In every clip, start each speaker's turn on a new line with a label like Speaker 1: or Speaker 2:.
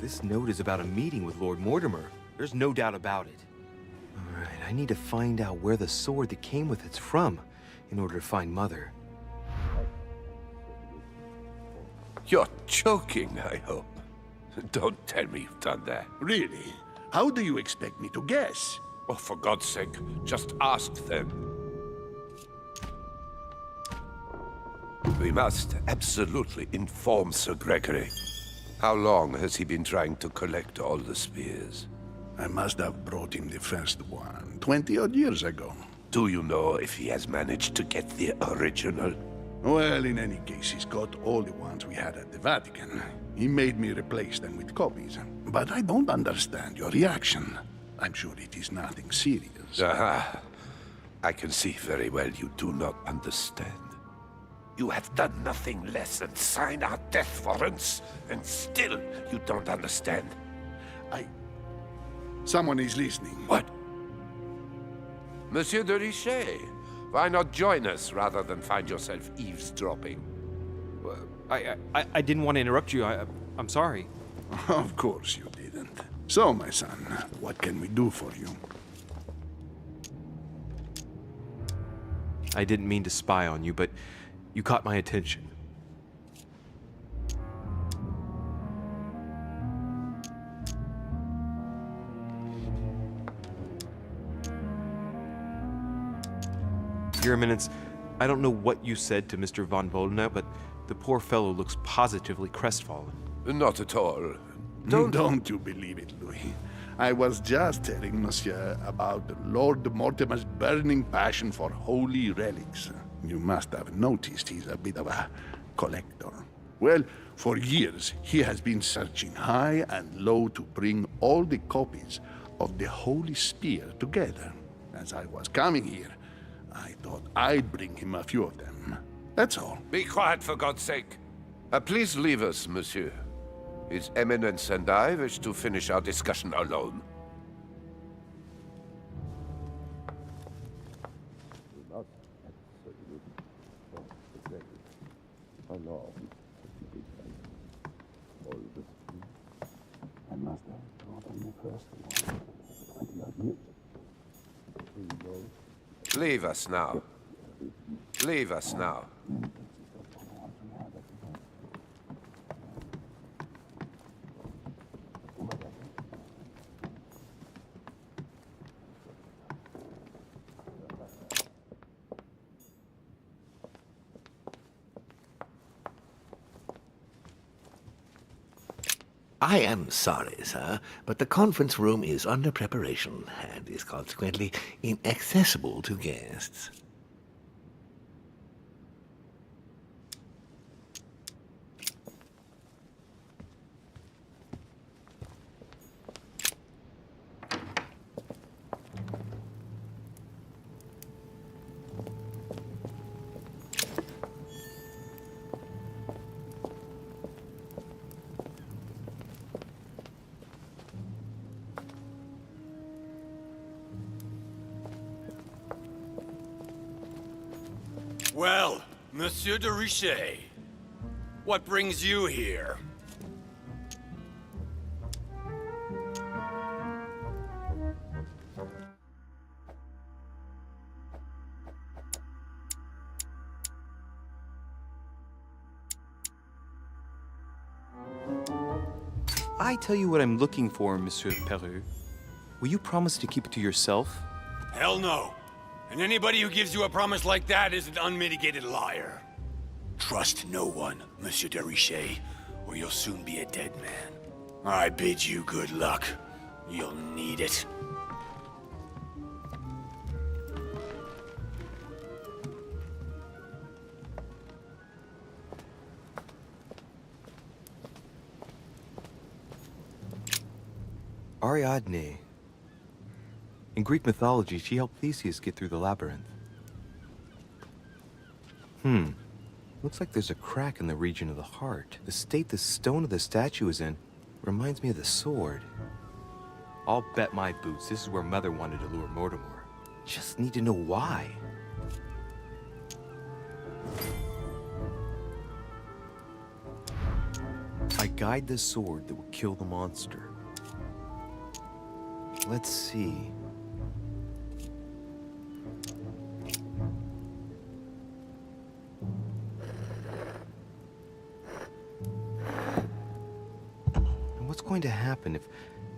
Speaker 1: This note is about a meeting with Lord Mortimer. There's no doubt about it. Alright, I need to find out where the sword that came with it's from in order to find Mother.
Speaker 2: You're joking, I hope. Don't tell me you've done that.
Speaker 3: Really? How do you expect me to guess?
Speaker 2: Oh, for God's sake, just ask them. We must absolutely inform Sir Gregory. How long has he been trying to collect all the spears?
Speaker 3: I must have brought him the first one 20-odd years ago.
Speaker 2: Do you know if he has managed to get the original?
Speaker 3: Well, in any case, he's got all the ones we had at the Vatican. He made me replace them with copies. But I don't understand your reaction. I'm sure it is nothing serious.
Speaker 2: Aha. I can see very well you do not understand. You have done nothing less than sign our death warrants, and still you don't understand.
Speaker 3: Someone is listening.
Speaker 2: What? Monsieur de Richet, why not join us rather than find yourself eavesdropping?
Speaker 1: I didn't want to interrupt you. I'm sorry.
Speaker 3: Of course you didn't. So, my son, what can we do for you?
Speaker 1: I didn't mean to spy on you, but you caught my attention. Your Eminence, I don't know what you said to Mr. von Boldena, but the poor fellow looks positively crestfallen.
Speaker 2: Not at all.
Speaker 3: Don't you believe it, Louis. I was just telling Monsieur about Lord Mortimer's burning passion for holy relics. You must have noticed he's a bit of a collector. Well, for years he has been searching high and low to bring all the copies of the Holy Spear together. As I was coming here, I thought I'd bring him a few of them. That's all.
Speaker 2: Be quiet, for God's sake. Please leave us, monsieur. His Eminence and I wish to finish our discussion alone.
Speaker 3: I must have brought him the first one 20-odd years.
Speaker 2: Leave us now. Leave us now.
Speaker 4: I am sorry, sir, but the conference room is under preparation and is consequently inaccessible to guests.
Speaker 5: Well, Monsieur de Richet, what brings you here?
Speaker 1: I tell you what I'm looking for, Monsieur Peru. Will you promise to keep it to yourself?
Speaker 5: Hell no. And anybody who gives you a promise like that is an unmitigated liar. Trust no one, Monsieur de Richet, or you'll soon be a dead man. I bid you good luck. You'll need it.
Speaker 1: Ariadne. In Greek mythology, she helped Theseus get through the labyrinth. Looks like there's a crack in the region of the heart. The state the stone of the statue is in reminds me of the sword. I'll bet my boots this is where Mother wanted to lure Mortimer. Just need to know why. I guide the sword that will kill the monster. Let's see. And what's going to happen if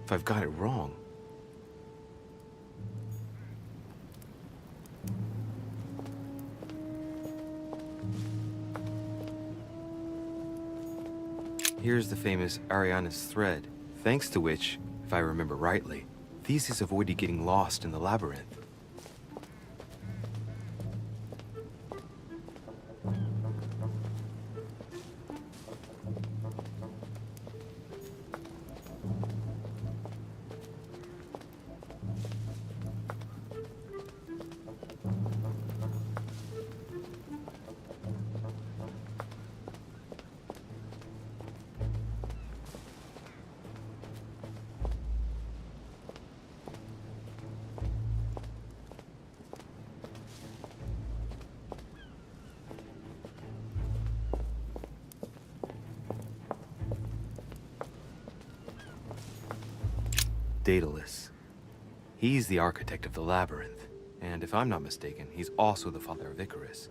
Speaker 1: I've got it wrong? Here's the famous Ariana's thread, thanks to which, if I remember rightly, Theseus avoided getting lost in the labyrinth. Daedalus. He's the architect of the labyrinth, and if I'm not mistaken, he's also the father of Icarus.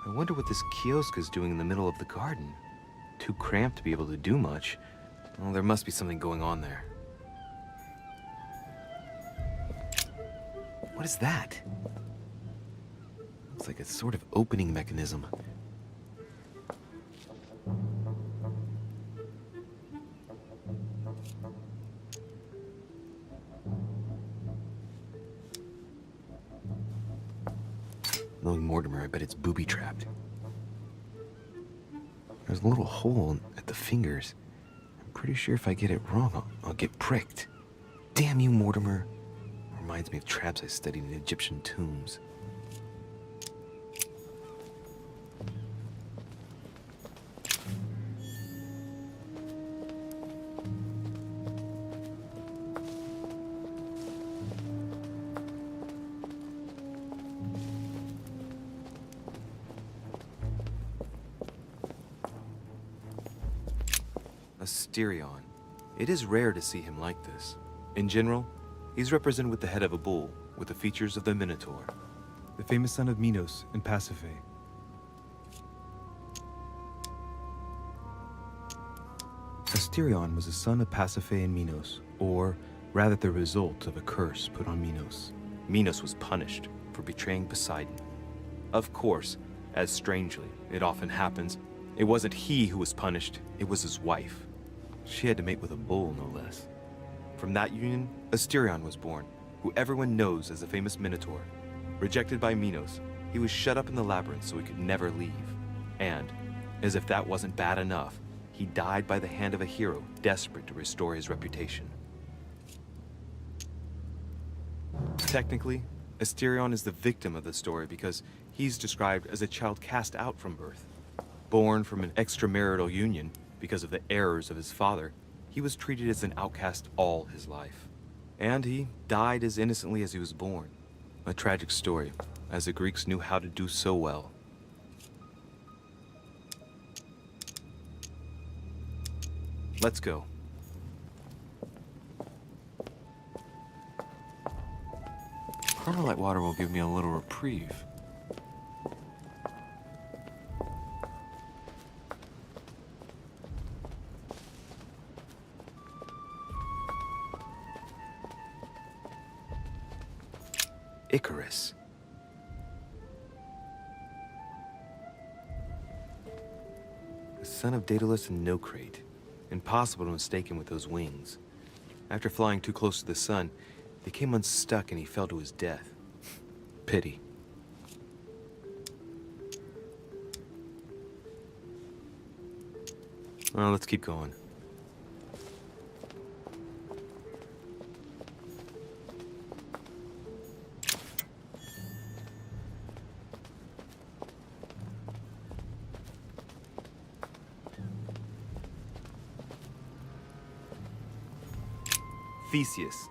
Speaker 1: I wonder what this kiosk is doing in the middle of the garden. Too cramped to be able to do much. Well, there must be something going on there. What is that? Looks like a sort of opening mechanism. Knowing Mortimer, I bet it's booby-trapped. There's a little hole at the fingers. I'm pretty sure if I get it wrong, I'll get pricked. Damn you, Mortimer. Reminds me of traps I studied in Egyptian tombs. Asterion. It is rare to see him like this. In general, he's represented with the head of a bull, with the features of the Minotaur.
Speaker 6: The famous son of Minos and Pasiphae. Asterion was a son of Pasiphae and Minos, or rather the result of a curse put on Minos.
Speaker 1: Minos was punished for betraying Poseidon. Of course, as strangely it often happens, it wasn't he who was punished, it was his wife. She had to mate with a bull, no less. From that union, Asterion was born, who everyone knows as the famous Minotaur. Rejected by Minos, he was shut up in the labyrinth so he could never leave. And, as if that wasn't bad enough, he died by the hand of a hero desperate to restore his reputation. Technically, Asterion is the victim of the story because he's described as a child cast out from birth. Born from an extramarital union because of the errors of his father, he was treated as an outcast all his life. And he died as innocently as he was born. A tragic story, as the Greeks knew how to do so well. Let's go. Carmelite water will give me a little reprieve. Icarus. The son of Daedalus and Nocrate. Impossible to mistake him with those wings. After flying too close to the sun, they came unstuck and he fell to his death. Pity. Well, let's keep going. Theseus,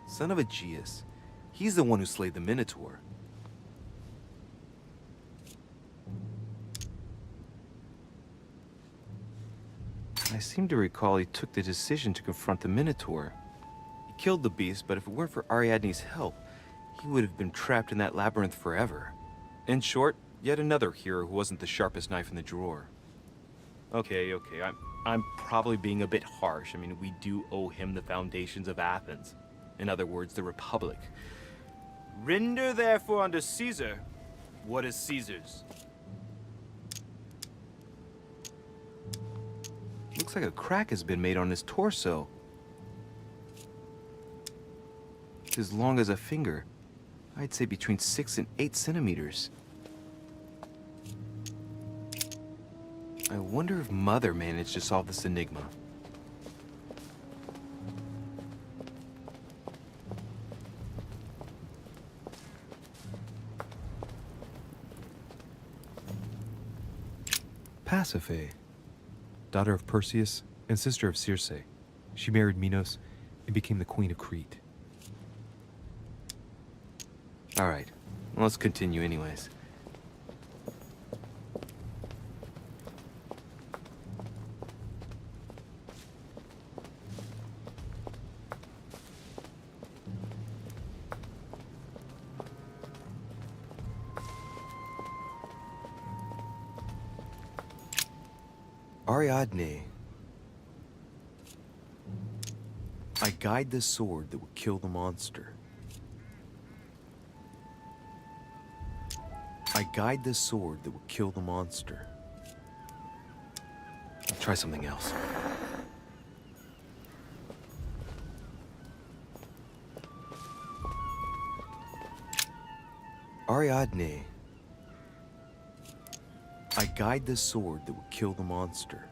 Speaker 1: son of Aegeus. He's the one who slayed the Minotaur. I seem to recall he took the decision to confront the Minotaur. He killed the beast, but if it weren't for Ariadne's help, he would have been trapped in that labyrinth forever. In short, yet another hero who wasn't the sharpest knife in the drawer. Okay, I'm probably being a bit harsh. I mean, we do owe him the foundations of Athens. In other words, the Republic. Render therefore unto Caesar what is Caesar's. Looks like a crack has been made on his torso. It's as long as a finger. I'd say between 6 and 8 centimeters. I wonder if Mother managed to solve this enigma.
Speaker 6: Pasiphae, daughter of Perseus and sister of Circe. She married Minos and became the queen of Crete.
Speaker 1: All right, well, let's continue anyways. Ariadne. I guide the sword that will kill the monster. I guide the sword that will kill the monster. I'll try something else. Ariadne. I guide the sword that will kill the monster.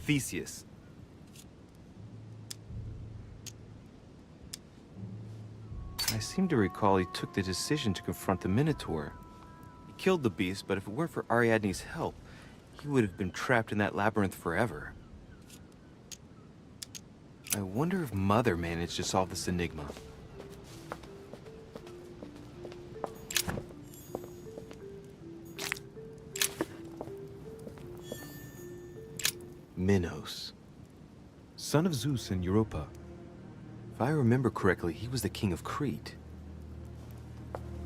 Speaker 1: Theseus. I seem to recall he took the decision to confront the Minotaur. He killed the beast, but if it weren't for Ariadne's help, he would have been trapped in that labyrinth forever. I wonder if Mother managed to solve this enigma. Minos, son of Zeus and Europa. If I remember correctly, he was the king of Crete.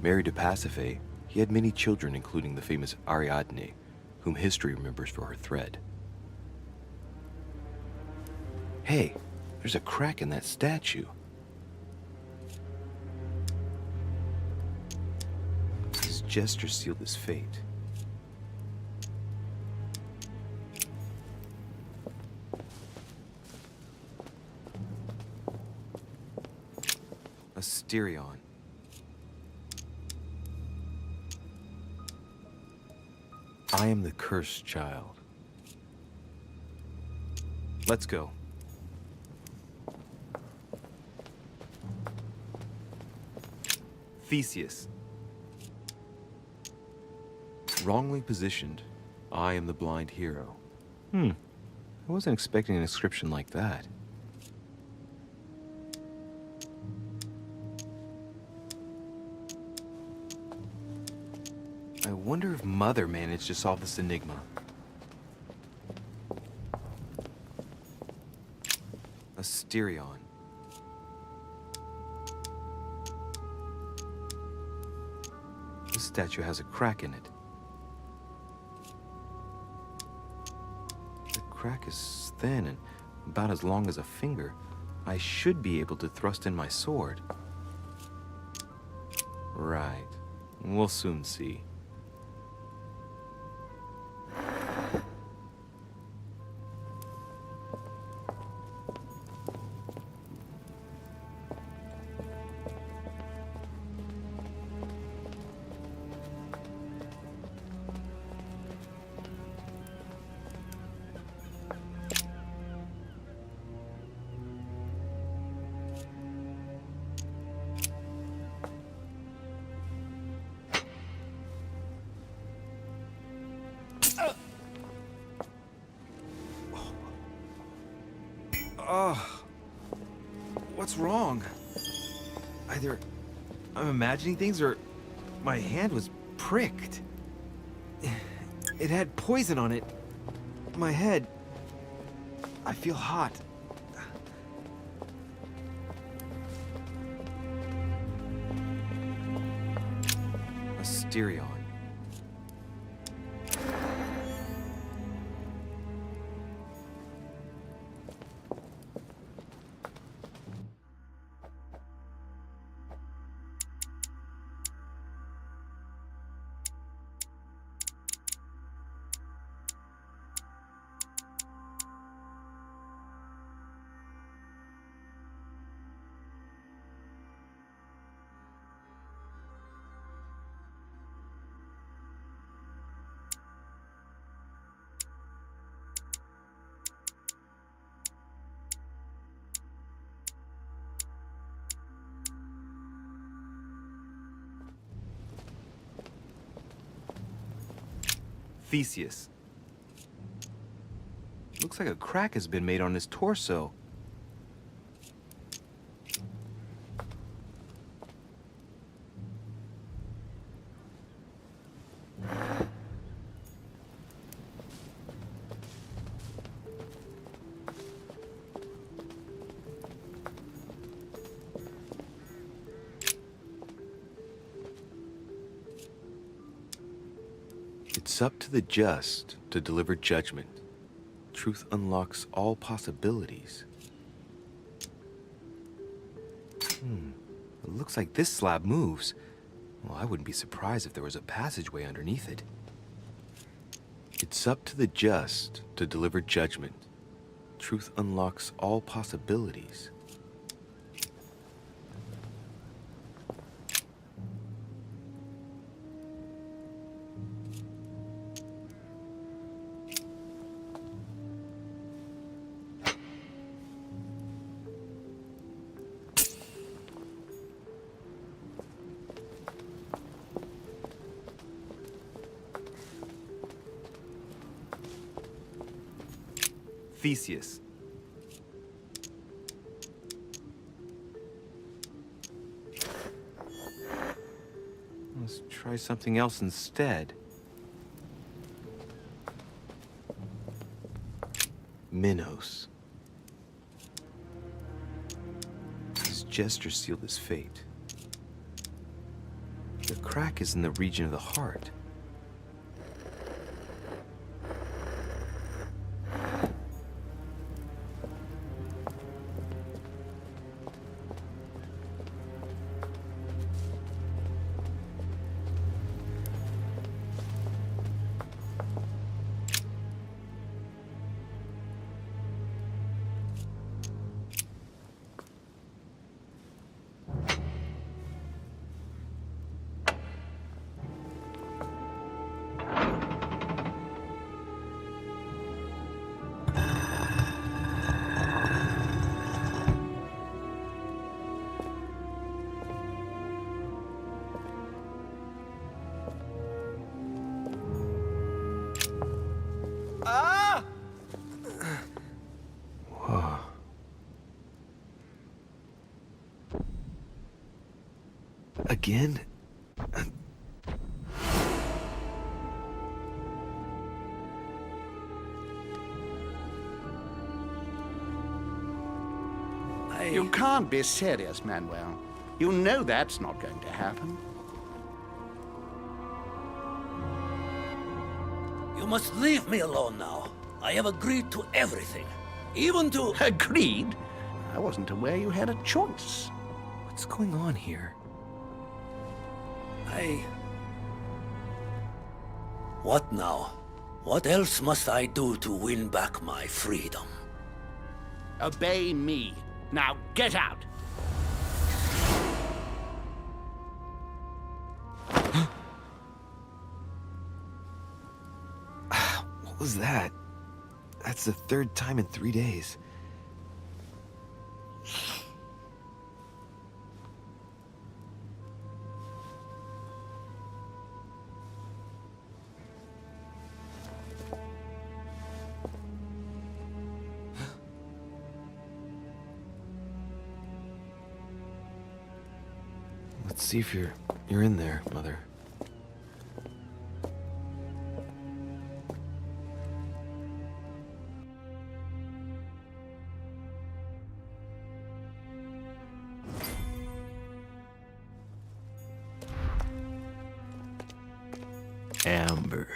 Speaker 1: Married to Pasiphae, he had many children, including the famous Ariadne, whom history remembers for her thread. Hey, there's a crack in that statue. His gesture sealed his fate. Asterion. I am the cursed child. Let's go. Theseus. Wrongly positioned. I am the blind hero. I wasn't expecting an inscription like that. I wonder if Mother managed to solve this enigma. Asterion. This statue has a crack in it. The crack is thin and about as long as a finger. I should be able to thrust in my sword. Right. We'll soon see. What's wrong? Either I'm imagining things or my hand was pricked. It had poison on it. My head. I feel hot. Asterion. Theseus. Looks like a crack has been made on his torso. It's up to the just to deliver judgment. Truth unlocks all possibilities. It looks like this slab moves. Well, I wouldn't be surprised if there was a passageway underneath it. It's up to the just to deliver judgment. Truth unlocks all possibilities. Theseus. Let's try something else instead. Minos. His gesture sealed his fate. The crack is in the region of the heart. again?
Speaker 3: You can't be serious, Manuel. You know that's not going to happen.
Speaker 7: You must leave me alone now. I have agreed to everything. Even to...
Speaker 3: Agreed? I wasn't aware you had a choice.
Speaker 1: What's going on here?
Speaker 7: What now? What else must I do to win back my freedom?
Speaker 3: Obey me. Now get out!
Speaker 1: What was that? That's the third time in 3 days. Let's see if you're in there, Mother. Amber.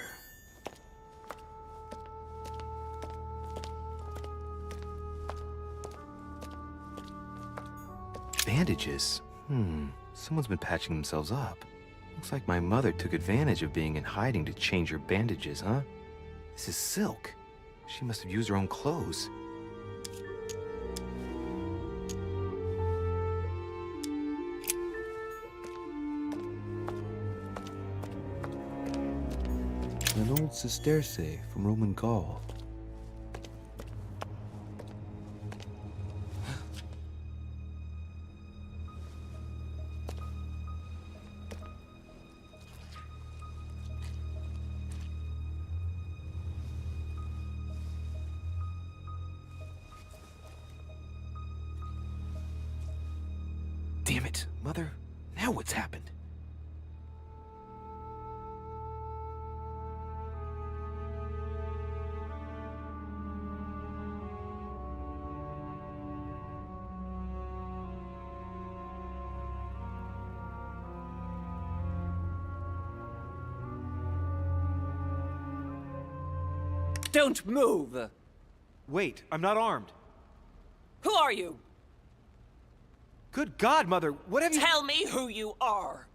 Speaker 1: Bandages? Someone's been patching themselves up. Looks like my mother took advantage of being in hiding to change her bandages, huh? This is silk. She must have used her own clothes. An old sesterce from Roman Gaul. Damn it, Mother. Now what's happened?
Speaker 8: Don't move!
Speaker 6: Wait, I'm not armed.
Speaker 8: Who are you?
Speaker 6: Good God, Mother, what have you...
Speaker 8: Tell me who you are!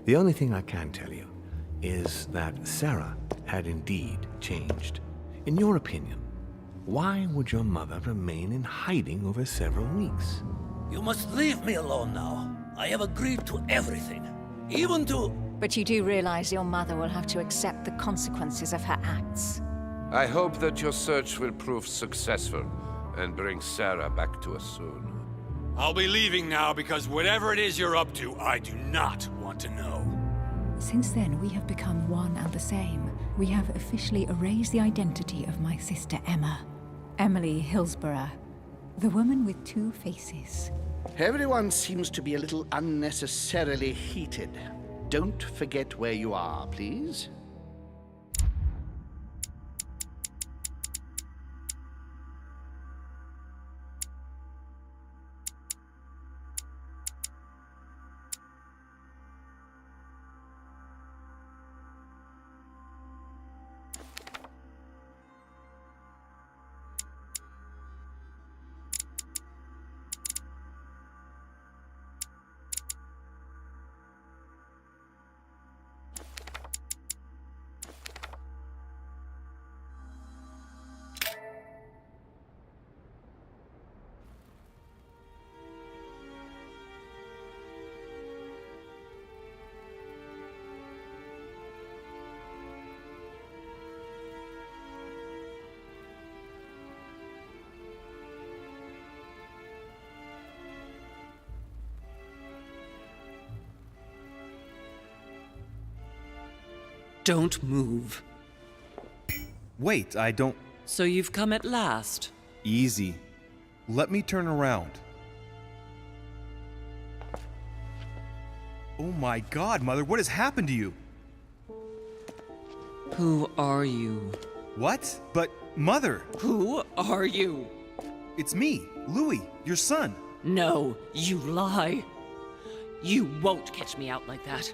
Speaker 4: The only thing I can tell you is that Sarah had indeed changed. In your opinion, why would your mother remain in hiding over several weeks?
Speaker 7: You must leave me alone now. I have agreed to everything. Even to...
Speaker 9: But you do realize your mother will have to accept the consequences of her acts.
Speaker 2: I hope that your search will prove successful, And bring Sarah back to us soon.
Speaker 5: I'll be leaving now because whatever it is you're up to, I do not want to know.
Speaker 10: Since then, we have become one and the same. We have officially erased the identity of my sister Emma. Emily Hillsborough. The woman with two faces.
Speaker 3: Everyone seems to be a little unnecessarily heated. Don't forget where you are, please.
Speaker 8: Don't move.
Speaker 6: Wait, I don't.
Speaker 8: So you've come at last.
Speaker 6: Easy. Let me turn around. Oh my god, Mother, what has happened to you?
Speaker 8: Who are you?
Speaker 6: What? But, Mother,
Speaker 8: Who are you?
Speaker 6: it's me, Louis, your son.
Speaker 8: No, you lie. You won't catch me out like that.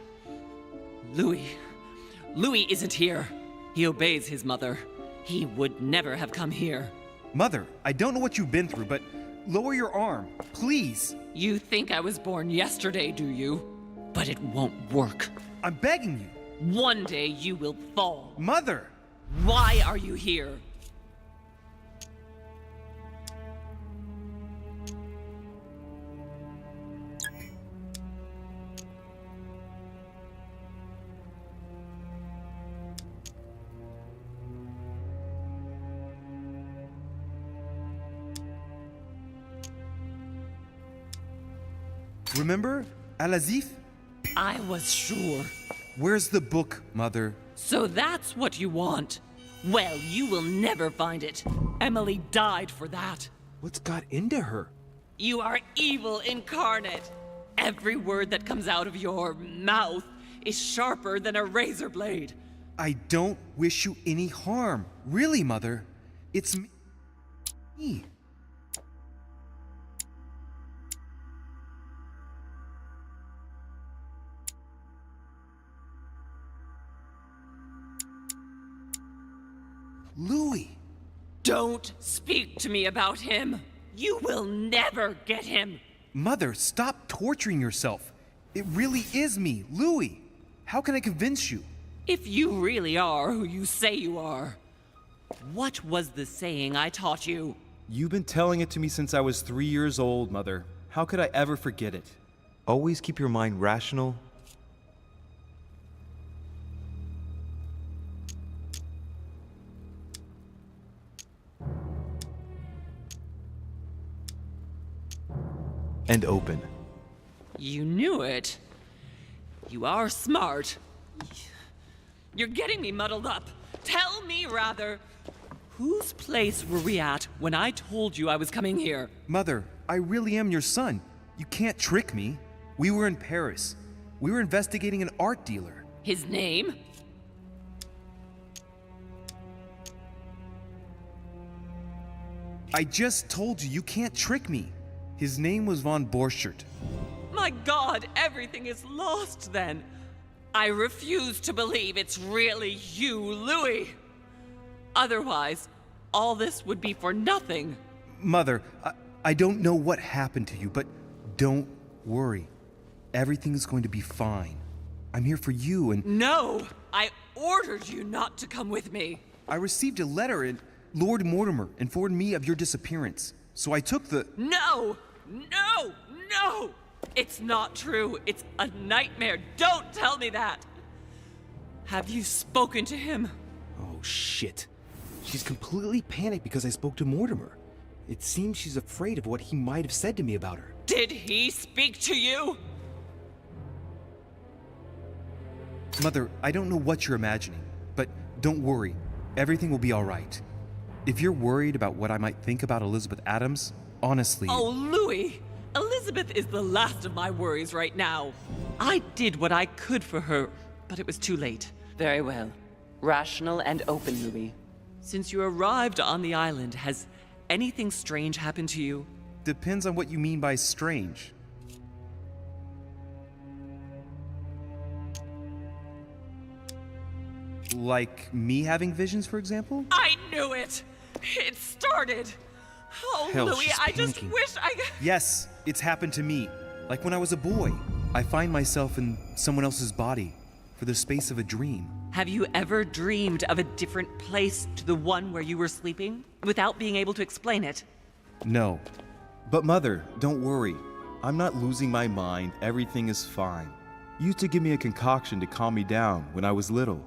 Speaker 8: Louis isn't here. He obeys his mother. He would never have come here.
Speaker 6: Mother, I don't know what you've been through, but lower your arm, please.
Speaker 8: You think I was born yesterday, do you? But it won't work.
Speaker 6: I'm begging you.
Speaker 8: One day you will fall.
Speaker 6: Mother!
Speaker 8: Why are you here?
Speaker 6: Remember Al-Azif?
Speaker 8: I was sure.
Speaker 6: Where's the book, Mother?
Speaker 8: So that's what you want? Well, you will never find it. Emily died for that.
Speaker 6: What's got into her?
Speaker 8: You are evil incarnate. Every word that comes out of your mouth is sharper than a razor blade.
Speaker 6: I don't wish you any harm. Really, Mother. It's me. Louis!
Speaker 8: Don't speak to me about him. You will never get him.
Speaker 6: Mother, stop torturing yourself. It really is me, Louis. How can I convince you?
Speaker 8: If you really are who you say you are, what was the saying I taught you?
Speaker 6: You've been telling it to me since I was 3 years old, Mother. How could I ever forget it? Always keep your mind rational. And open.
Speaker 8: You knew it. You are smart. You're getting me muddled up. Tell me, rather, whose place were we at when I told you I was coming here?
Speaker 6: Mother, I really am your son. You can't trick me. We were in Paris. We were investigating an art dealer.
Speaker 8: His name?
Speaker 6: I just told you, you can't trick me. His name was von Borchert.
Speaker 8: My God, everything is lost then. I refuse to believe it's really you, Louis. Otherwise, all this would be for nothing.
Speaker 6: Mother, I don't know what happened to you, but don't worry. Everything's going to be fine. I'm here for you and...
Speaker 8: No! I ordered you not to come with me.
Speaker 6: I received a letter and Lord Mortimer informed me of your disappearance. So I took the...
Speaker 8: No! No! No! It's not true. It's a nightmare. Don't tell me that. Have you spoken to him?
Speaker 6: Oh, shit. She's completely panicked because I spoke to Mortimer. It seems she's afraid of what he might have said to me about her.
Speaker 8: Did he speak to you?
Speaker 6: Mother, I don't know what you're imagining, but don't worry. Everything will be all right. If you're worried about what I might think about Elizabeth Adams, honestly...
Speaker 8: Oh, Louis! Elizabeth is the last of my worries right now. I did what I could for her, but it was too late. Very well. Rational and open, Louis. Since you arrived on the island, has anything strange happened to you?
Speaker 6: Depends on what you mean by strange. Like me having visions, for example?
Speaker 8: I knew it! It started! Oh,
Speaker 6: Hell,
Speaker 8: Louis,
Speaker 6: she's
Speaker 8: I just
Speaker 6: panicking.
Speaker 8: wish I...
Speaker 6: Yes, it's happened to me. Like when I was a boy. I find myself in someone else's body for the space of a dream.
Speaker 8: Have you ever dreamed of a different place to the one where you were sleeping, without being able to explain it?
Speaker 6: No. But Mother, don't worry. I'm not losing my mind. Everything is fine. You used to give me a concoction to calm me down when I was little.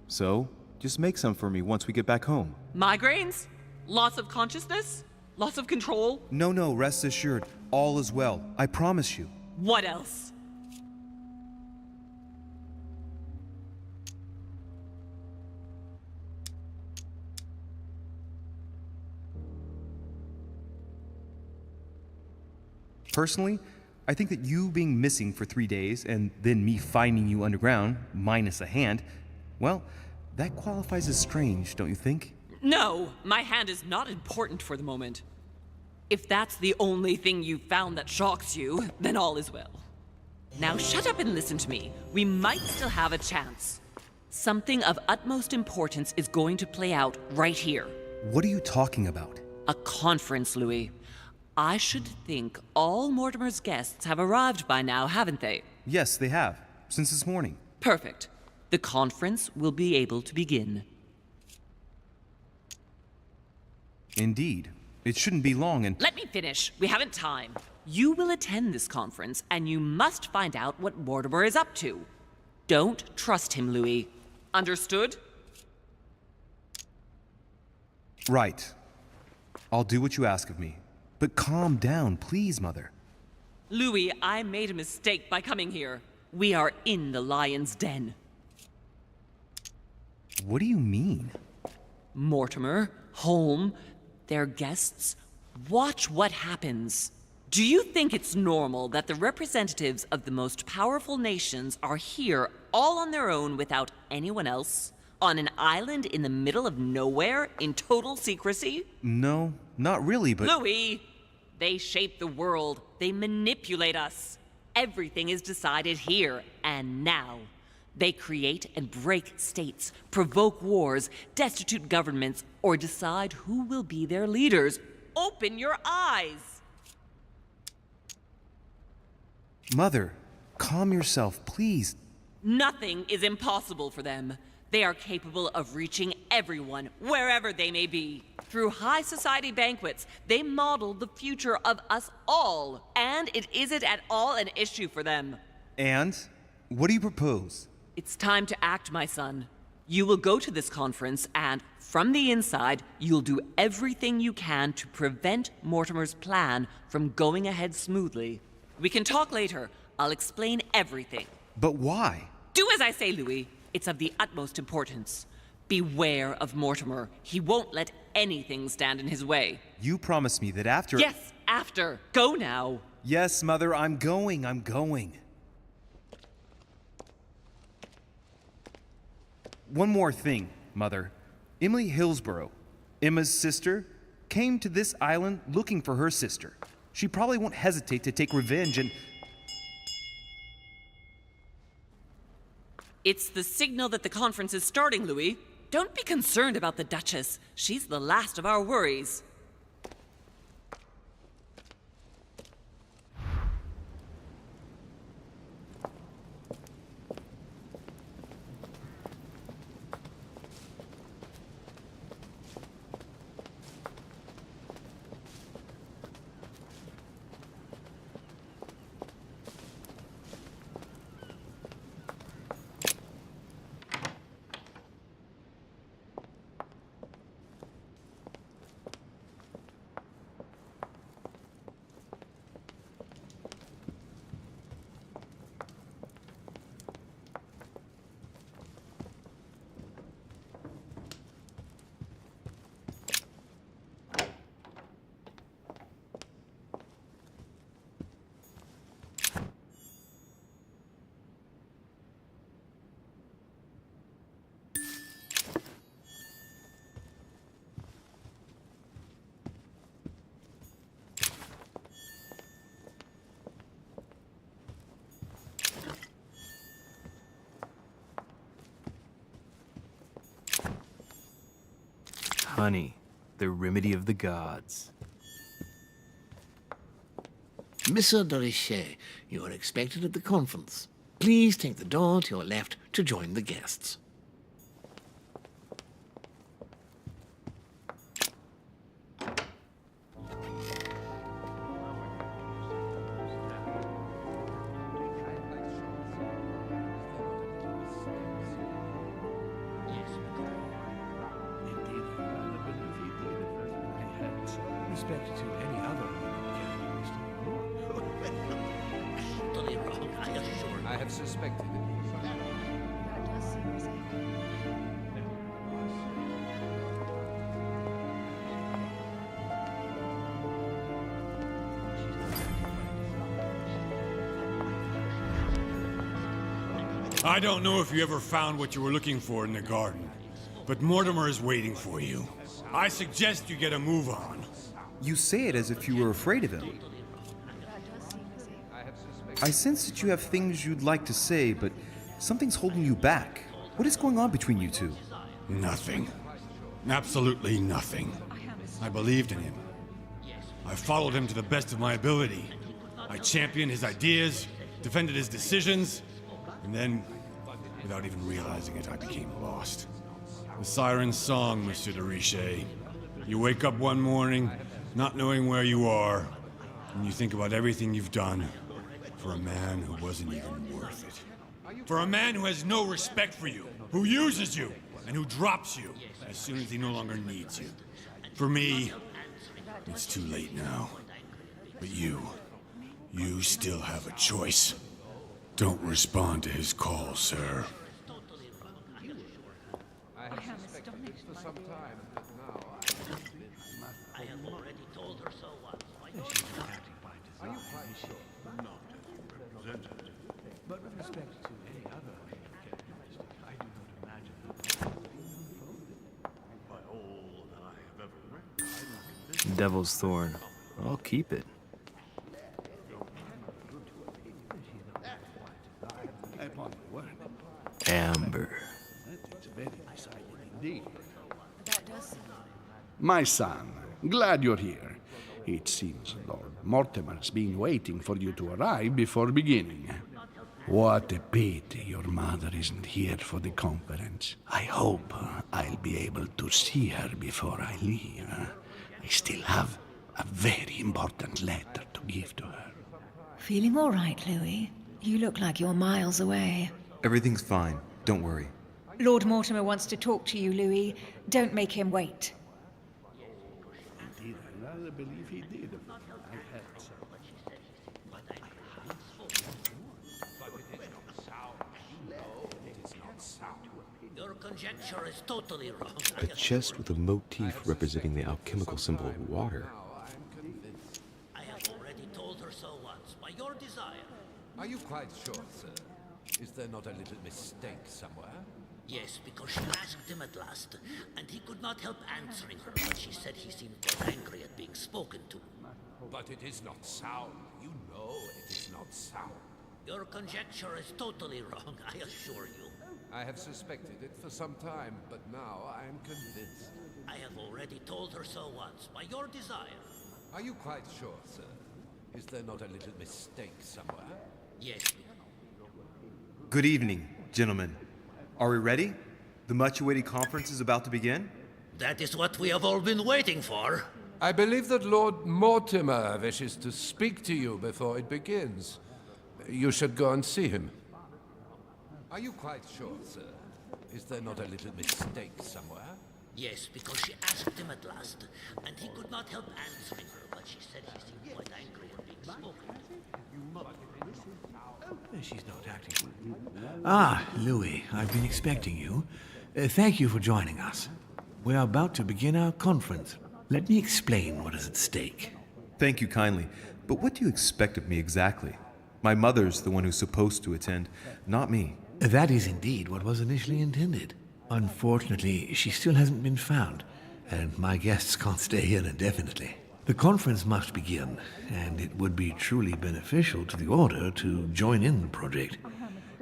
Speaker 6: So, just make some for me once we get back home.
Speaker 8: Migraines? Loss of consciousness? Loss of control?
Speaker 6: No, rest assured. All is well. I promise you.
Speaker 8: What else?
Speaker 6: Personally, I think that you being missing for 3 days and then me finding you underground, minus a hand, well, that qualifies as strange, don't you think?
Speaker 8: No, my hand is not important for the moment. If that's the only thing you found that shocks you, then all is well. Now shut up and listen to me. We might still have a chance. Something of utmost importance is going to play out right here.
Speaker 6: What are you talking about?
Speaker 8: A conference, Louis. I should think all Mortimer's guests have arrived by now, haven't they?
Speaker 6: Yes, they have. Since this morning.
Speaker 8: Perfect. The conference will be able to begin.
Speaker 6: Indeed. It shouldn't be long and...
Speaker 8: Let me finish. We haven't time. You will attend this conference, and you must find out what Mortimer is up to. Don't trust him, Louis. Understood?
Speaker 6: Right. I'll do what you ask of me. But calm down, please, Mother.
Speaker 8: Louis, I made a mistake by coming here. We are in the lion's den.
Speaker 6: What do you mean?
Speaker 8: Mortimer, Holm, their guests. Watch what happens. Do you think it's normal that the representatives of the most powerful nations are here all on their own without anyone else? On an island in the middle of nowhere in total secrecy?
Speaker 6: No, not really, but...
Speaker 8: Louis! They shape the world. They manipulate us. Everything is decided here and now. They create and break states, provoke wars, destitute governments, or decide who will be their leaders. Open your eyes!
Speaker 6: Mother, calm yourself, please.
Speaker 8: Nothing is impossible for them. They are capable of reaching everyone, wherever they may be. Through high society banquets, they model the future of us all, and it isn't at all an issue for them.
Speaker 6: And? What do you propose?
Speaker 8: It's time to act, my son. You will go to this conference, and from the inside, you'll do everything you can to prevent Mortimer's plan from going ahead smoothly. We can talk later. I'll explain everything.
Speaker 6: But why?
Speaker 8: Do as I say, Louis. It's of the utmost importance. Beware of Mortimer. He won't let anything stand in his way.
Speaker 6: You promised me that after...
Speaker 8: Yes, after. Go now.
Speaker 6: Yes, Mother, I'm going. One more thing, Mother. Emily Hillsborough, Emma's sister, came to this island looking for her sister. She probably won't hesitate to take revenge and...
Speaker 8: It's the signal that the conference is starting, Louis. Don't be concerned about the Duchess. She's the last of our worries.
Speaker 6: Honey, the remedy of the gods.
Speaker 4: Monsieur de Richet, you are expected at the conference. Please take the door to your left to join the guests. Respect to any other
Speaker 7: Totally wrong, I assure you.
Speaker 2: I have suspected it.
Speaker 5: I don't know if you ever found what you were looking for in the garden, but Mortimer is waiting for you. I suggest you get a move on.
Speaker 6: You say it as if you were afraid of him. I sense that you have things you'd like to say, but something's holding you back. What is going on between you two?
Speaker 5: Nothing. Absolutely nothing. I believed in him. I followed him to the best of my ability. I championed his ideas, defended his decisions, and then, without even realizing it, I became lost. The siren's song, Monsieur de Richet. You wake up one morning, not knowing where you are, and you think about everything you've done for a man who wasn't even worth it. For a man who has no respect for you, who uses you, and who drops you as soon as he no longer needs you. For me, it's too late now. But you still have a choice. Don't respond to his call, sir.
Speaker 7: I have already told her so once. My daughter...
Speaker 4: But with respect to any other characteristic, I do not imagine by all that I have ever read.
Speaker 6: Devil's Thorn. I'll keep it.
Speaker 3: Upon my word,
Speaker 6: Amber.
Speaker 3: that is very exciting indeed. My son, glad you're here. It seems Lord Mortimer's been waiting for you to arrive before beginning. What a pity your mother isn't here for the conference. I hope I'll be able to see her before I leave. I still have a very important letter to give to her.
Speaker 9: Feeling all right, Louis? You look like you're miles away.
Speaker 6: Everything's fine. Don't worry.
Speaker 9: Lord Mortimer wants to talk to you, Louis. Don't make him wait.
Speaker 3: Indeed, I rather believe he did. I had
Speaker 7: Your conjecture is totally wrong.
Speaker 1: A chest with a motif representing the alchemical symbol of water.
Speaker 7: I have already told her so once, by your desire.
Speaker 2: Are you quite sure, sir? Is there not a little mistake somewhere?
Speaker 7: Yes, because she asked him at last, and he could not help answering her, but she said he seemed quite angry at being spoken to.
Speaker 2: But it is not sound. You know it is not sound.
Speaker 7: Your conjecture is totally wrong, I assure you.
Speaker 2: I have suspected it for some time, but now I am convinced.
Speaker 7: I have already told her so once, by your desire.
Speaker 2: Are you quite sure, sir? Is there not a little mistake somewhere?
Speaker 7: Yes.
Speaker 6: Good evening, gentlemen. Are we ready? The much-awaited conference is about to begin?
Speaker 7: That is what we have all been waiting for.
Speaker 2: I believe that Lord Mortimer wishes to speak to you before it begins. You should go and see him. Are you quite sure, sir? Is there not a little mistake somewhere?
Speaker 7: Yes, because she asked him at last, and he could not help answering her, but she said he seemed quite angry at being spoken to.
Speaker 4: She's not acting. Ah, Louis, I've been expecting you. Thank you for joining us. We're about to begin our conference. Let me explain what is at stake.
Speaker 6: Thank you kindly. But what do you expect of me exactly? My mother's the one who's supposed to attend, not me.
Speaker 4: That is indeed what was initially intended. Unfortunately, she still hasn't been found, and my guests can't stay here indefinitely. The conference must begin, and it would be truly beneficial to the Order to join in the project.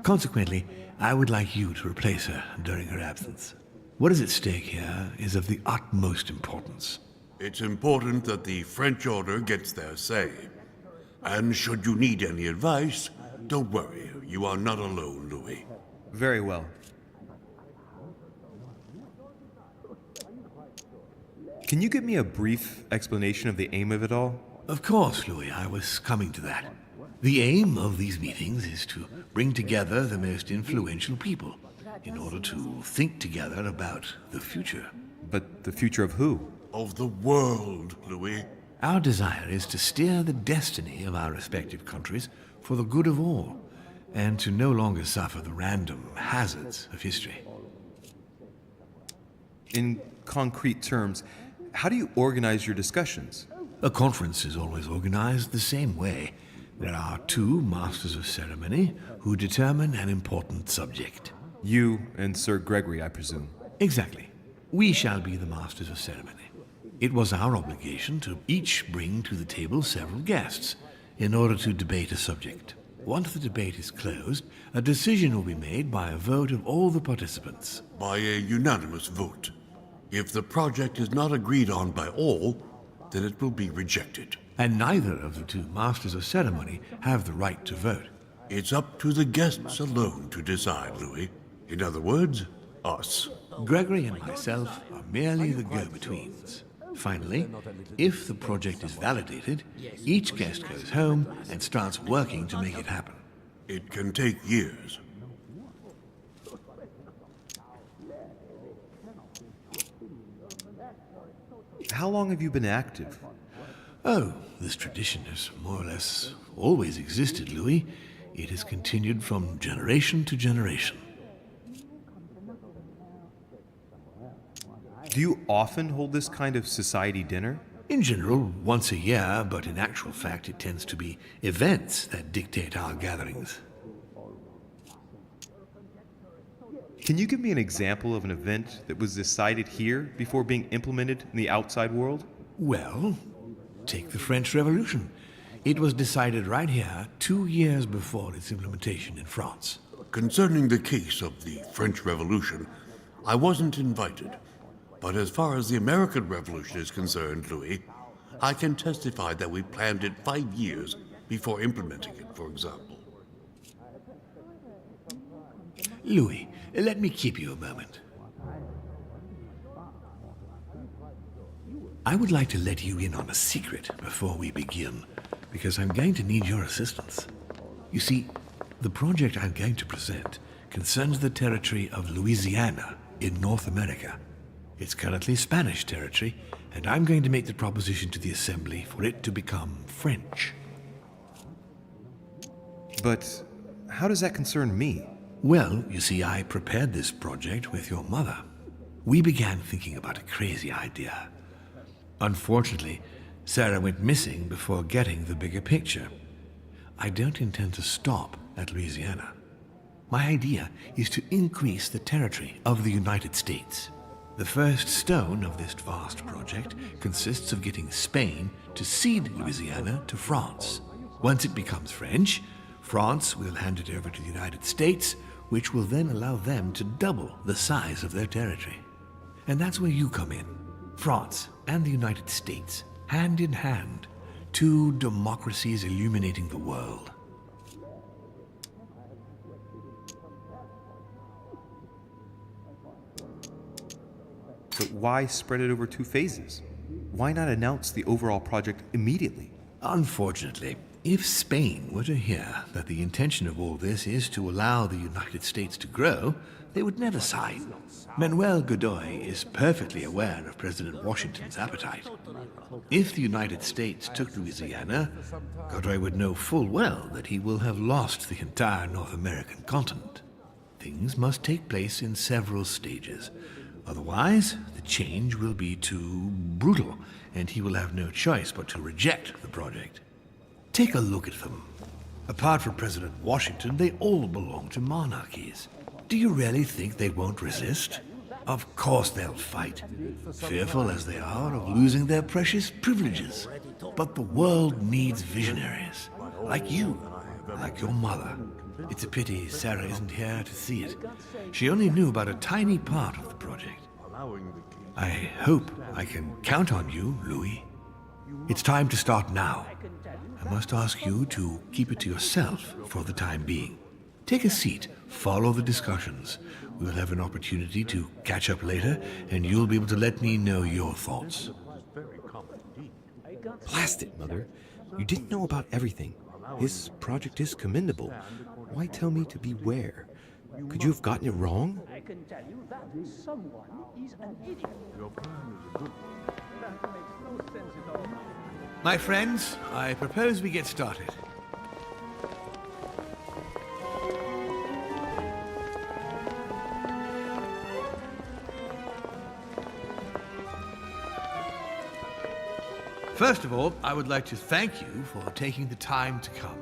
Speaker 4: Consequently, I would like you to replace her during her absence. What is at stake here is of the utmost importance.
Speaker 3: It's important that the French order gets their say. And should you need any advice, don't worry. You are not alone, Louis.
Speaker 1: Very well. Can you give me a brief explanation of the aim of it all?
Speaker 4: Of course, Louis, I was coming to that. The aim of these meetings is to bring together the most influential people in order to think together about the future.
Speaker 1: But the future of who?
Speaker 3: Of the world, Louis.
Speaker 4: Our desire is to steer the destiny of our respective countries for the good of all, and to no longer suffer the random hazards of history.
Speaker 1: In concrete terms, how do you organize your discussions?
Speaker 4: A conference is always organized the same way. There are two masters of ceremony who determine an important subject.
Speaker 1: You and Sir Gregory, I presume.
Speaker 4: Exactly. We shall be the masters of ceremony. It was our obligation to each bring to the table several guests in order to debate a subject. Once the debate is closed, a decision will be made by a vote of all the participants.
Speaker 3: By a unanimous vote. If the project is not agreed on by all, then it will be rejected.
Speaker 4: And neither of the two masters of ceremony have the right to vote.
Speaker 3: It's up to the guests alone to decide, Louis. In other words, us.
Speaker 4: Gregory and myself are merely the go-betweens. Finally, if the project is validated, each guest goes home and starts working to make it happen.
Speaker 3: It can take years.
Speaker 1: How long have you been active?
Speaker 4: Oh, this tradition has more or less always existed, Louis. It has continued from generation to generation.
Speaker 1: Do you often hold this kind of society dinner?
Speaker 4: In general, once a year, but in actual fact it tends to be events that dictate our gatherings.
Speaker 1: Can you give me an example of an event that was decided here before being implemented in the outside world?
Speaker 4: Well, take the French Revolution. It was decided right here 2 years before its implementation in France.
Speaker 3: Concerning the case of the French Revolution, I wasn't invited. But as far as the American Revolution is concerned, Louis, I can testify that we planned it 5 years before implementing it, for example.
Speaker 4: Louis, let me keep you a moment. I would like to let you in on a secret before we begin, because I'm going to need your assistance. You see, the project I'm going to present concerns the territory of Louisiana in North America. It's currently Spanish territory, and I'm going to make the proposition to the Assembly for it to become French.
Speaker 1: But how does that concern me?
Speaker 4: Well, you see, I prepared this project with your mother. We began thinking about a crazy idea. Unfortunately, Sarah went missing before getting the bigger picture. I don't intend to stop at Louisiana. My idea is to increase the territory of the United States. The first stone of this vast project consists of getting Spain to cede Louisiana to France. Once it becomes French, France will hand it over to the United States, which will then allow them to double the size of their territory. And that's where you come in. France and the United States, hand in hand, two democracies illuminating the world.
Speaker 1: But why spread it over 2 phases? Why not announce the overall project immediately?
Speaker 4: Unfortunately, if Spain were to hear that the intention of all this is to allow the United States to grow, they would never sign. Manuel Godoy is perfectly aware of President Washington's appetite. If the United States took Louisiana, Godoy would know full well that he will have lost the entire North American continent. Things must take place in several stages. Otherwise, the change will be too brutal, and he will have no choice but to reject the project. Take a look at them. Apart from President Washington, they all belong to monarchies. Do you really think they won't resist? Of course they'll fight, fearful as they are of losing their precious privileges. But the world needs visionaries, like you, like your mother. It's a pity Sarah isn't here to see it. She only knew about a tiny part of the project. I hope I can count on you, Louis. It's time to start now. I must ask you to keep it to yourself for the time being. Take a seat, follow the discussions. We'll have an opportunity to catch up later, and you'll be able to let me know your thoughts.
Speaker 1: Blast it, Mother. You didn't know about everything. His project is commendable. Why tell me to beware? Could you have gotten it wrong?
Speaker 11: I can tell you that someone is an idiot. Your plan is a good one. That makes no sense at all.
Speaker 4: My friends, I propose we get started. First of all, I would like to thank you for taking the time to come.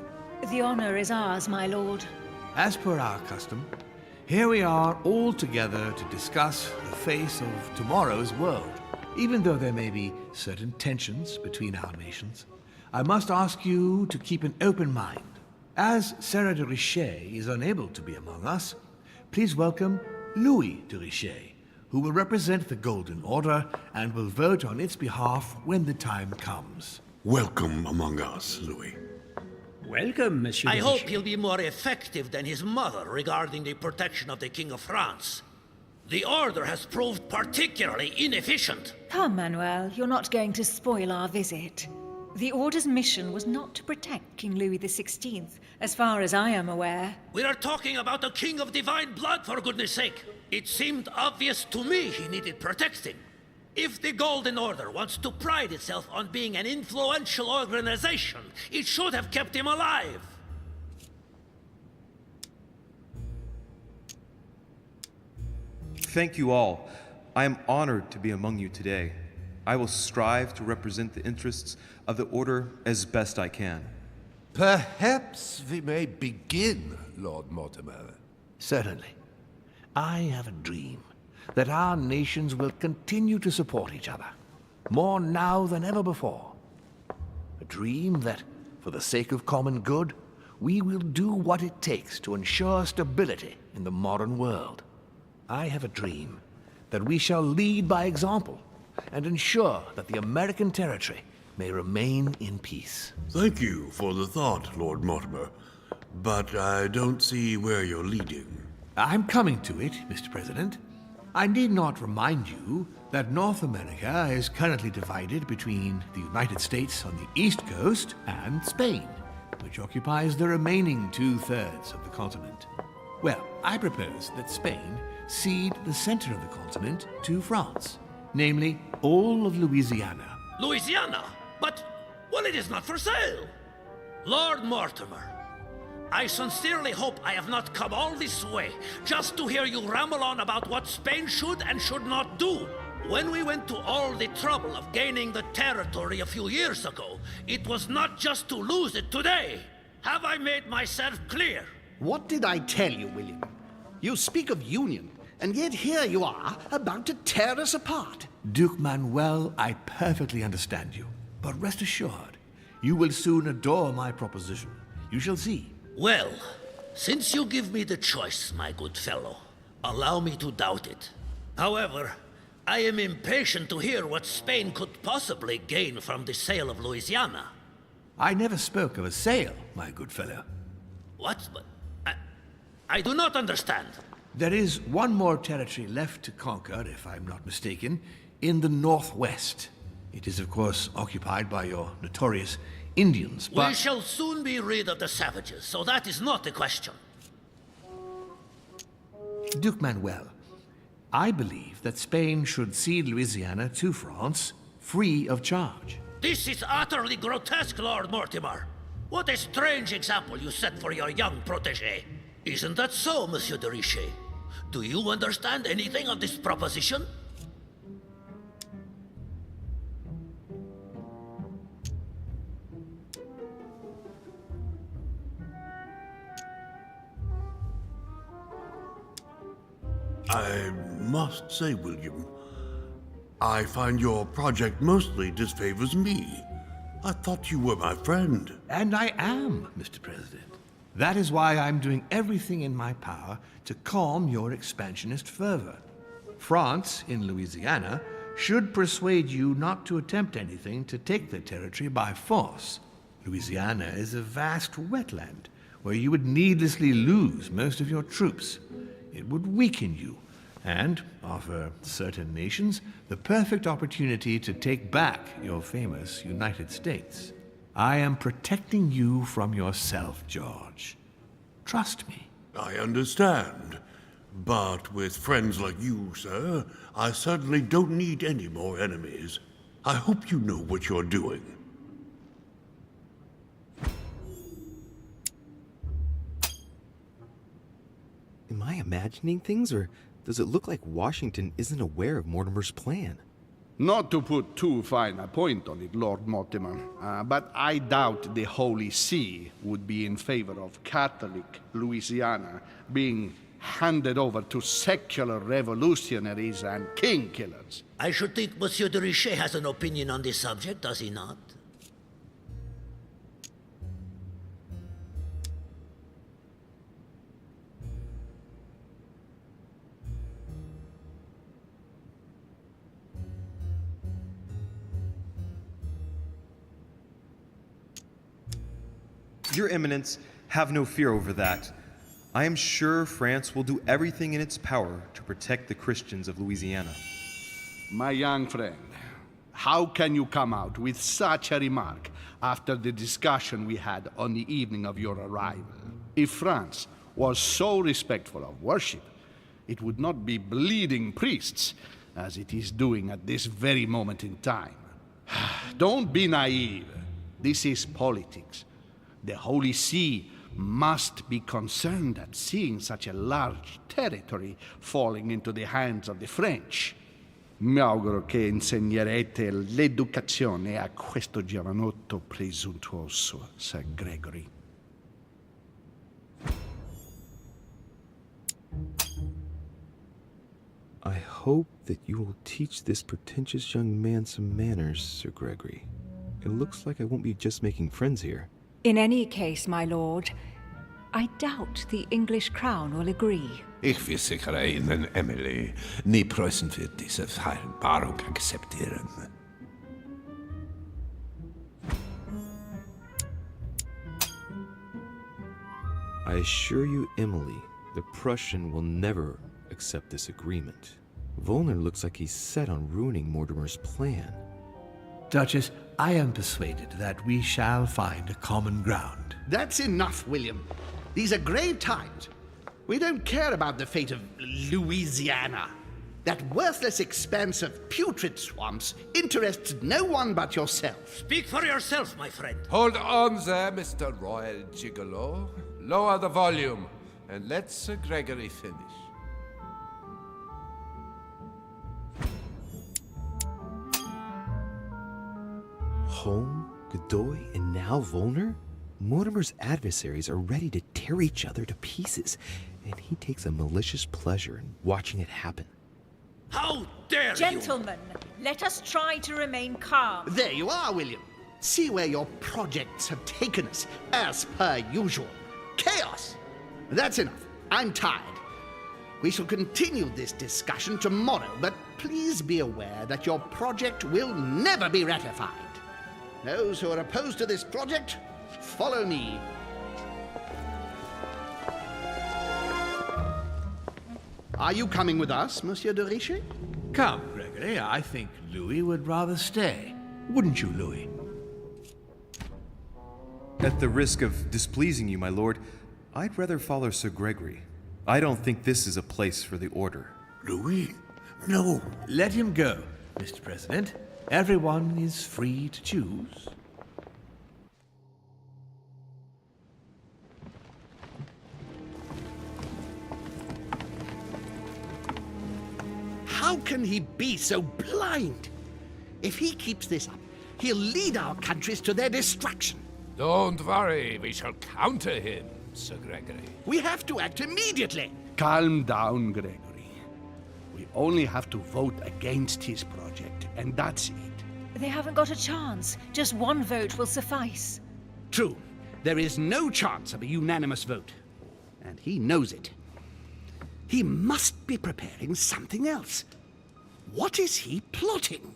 Speaker 9: The honor is ours, my lord.
Speaker 4: As per our custom, here we are all together to discuss the face of tomorrow's world. Even though there may be certain tensions between our nations, I must ask you to keep an open mind. As Sarah de Richet is unable to be among us, please welcome Louis de Richet, who will represent the Golden Order and will vote on its behalf when the time comes.
Speaker 3: Welcome among us, Louis.
Speaker 11: Welcome, Monsieur.
Speaker 7: I hope he'll be more effective than his mother regarding the protection of the King of France. The Order has proved particularly inefficient.
Speaker 9: Come, Manuel, you're not going to spoil our visit. The Order's mission was not to protect King Louis XVI, as far as I am aware.
Speaker 7: We are talking about a king of divine blood, for goodness sake. It seemed obvious to me he needed protecting. If the Golden Order wants to pride itself on being an influential organization, it should have kept him alive.
Speaker 6: Thank you all. I am honored to be among you today. I will strive to represent the interests of the Order as best I can.
Speaker 2: Perhaps we may begin, Lord Mortimer.
Speaker 4: Certainly. I have a dream that our nations will continue to support each other, more now than ever before. A dream that, for the sake of common good, we will do what it takes to ensure stability in the modern world. I have a dream that we shall lead by example and ensure that the American territory may remain in peace.
Speaker 12: Thank you for the thought, Lord Mortimer, but I don't see where you're leading.
Speaker 4: I'm coming to it, Mr. President. I need not remind you that North America is currently divided between the United States on the east coast and Spain, which occupies the remaining 2/3 of the continent. Well, I propose that Spain cede the center of the continent to France, namely all of Louisiana.
Speaker 7: Louisiana? But, well, it is not for sale. Lord Mortimer, I sincerely hope I have not come all this way just to hear you ramble on about what Spain should and should not do. When we went to all the trouble of gaining the territory a few years ago, it was not just to lose it today. Have I made myself clear?
Speaker 13: What did I tell you, William? You speak of union, and yet here you are, about to tear us apart.
Speaker 4: Duke Manuel, I perfectly understand you. But rest assured, you will soon adore my proposition. You shall see.
Speaker 7: Well, since you give me the choice, my good fellow, allow me to doubt it. However, I am impatient to hear what Spain could possibly gain from the sale of Louisiana.
Speaker 4: I never spoke of a sale, my good fellow.
Speaker 7: What? I do not understand.
Speaker 4: There is one more territory left to conquer, if I'm not mistaken, in the northwest. It is, of course, occupied by your notorious Indians, but...
Speaker 7: We shall soon be rid of the savages, so that is not the question.
Speaker 4: Duke Manuel, I believe that Spain should cede Louisiana to France, free of charge.
Speaker 7: This is utterly grotesque, Lord Mortimer. What a strange example you set for your young protégé. Isn't that so, Monsieur de Richet? Do you understand anything of this proposition?
Speaker 12: I must say, William, I find your project mostly disfavors me. I thought you were my friend.
Speaker 4: And I am, Mr. President. That is why I'm doing everything in my power to calm your expansionist fervor. France, in Louisiana, should persuade you not to attempt anything to take the territory by force. Louisiana is a vast wetland where you would needlessly lose most of your troops. It would weaken you and offer certain nations the perfect opportunity to take back your famous United States. I am protecting you from yourself, George. Trust me.
Speaker 12: I understand. But with friends like you, sir, I certainly don't need any more enemies. I hope you know what you're doing.
Speaker 1: Am I imagining things, or does it look like Washington isn't aware of Mortimer's plan?
Speaker 3: Not to put too fine a point on it, Lord Mortimer, but I doubt the Holy See would be in favor of Catholic Louisiana being handed over to secular revolutionaries and king killers.
Speaker 7: I should think Monsieur de Richet has an opinion on this subject, does he not?
Speaker 6: Your Eminence, have no fear over that. I am sure France will do everything in its power to protect the Christians of Louisiana.
Speaker 3: My young friend, how can you come out with such a remark after the discussion we had on the evening of your arrival? If France was so respectful of worship, it would not be bleeding priests as it is doing at this very moment in time. Don't be naive. This is politics. The Holy See must be concerned at seeing such a large territory falling into the hands of the French. Mi auguro che insegnerete l'educazione a questo giovanotto presuntuoso, Sir Gregory.
Speaker 1: I hope that you will teach this pretentious young man some manners, Sir Gregory. It looks like I won't be just making friends here.
Speaker 9: In any case, my lord, I doubt the English crown will agree.
Speaker 2: Ich versichere Ihnen, Emily, nie Preußen wird diese Vereinbarung akzeptieren.
Speaker 1: I assure you, Emily, the Prussian will never accept this agreement. Volner looks like he's set on ruining Mortimer's plan.
Speaker 4: Duchess, I am persuaded that we shall find a common ground.
Speaker 13: That's enough, William. These are grave times. We don't care about the fate of Louisiana. That worthless expanse of putrid swamps interests no one but yourself.
Speaker 7: Speak for yourself, my friend.
Speaker 2: Hold on there, Mr. Royal Gigolo. Lower the volume, and let Sir Gregory finish.
Speaker 1: Home, Godoy, and now Volner? Mortimer's adversaries are ready to tear each other to pieces, and he takes a malicious pleasure in watching it happen.
Speaker 7: How dare
Speaker 9: Gentlemen, let us try to remain calm.
Speaker 13: There you are, William. See where your projects have taken us, as per usual. Chaos! That's enough. I'm tired. We shall continue this discussion tomorrow, but please be aware that your project will never be ratified. Those who are opposed to this project, follow me. Are you coming with us, Monsieur de Richet?
Speaker 4: Come, Gregory, I think Louis would rather stay. Wouldn't you, Louis?
Speaker 6: At the risk of displeasing you, my lord, I'd rather follow Sir Gregory. I don't think this is a place for the order.
Speaker 12: Louis? No.
Speaker 4: Let him go, Mr. President. Everyone is free to choose.
Speaker 13: How can he be so blind? If he keeps this up, he'll lead our countries to their destruction.
Speaker 2: Don't worry, we shall counter him, Sir Gregory.
Speaker 13: We have to act immediately.
Speaker 3: Calm down, Gregory. We only have to vote against his project, and that's it.
Speaker 9: They haven't got a chance. Just one vote will suffice.
Speaker 13: True. There is no chance of a unanimous vote, and he knows it. He must be preparing something else. What is he plotting?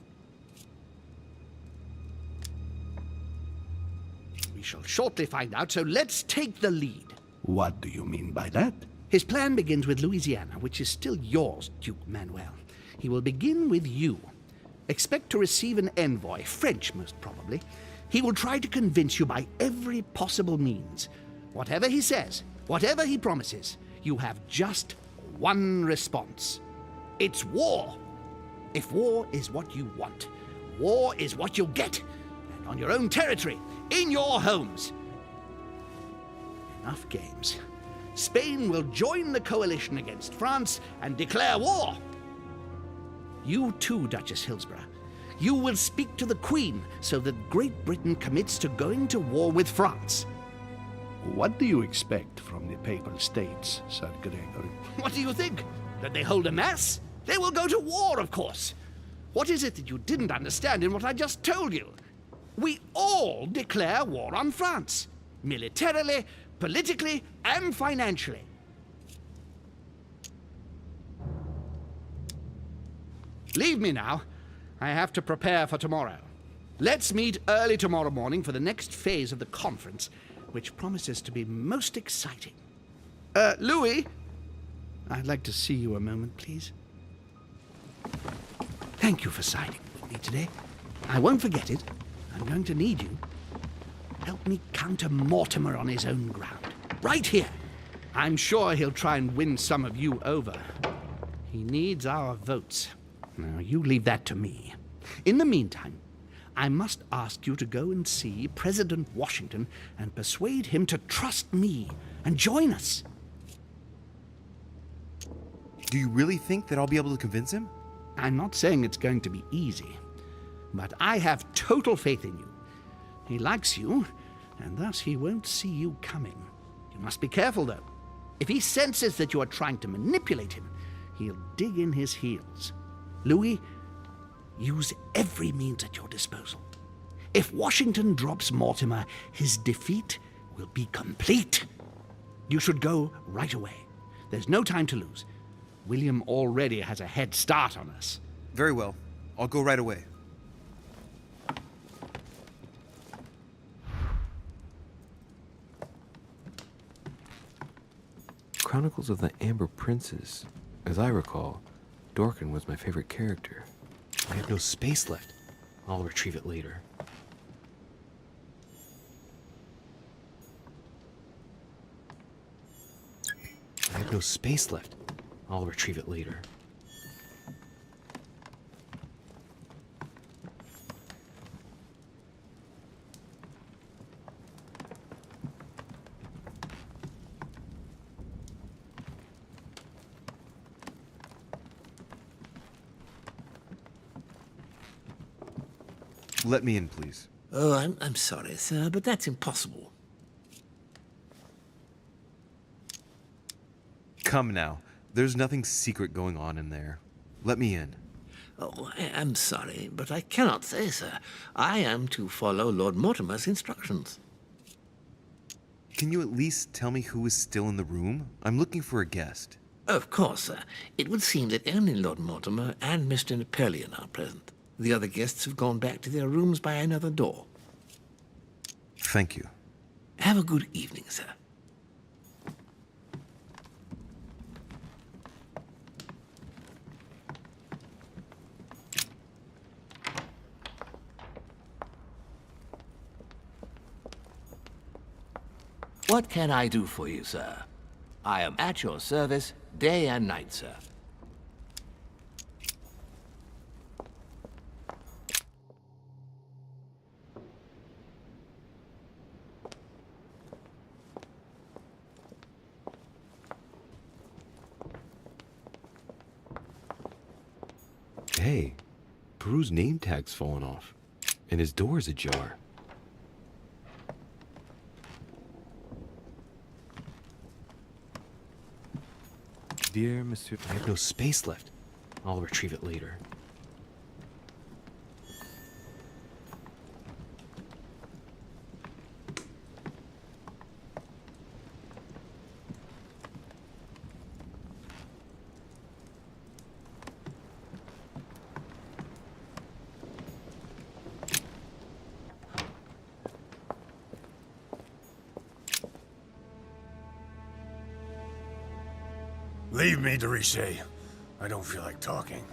Speaker 13: We shall shortly find out, so let's take the lead.
Speaker 3: What do you mean by that?
Speaker 13: His plan begins with Louisiana, which is still yours, Duke Manuel. He will begin with you. Expect to receive an envoy, French most probably. He will try to convince you by every possible means. Whatever he says, whatever he promises, you have just one response. It's war. If war is what you want, war is what you'll get. And on your own territory, in your homes. Enough games. Spain will join the coalition against France and declare war. You too, Duchess Hillsborough. You will speak to the Queen so that Great Britain commits to going to war with France.
Speaker 3: What do you expect from the Papal States, Sir Gregory?
Speaker 13: What do you think? That they hold a mass? They will go to war, of course. What is it that you didn't understand in what I just told you? We all declare war on France. Militarily, politically, and financially. Leave me now. I have to prepare for tomorrow. Let's meet early tomorrow morning for the next phase of the conference, which promises to be most exciting. Louis, I'd like to see you a moment, please. Thank you for siding with me today. I won't forget it. I'm going to need you. Help me counter Mortimer on his own ground. Right here. I'm sure he'll try and win some of you over. He needs our votes. Now, you leave that to me. In the meantime, I must ask you to go and see President Washington and persuade him to trust me and join us.
Speaker 6: Do you really think that I'll be able to convince him?
Speaker 13: I'm not saying it's going to be easy, but I have total faith in you. He likes you, and thus he won't see you coming. You must be careful, though. If he senses that you are trying to manipulate him, he'll dig in his heels. Louis, use every means at your disposal. If Washington drops Mortimer, his defeat will be complete. You should go right away. There's no time to lose. William already has a head start on us.
Speaker 6: Very well. I'll go right away.
Speaker 1: Chronicles of the Amber Princess. As I recall, Dorkin was my favorite character. I have no space left. I'll retrieve it later. I have no space left. I'll retrieve it later.
Speaker 6: Let me in, please.
Speaker 4: Oh, I'm sorry, sir, but that's impossible.
Speaker 6: Come now. There's nothing secret going on in there. Let me in.
Speaker 4: Oh, I'm sorry, but I cannot say, sir. I am to follow Lord Mortimer's instructions.
Speaker 6: Can you at least tell me who is still in the room? I'm looking for a guest.
Speaker 4: Of course, sir. It would seem that only Lord Mortimer and Mr. Napoleon are present. The other guests have gone back to their rooms by another door.
Speaker 6: Thank you.
Speaker 4: Have a good evening, sir.
Speaker 14: What can I do for you, sir? I am at your service day and night, sir.
Speaker 1: Hey, Peru's name tag's fallen off, and his door's ajar. Dear Monsieur, I have no space left. I'll retrieve it later.
Speaker 5: Leave me, de Richet. I don't feel like talking.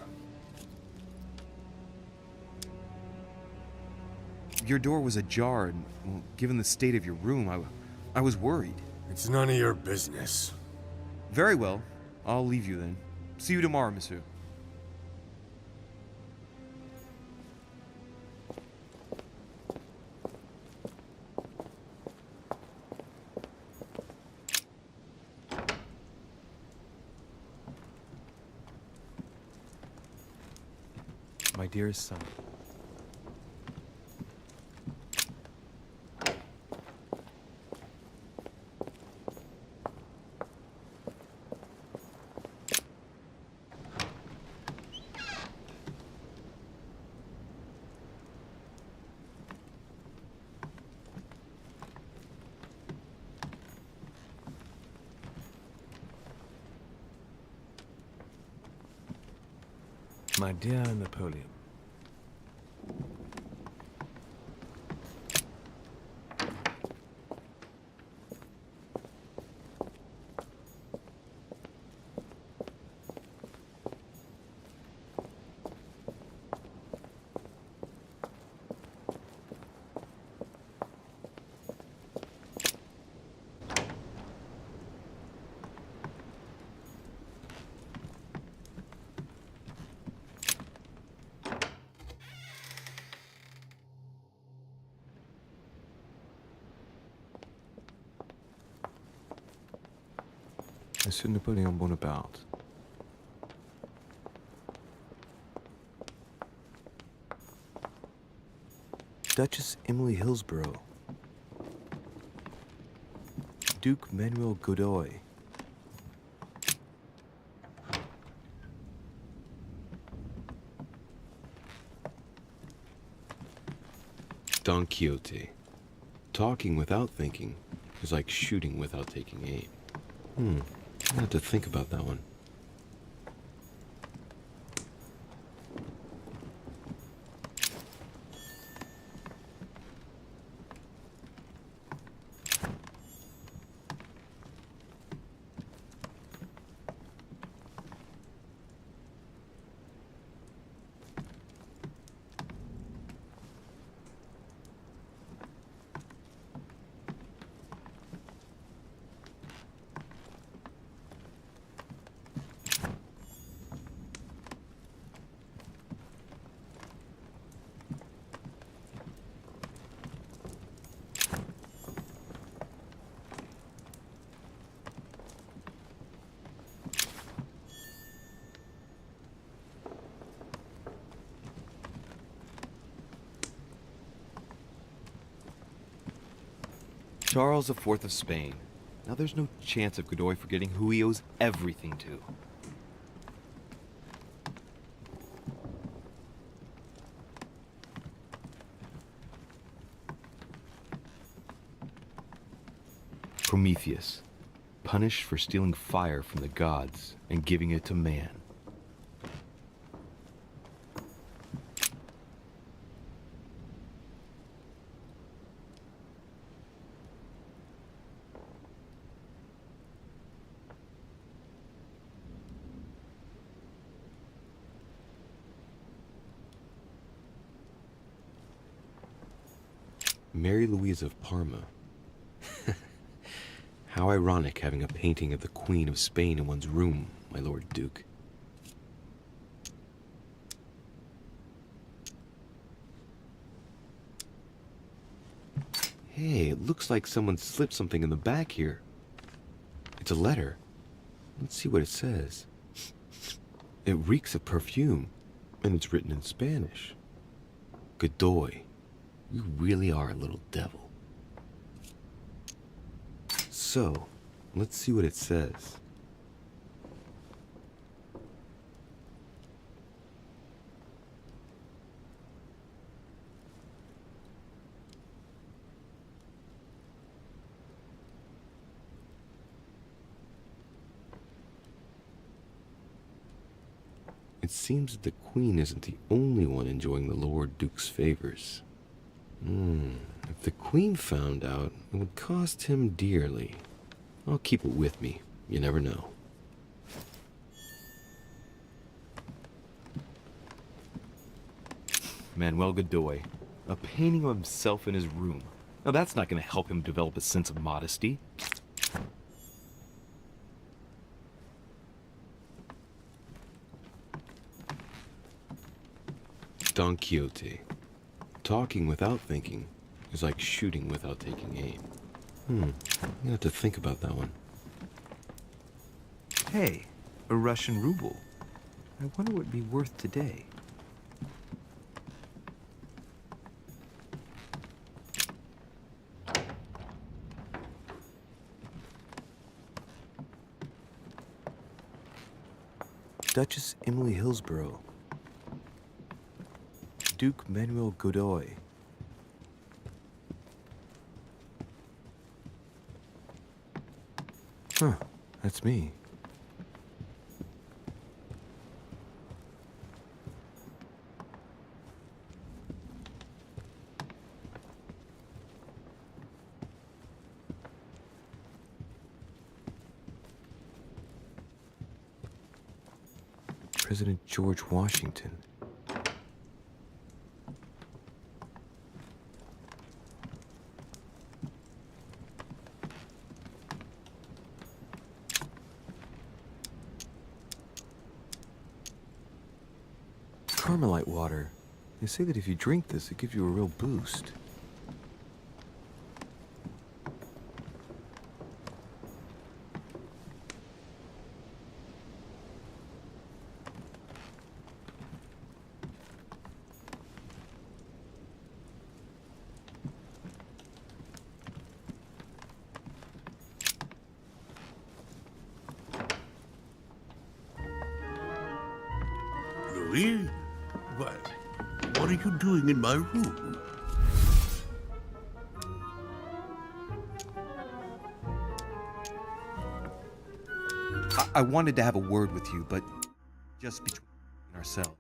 Speaker 1: Your door was ajar, and, well, given the state of your room, I was worried.
Speaker 5: It's none of your business.
Speaker 1: Very well. I'll leave you then. See you tomorrow, monsieur. My dearest son.
Speaker 6: My dear Napoleon.
Speaker 1: Monsieur Napoleon Bonaparte. Duchess Emily Hillsborough. Duke Manuel Godoy. Don Quixote. Talking without thinking is like shooting without taking aim. I have to think about that one. Charles IV of Spain. Now there's no chance of Godoy forgetting who he owes everything to. Prometheus, punished for stealing fire from the gods and giving it to man. Mary Louise of Parma. How ironic having a painting of the Queen of Spain in one's room, my Lord Duke. Hey, it looks like someone slipped something in the back here. It's a letter. Let's see what it says. It reeks of perfume, and it's written in Spanish. Godoy. You really are a little devil. So, let's see what it says. It seems that the Queen isn't the only one enjoying the Lord Duke's favors. If the Queen found out, it would cost him dearly. I'll keep it with me. You never know. Manuel Godoy. A painting of himself in his room. Now that's not going to help him develop a sense of modesty. Don Quixote. Talking without thinking is like shooting without taking aim. I'm gonna have to think about that one. Hey, a Russian ruble. I wonder what it'd be worth today. Duchess Emily Hillsborough. Duke Manuel Godoy. Huh, that's me. President George Washington. Carmelite water. They say that if you drink this, it gives you a real boost.
Speaker 12: Louis? What are you doing in my room?
Speaker 6: I wanted to have a word with you, but just between ourselves.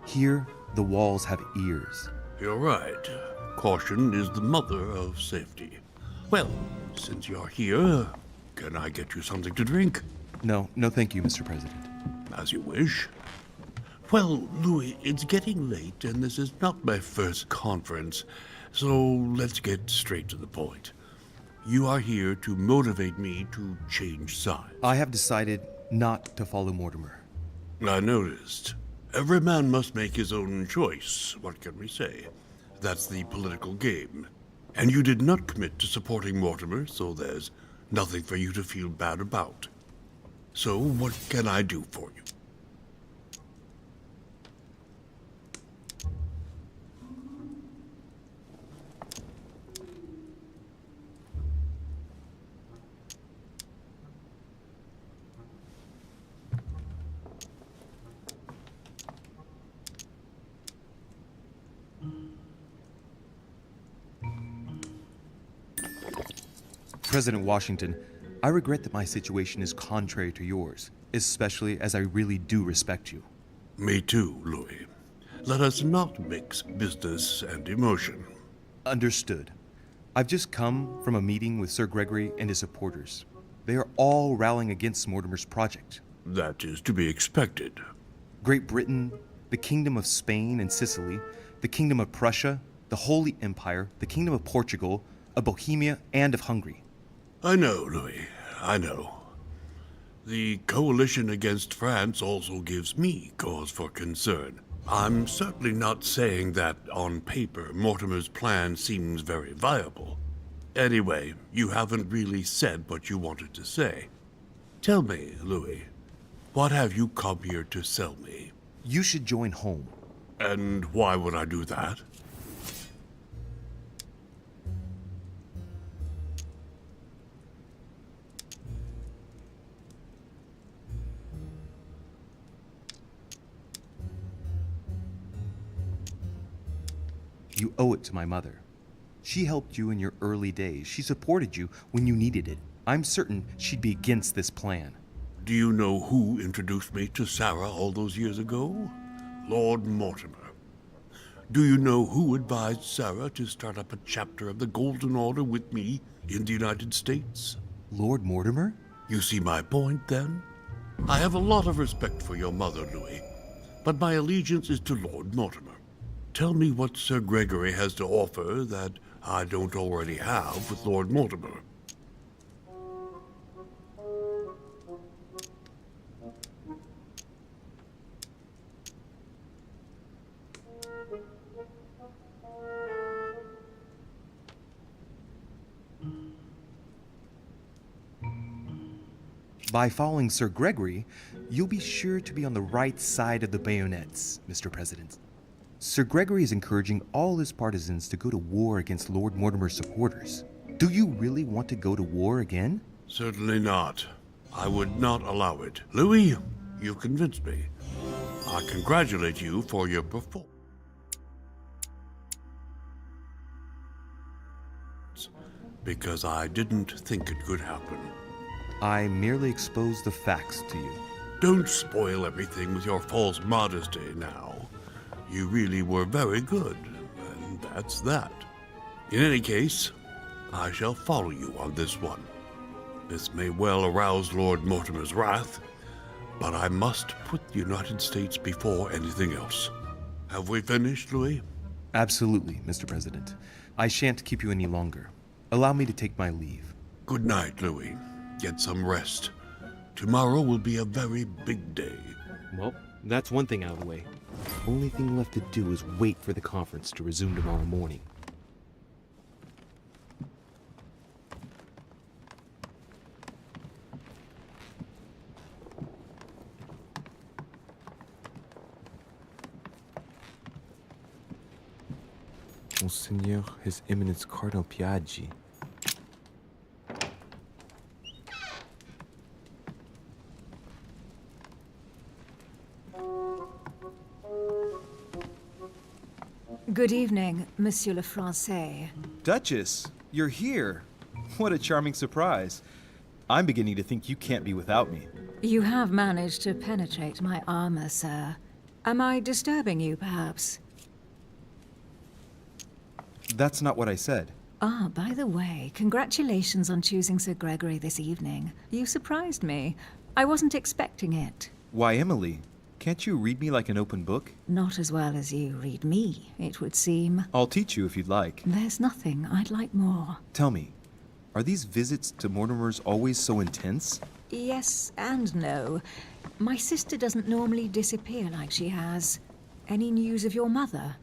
Speaker 6: Here, the walls have ears.
Speaker 12: You're right. Caution is the mother of safety. Well, since you're here, can I get you something to drink?
Speaker 6: No, thank you, Mr. President.
Speaker 12: As you wish. Well, Louis, it's getting late, and this is not my first conference, so let's get straight to the point. You are here to motivate me to change sides.
Speaker 6: I have decided not to follow Mortimer.
Speaker 12: I noticed. Every man must make his own choice. What can we say? That's the political game. And you did not commit to supporting Mortimer, so there's nothing for you to feel bad about. So what can I do for you?
Speaker 6: President Washington, I regret that my situation is contrary to yours, especially as I really do respect you.
Speaker 12: Me too, Louis. Let us not mix business and emotion.
Speaker 6: Understood. I've just come from a meeting with Sir Gregory and his supporters. They are all rallying against Mortimer's project.
Speaker 12: That is to be expected.
Speaker 6: Great Britain, the Kingdom of Spain and Sicily, the Kingdom of Prussia, the Holy Empire, the Kingdom of Portugal, of Bohemia, and of Hungary.
Speaker 12: I know, Louis. I know. The coalition against France also gives me cause for concern. I'm certainly not saying that, on paper, Mortimer's plan seems very viable. Anyway, you haven't really said what you wanted to say. Tell me, Louis, what have you come here to sell me?
Speaker 6: You should join home.
Speaker 12: And why would I do that?
Speaker 6: You owe it to my mother. She helped you in your early days. She supported you when you needed it. I'm certain she'd be against this plan.
Speaker 12: Do you know who introduced me to Sarah all those years ago? Lord Mortimer. Do you know who advised Sarah to start up a chapter of the Golden Order with me in the United States?
Speaker 6: Lord Mortimer?
Speaker 12: You see my point, then? I have a lot of respect for your mother, Louis, but my allegiance is to Lord Mortimer. Tell me what Sir Gregory has to offer that I don't already have with Lord Mortimer.
Speaker 6: By following Sir Gregory, you'll be sure to be on the right side of the bayonets, Mr. President. Sir Gregory is encouraging all his partisans to go to war against Lord Mortimer's supporters. Do you really want to go to war again?
Speaker 12: Certainly not. I would not allow it. Louis, you've convinced me. I congratulate you for your performance. Because I didn't think it could happen.
Speaker 6: I merely exposed the facts to you.
Speaker 12: Don't spoil everything with your false modesty now. You really were very good, and that's that. In any case, I shall follow you on this one. This may well arouse Lord Mortimer's wrath, but I must put the United States before anything else. Have we finished, Louis?
Speaker 6: Absolutely, Mr. President. I shan't keep you any longer. Allow me to take my leave.
Speaker 12: Good night, Louis. Get some rest. Tomorrow will be a very big day.
Speaker 1: Well, that's one thing out of the way. Only thing left to do is wait for the conference to resume tomorrow morning. Monseigneur, His Eminence Cardinal Piaggi.
Speaker 9: Good evening, Monsieur le Français.
Speaker 6: Duchess, you're here. What a charming surprise. I'm beginning to think you can't be without me.
Speaker 9: You have managed to penetrate my armor, sir. Am I disturbing you, perhaps?
Speaker 6: That's not what I said.
Speaker 9: Ah, by the way, congratulations on choosing Sir Gregory this evening. You surprised me. I wasn't expecting it.
Speaker 6: Why, Emily, can't you read me like an open book?
Speaker 9: Not as well as you read me, it would seem.
Speaker 6: I'll teach you if you'd like.
Speaker 9: There's nothing I'd like more.
Speaker 6: Tell me, are these visits to Mortimer's always so intense?
Speaker 9: Yes and no. My sister doesn't normally disappear like she has. Any news of your mother?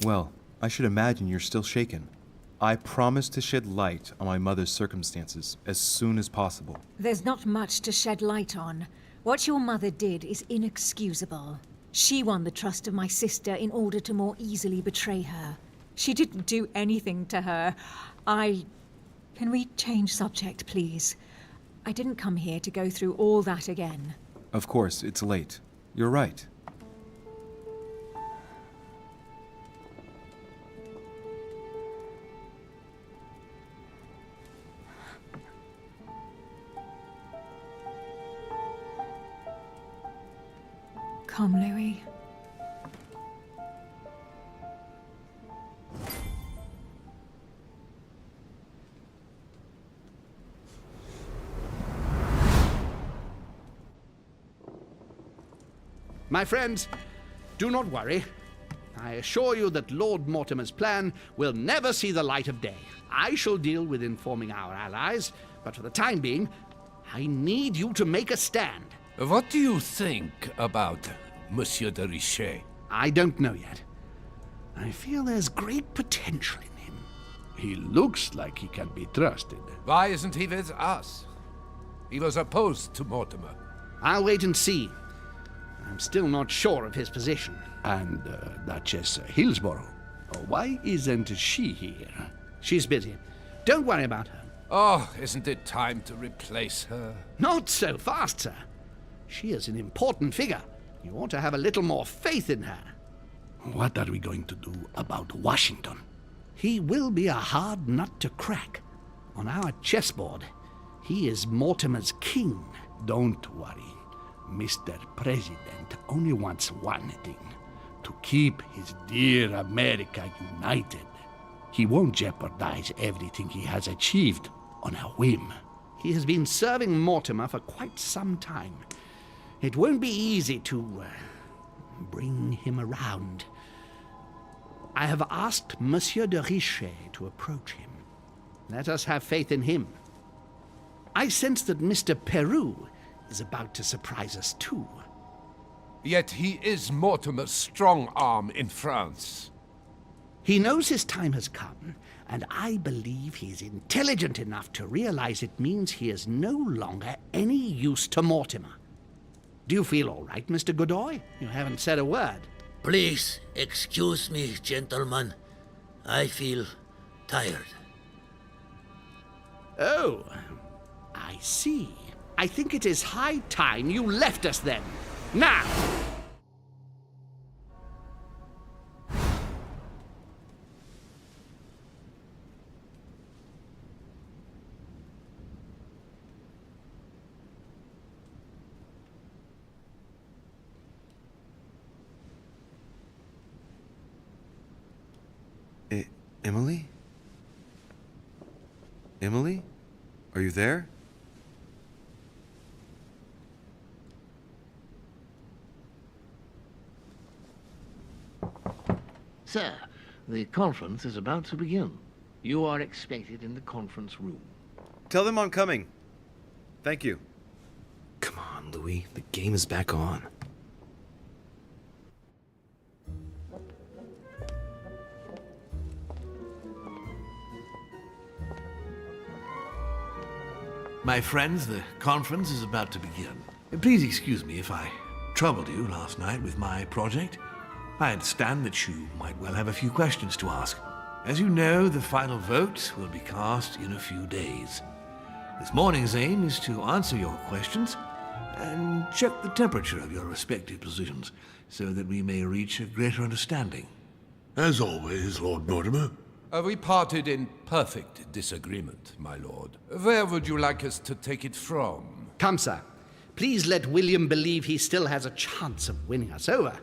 Speaker 6: Well, I should imagine you're still shaken. I promise to shed light on my mother's circumstances as soon as possible.
Speaker 9: There's not much to shed light on. What your mother did is inexcusable. She won the trust of my sister in order to more easily betray her. She didn't do anything to her. Can we change subject, please? I didn't come here to go through all that again.
Speaker 6: Of course, it's late. You're right.
Speaker 9: Come, Louis.
Speaker 13: My friends, do not worry. I assure you that Lord Mortimer's plan will never see the light of day. I shall deal with informing our allies, but for the time being, I need you to make a stand.
Speaker 2: What do you think about Monsieur de Richet?
Speaker 13: I don't know yet. I feel there's great potential in him.
Speaker 3: He looks like he can be trusted.
Speaker 2: Why isn't he with us? He was opposed to Mortimer.
Speaker 13: I'll wait and see. I'm still not sure of his position.
Speaker 3: And Duchess Hillsborough. Why isn't she here?
Speaker 13: She's busy. Don't worry about her.
Speaker 2: Oh, isn't it time to replace her?
Speaker 13: Not so fast, sir. She is an important figure. You ought to have a little more faith in her.
Speaker 3: What are we going to do about Washington?
Speaker 13: He will be a hard nut to crack. On our chessboard, he is Mortimer's king.
Speaker 3: Don't worry. Mr. President only wants one thing. To keep his dear America united. He won't jeopardize everything he has achieved on a whim.
Speaker 13: He has been serving Mortimer for quite some time. It won't be easy to bring him around. I have asked Monsieur de Richet to approach him. Let us have faith in him. I sense that Mr. Peru is about to surprise us too.
Speaker 2: Yet he is Mortimer's strong arm in France.
Speaker 13: He knows his time has come, and I believe he is intelligent enough to realize it means he is no longer any use to Mortimer. Do you feel all right, Mr. Godoy? You haven't said a word.
Speaker 7: Please excuse me, gentlemen. I feel tired.
Speaker 13: Oh, I see. I think it is high time you left us then. Now!
Speaker 1: Emily? Emily? Are you there?
Speaker 14: Sir, the conference is about to begin. You are expected in the conference room.
Speaker 6: Tell them I'm coming. Thank you.
Speaker 1: Come on, Louis. The game is back on.
Speaker 4: My friends, the conference is about to begin. Please excuse me if I troubled you last night with my project. I understand that you might well have a few questions to ask. As you know, the final vote will be cast in a few days. This morning's aim is to answer your questions and check the temperature of your respective positions so that we may reach a greater understanding.
Speaker 12: As always, Lord Mortimer.
Speaker 2: We parted in perfect disagreement, my lord. Where would you like us to take it from?
Speaker 13: Come, sir. Please let William believe he still has a chance of winning us over.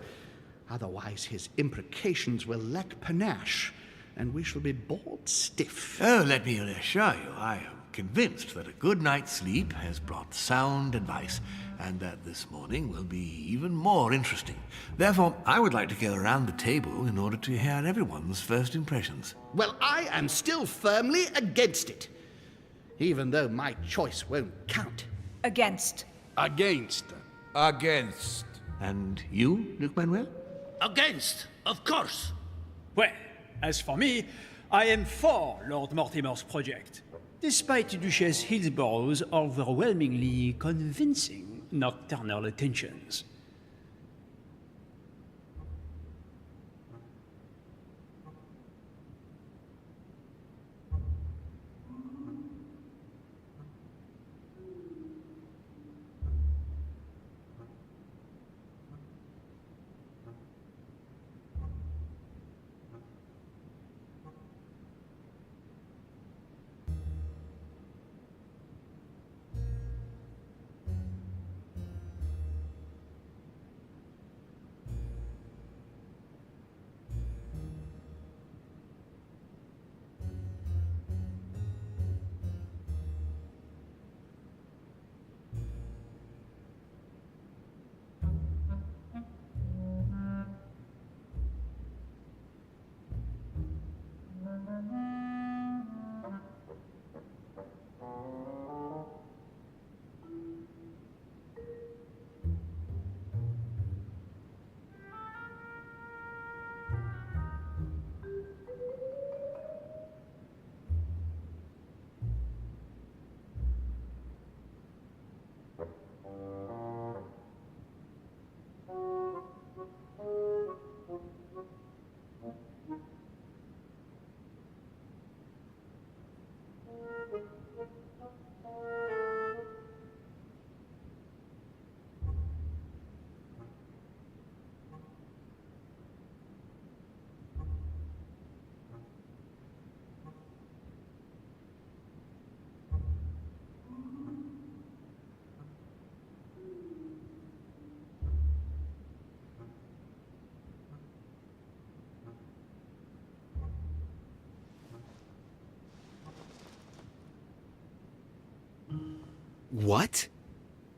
Speaker 13: Otherwise, his imprecations will lack panache, and we shall be bored stiff.
Speaker 4: Oh, let me assure you, I am convinced that a good night's sleep has brought sound advice, and that this morning will be even more interesting. Therefore, I would like to go around the table in order to hear everyone's first impressions.
Speaker 13: Well, I am still firmly against it, even though my choice won't count.
Speaker 9: Against.
Speaker 3: Against.
Speaker 2: Against.
Speaker 4: And you, Luc Manuel?
Speaker 7: Against, of course.
Speaker 11: Well, as for me, I am for Lord Mortimer's project, despite Duchess Hillsborough's overwhelmingly convincing nocturnal attentions.
Speaker 1: What?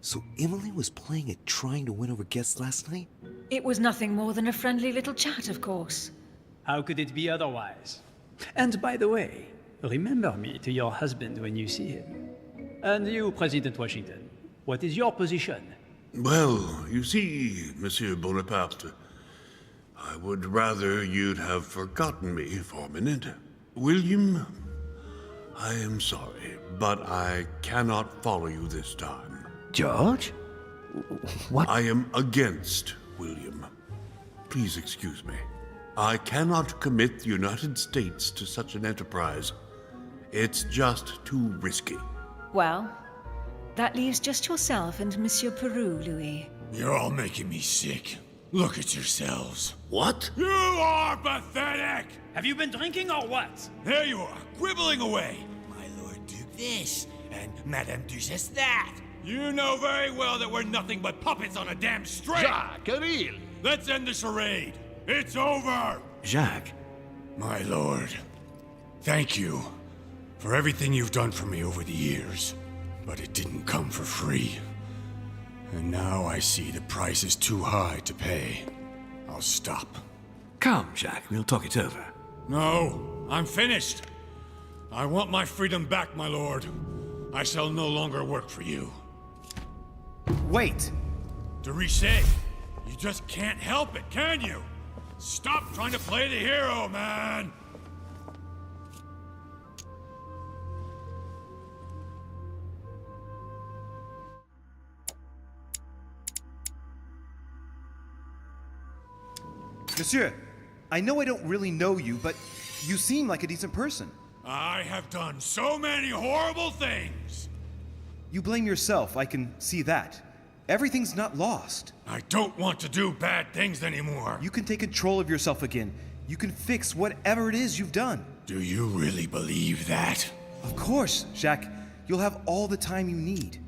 Speaker 1: So Emily was playing at trying to win over guests last night?
Speaker 9: It was nothing more than a friendly little chat, of course.
Speaker 11: How could it be otherwise? And by the way, remember me to your husband when you see him. And you, President Washington, what is your position?
Speaker 12: Well, you see, Monsieur Bonaparte, I would rather you'd have forgotten me for a minute. William, I am sorry, but I cannot follow you this time.
Speaker 4: George? What?
Speaker 12: I am against William. Please excuse me. I cannot commit the United States to such an enterprise. It's just too risky.
Speaker 9: Well, that leaves just yourself and Monsieur Peru, Louis.
Speaker 5: You're all making me sick. Look at yourselves.
Speaker 7: What?
Speaker 5: You are pathetic!
Speaker 11: Have you been drinking or what?
Speaker 5: There you are, quibbling away. My Lord Duke this, and Madame Duchess that. You know very well that we're nothing but puppets on a damn string!
Speaker 3: Jacques, really?
Speaker 5: Let's end the charade. It's over!
Speaker 4: Jacques?
Speaker 5: My lord, thank you for everything you've done for me over the years. But it didn't come for free. And now I see the price is too high to pay. I'll stop.
Speaker 4: Come, Jacques, we'll talk it over.
Speaker 5: No, I'm finished. I want my freedom back, my lord. I shall no longer work for you.
Speaker 6: Wait!
Speaker 5: De Richet, you just can't help it, can you? Stop trying to play the hero, man!
Speaker 6: Monsieur, I know I don't really know you, but you seem like a decent person.
Speaker 5: I have done so many horrible things!
Speaker 6: You blame yourself, I can see that. Everything's not lost.
Speaker 5: I don't want to do bad things anymore.
Speaker 6: You can take control of yourself again. You can fix whatever it is you've done.
Speaker 5: Do you really believe that?
Speaker 6: Of course, Jacques. You'll have all the time you need.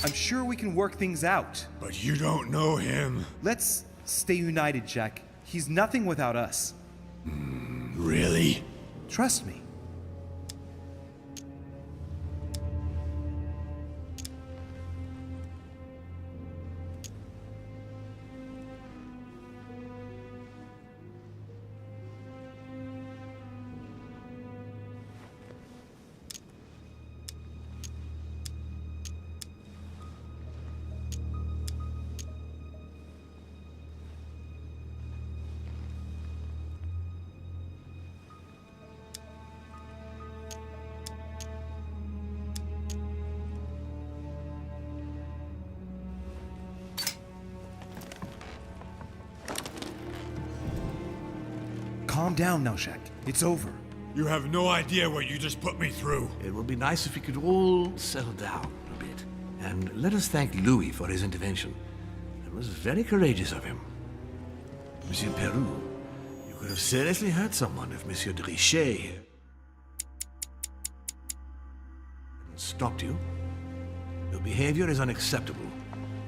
Speaker 6: I'm sure we can work things out.
Speaker 5: But you don't know him.
Speaker 6: Let's stay united, Jack. He's nothing without us.
Speaker 5: Really?
Speaker 6: Trust me. Calm down now, Jacques. It's over.
Speaker 5: You have no idea what you just put me through.
Speaker 4: It would be nice if we could all settle down a bit. And let us thank Louis for his intervention. It was very courageous of him. Monsieur Peru, you could have seriously hurt someone if Monsieur de Richet hadn't stopped you. Your behavior is unacceptable.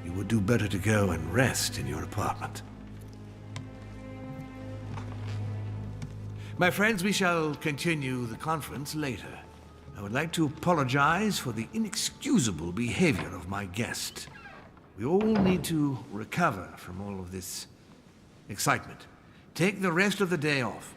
Speaker 4: You would do better to go and rest in your apartment. My friends, we shall continue the conference later. I would like to apologize for the inexcusable behavior of my guest. We all need to recover from all of this excitement. Take the rest of the day off.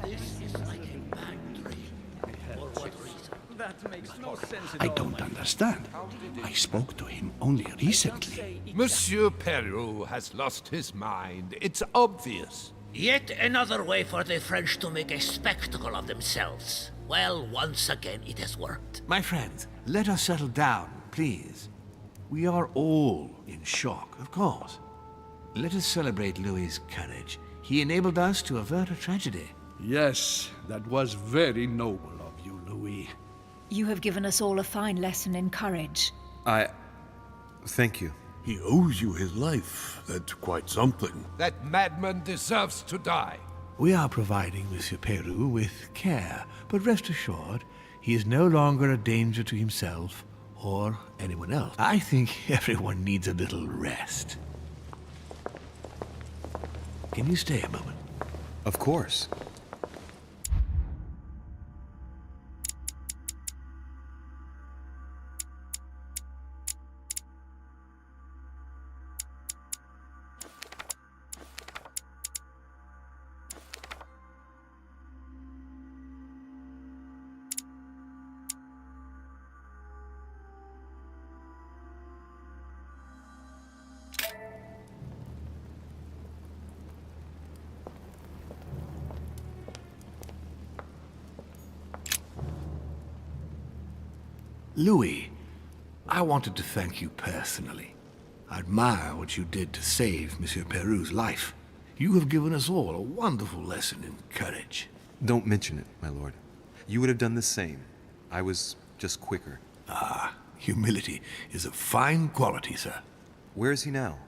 Speaker 7: This is like a bad dream. For what reason?
Speaker 11: That makes no sense at
Speaker 3: I
Speaker 11: all.
Speaker 3: don't understand. I spoke to him only recently.
Speaker 2: Monsieur Peru has lost his mind. It's obvious.
Speaker 7: Yet another way for the French to make a spectacle of themselves. Well, once again, it has worked.
Speaker 4: My friends, let us settle down, please. We are all in shock, of course. Let us celebrate Louis's courage. He enabled us to avert a tragedy.
Speaker 3: Yes, that was very noble of you, Louis.
Speaker 9: You have given us all a fine lesson in courage.
Speaker 1: Thank you.
Speaker 12: He owes you his life. That's quite something.
Speaker 2: That madman deserves to die.
Speaker 4: We are providing Monsieur Peru with care, but rest assured, he is no longer a danger to himself or anyone else. I think everyone needs a little rest. Can you stay a moment?
Speaker 1: Of course.
Speaker 4: Louis, I wanted to thank you personally. I admire what you did to save Monsieur Peru's life. You have given us all a wonderful lesson in courage.
Speaker 1: Don't mention it, my lord. You would have done the same. I was just quicker.
Speaker 4: Ah, humility is a fine quality, sir.
Speaker 1: Where is he now?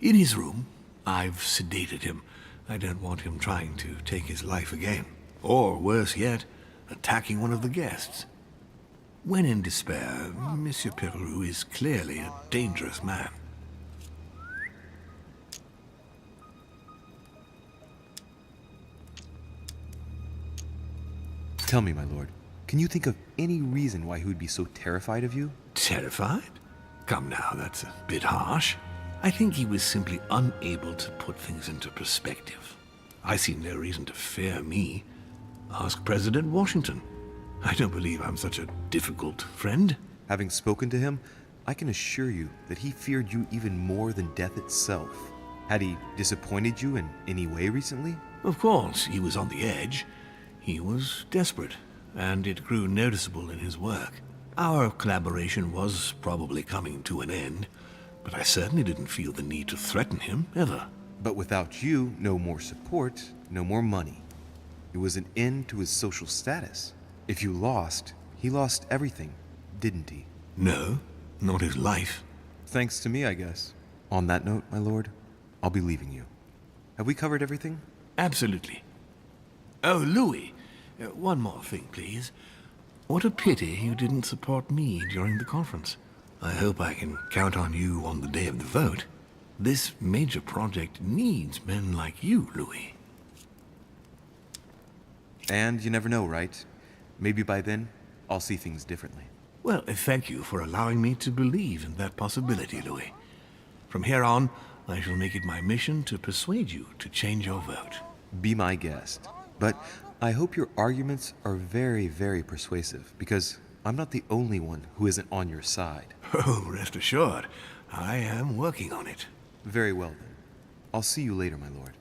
Speaker 4: In his room. I've sedated him. I don't want him trying to take his life again. Or, worse yet, attacking one of the guests. When in despair, Monsieur Peru is clearly a dangerous man.
Speaker 1: Tell me, my lord, can you think of any reason why he would be so terrified of you?
Speaker 4: Terrified? Come now, that's a bit harsh. I think he was simply unable to put things into perspective. I see no reason to fear me. Ask President Washington. I don't believe I'm such a difficult friend.
Speaker 1: Having spoken to him, I can assure you that he feared you even more than death itself. Had he disappointed you in any way recently?
Speaker 4: Of course, he was on the edge. He was desperate, and it grew noticeable in his work. Our collaboration was probably coming to an end, but I certainly didn't feel the need to threaten him, ever.
Speaker 1: But without you, no more support, no more money. It was an end to his social status. If you lost, he lost everything, didn't he?
Speaker 4: No, not his life.
Speaker 1: Thanks to me, I guess. On that note, my lord, I'll be leaving you. Have we covered everything?
Speaker 4: Absolutely. Oh, Louis, one more thing, please. What a pity you didn't support me during the conference. I hope I can count on you on the day of the vote. This major project needs men like you, Louis.
Speaker 1: And you never know, right? Maybe by then, I'll see things differently.
Speaker 4: Well, thank you for allowing me to believe in that possibility, Louis. From here on, I shall make it my mission to persuade you to change your vote.
Speaker 1: Be my guest. But I hope your arguments are very, very persuasive, because I'm not the only one who isn't on your side.
Speaker 4: Oh, rest assured, I am working on it.
Speaker 1: Very well, then. I'll see you later, my lord.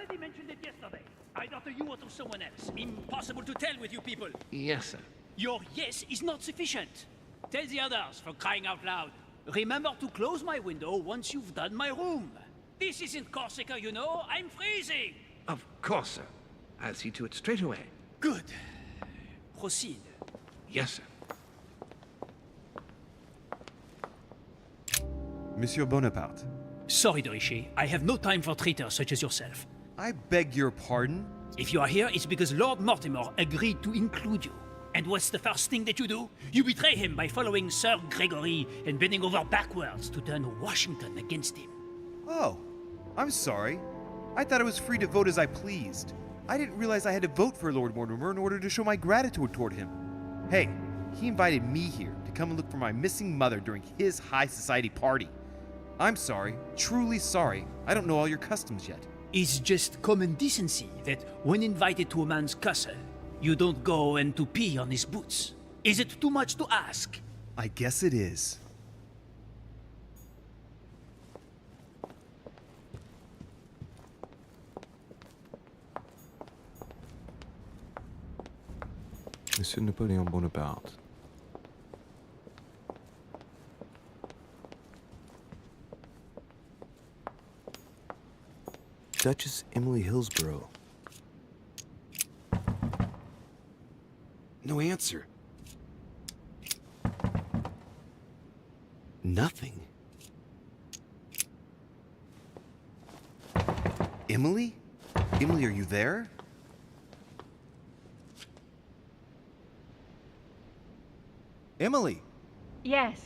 Speaker 11: already mentioned it yesterday. Either to you or to someone else. Impossible to tell with you people.
Speaker 14: Yes, sir.
Speaker 11: Your yes is not sufficient. Tell the others, for crying out loud. Remember to close my window once you've done my room. This isn't Corsica, you know. I'm freezing.
Speaker 14: Of course, sir. I'll see to it straight away.
Speaker 11: Good. Proceed.
Speaker 14: Yes, sir.
Speaker 6: Monsieur Bonaparte.
Speaker 11: Sorry, de Richet. I have no time for traitors such as yourself.
Speaker 6: I beg your pardon?
Speaker 11: If you are here, it's because Lord Mortimer agreed to include you. And what's the first thing that you do? You betray him by following Sir Gregory and bending over backwards to turn Washington against him.
Speaker 6: Oh, I'm sorry. I thought I was free to vote as I pleased. I didn't realize I had to vote for Lord Mortimer in order to show my gratitude toward him. Hey, he invited me here to come and look for my missing mother during his high society party. I'm sorry, truly sorry. I don't know all your customs yet.
Speaker 11: It's just common decency that when invited to a man's castle, you don't go and to pee on his boots. Is it too much to ask?
Speaker 6: I guess it is.
Speaker 1: Monsieur Napoleon Bonaparte. Duchess Emily Hillsborough. No answer. Nothing.
Speaker 6: Emily? Emily, are you there? Emily!
Speaker 9: Yes.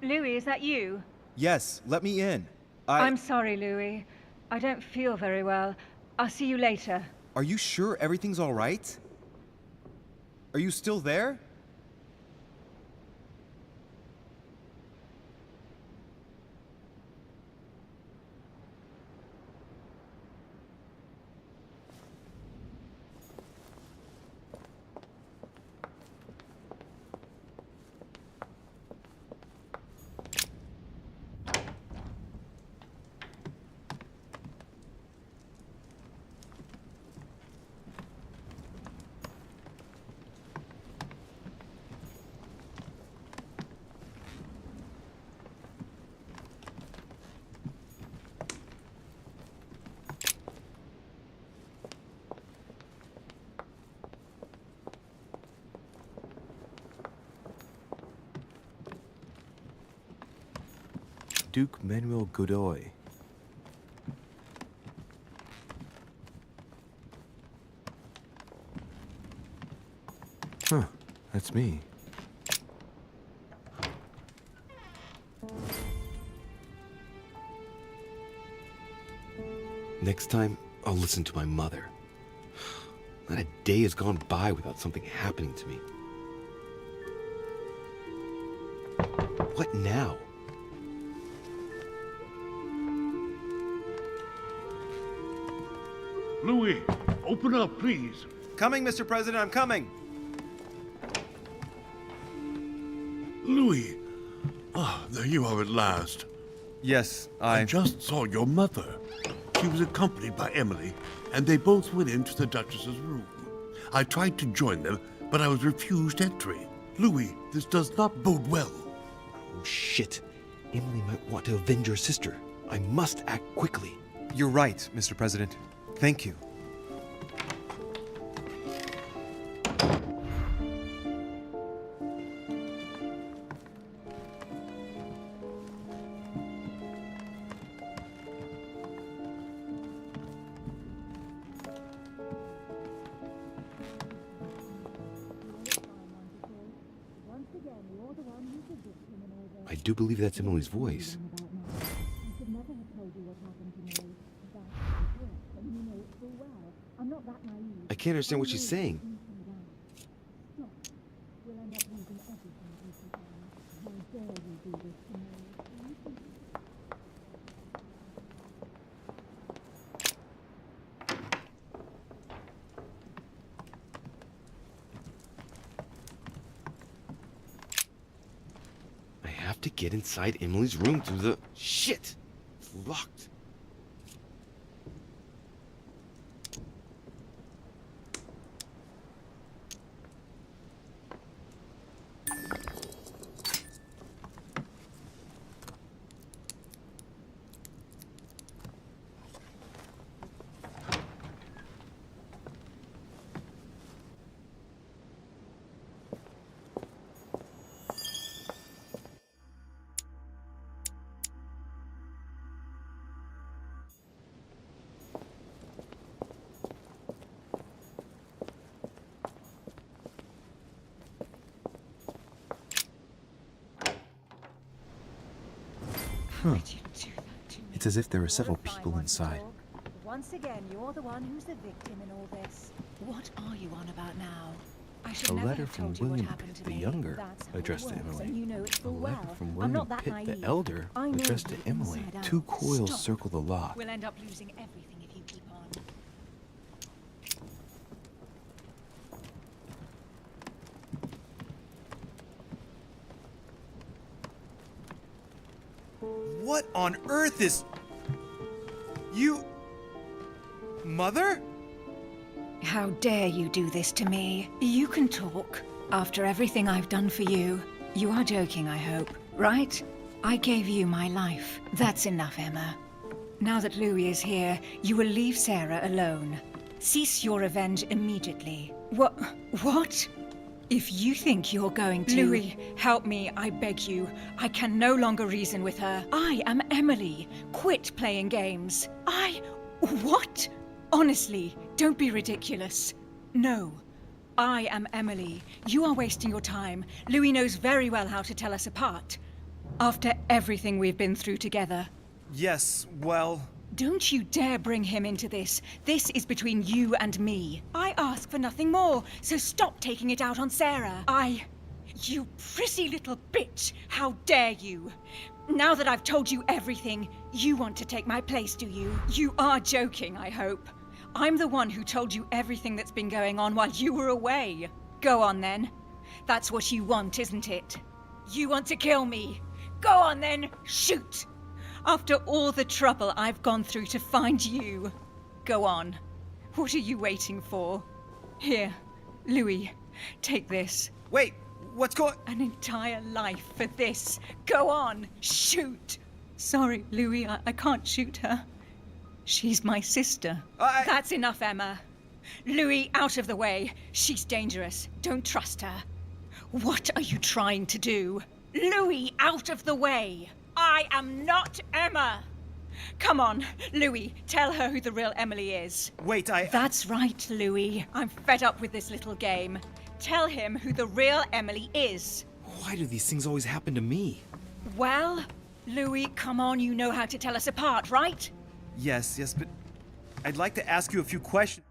Speaker 9: Louis, is that you?
Speaker 6: Yes, let me in.
Speaker 9: I'm sorry, Louis. I don't feel very well. I'll see you later.
Speaker 6: Are you sure everything's all right? Are you still there?
Speaker 1: Duke Manuel Godoy. Huh, that's me. Next time, I'll listen to my mother. Not a day has gone by without something happening to me. What now?
Speaker 12: Louis, open up, please.
Speaker 6: Coming, Mr. President, I'm coming.
Speaker 12: Louis. Ah, there you are at last.
Speaker 6: Yes,
Speaker 12: I just saw your mother. She was accompanied by Emily, and they both went into the Duchess's room. I tried to join them, but I was refused entry. Louis, this does not bode well.
Speaker 1: Oh, shit. Emily might want to avenge her sister. I must act quickly.
Speaker 6: You're right, Mr. President. Thank you.
Speaker 1: I do believe that's Emily's voice. I can't understand what she's saying. I have to get inside Emily's room through the... Shit! It's locked.
Speaker 9: Why'd you do that to me?
Speaker 6: It's as if there are several people inside.
Speaker 9: Once again, you're the one who's the victim in all this. What are you on about now? I should
Speaker 1: A
Speaker 9: never
Speaker 1: letter
Speaker 9: have
Speaker 1: from
Speaker 9: told you what
Speaker 1: William
Speaker 9: happened
Speaker 1: Pitt
Speaker 9: to
Speaker 1: the
Speaker 9: me.
Speaker 1: Younger,
Speaker 9: That's how it
Speaker 1: addressed to
Speaker 9: works,
Speaker 1: Emily.
Speaker 9: and you know it
Speaker 1: A
Speaker 9: full
Speaker 1: letter
Speaker 9: well.
Speaker 1: from
Speaker 9: I'm
Speaker 1: William
Speaker 9: not that
Speaker 1: Pitt
Speaker 9: naive.
Speaker 1: the Elder,
Speaker 9: I know
Speaker 1: addressed to
Speaker 9: you
Speaker 1: Emily.
Speaker 9: inside out.
Speaker 1: 2 coils
Speaker 9: Stop.
Speaker 1: circle the lock.
Speaker 9: We'll end up losing everything if you keep on.
Speaker 6: What on earth is... You... Mother?
Speaker 9: How dare you do this to me? You can talk. After everything I've done for you. You are joking, I hope, right? I gave you my life. That's enough, Emma. Now that Louis is here, you will leave Sarah alone. Cease your revenge immediately. What? If you think you're going to... Louis, help me, I beg you. I can no longer reason with her. I am Emily. Quit playing games. What? Honestly, don't be ridiculous. No. I am Emily. You are wasting your time. Louis knows very well how to tell us apart. After everything we've been through together.
Speaker 6: Yes, well...
Speaker 9: Don't you dare bring him into this. This is between you and me. I ask for nothing more, so stop taking it out on Sarah. You prissy little bitch! How dare you! Now that I've told you everything, you want to take my place, do you? You are joking, I hope. I'm the one who told you everything that's been going on while you were away. Go on then. That's what you want, isn't it? You want to kill me. Go on then, shoot! After all the trouble I've gone through to find you. Go on. What are you waiting for? Here, Louis, take this.
Speaker 6: Wait, what's going...
Speaker 9: An entire life for this. Go on, shoot! Sorry, Louis, I can't shoot her. She's my sister. That's enough, Emma. Louis, out of the way. She's dangerous. Don't trust her. What are you trying to do? Louis, out of the way. I am not Emma. Come on, Louis, tell her who the real Emily is.
Speaker 6: Wait,
Speaker 9: That's right, Louis. I'm fed up with this little game. Tell him who the real Emily is.
Speaker 6: Why do these things always happen to me?
Speaker 9: Well, Louis, come on, you know how to tell us apart, right?
Speaker 6: Yes, but... I'd like to ask you a few questions.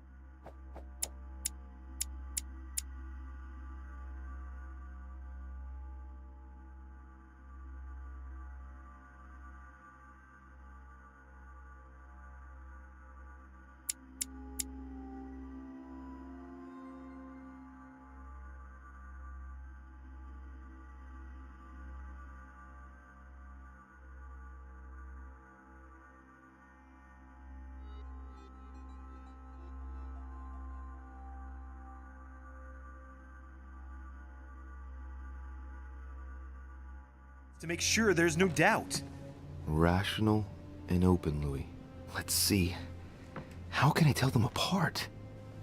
Speaker 6: To make sure there's no doubt.
Speaker 1: Rational and open, Louis. Let's see. How can I tell them apart?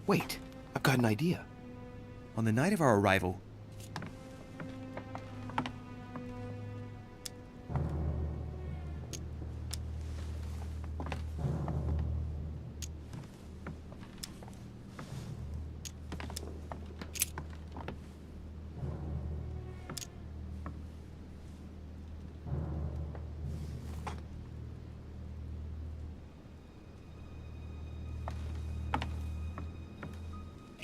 Speaker 1: Wait, I've got an idea.
Speaker 6: On the night of our arrival...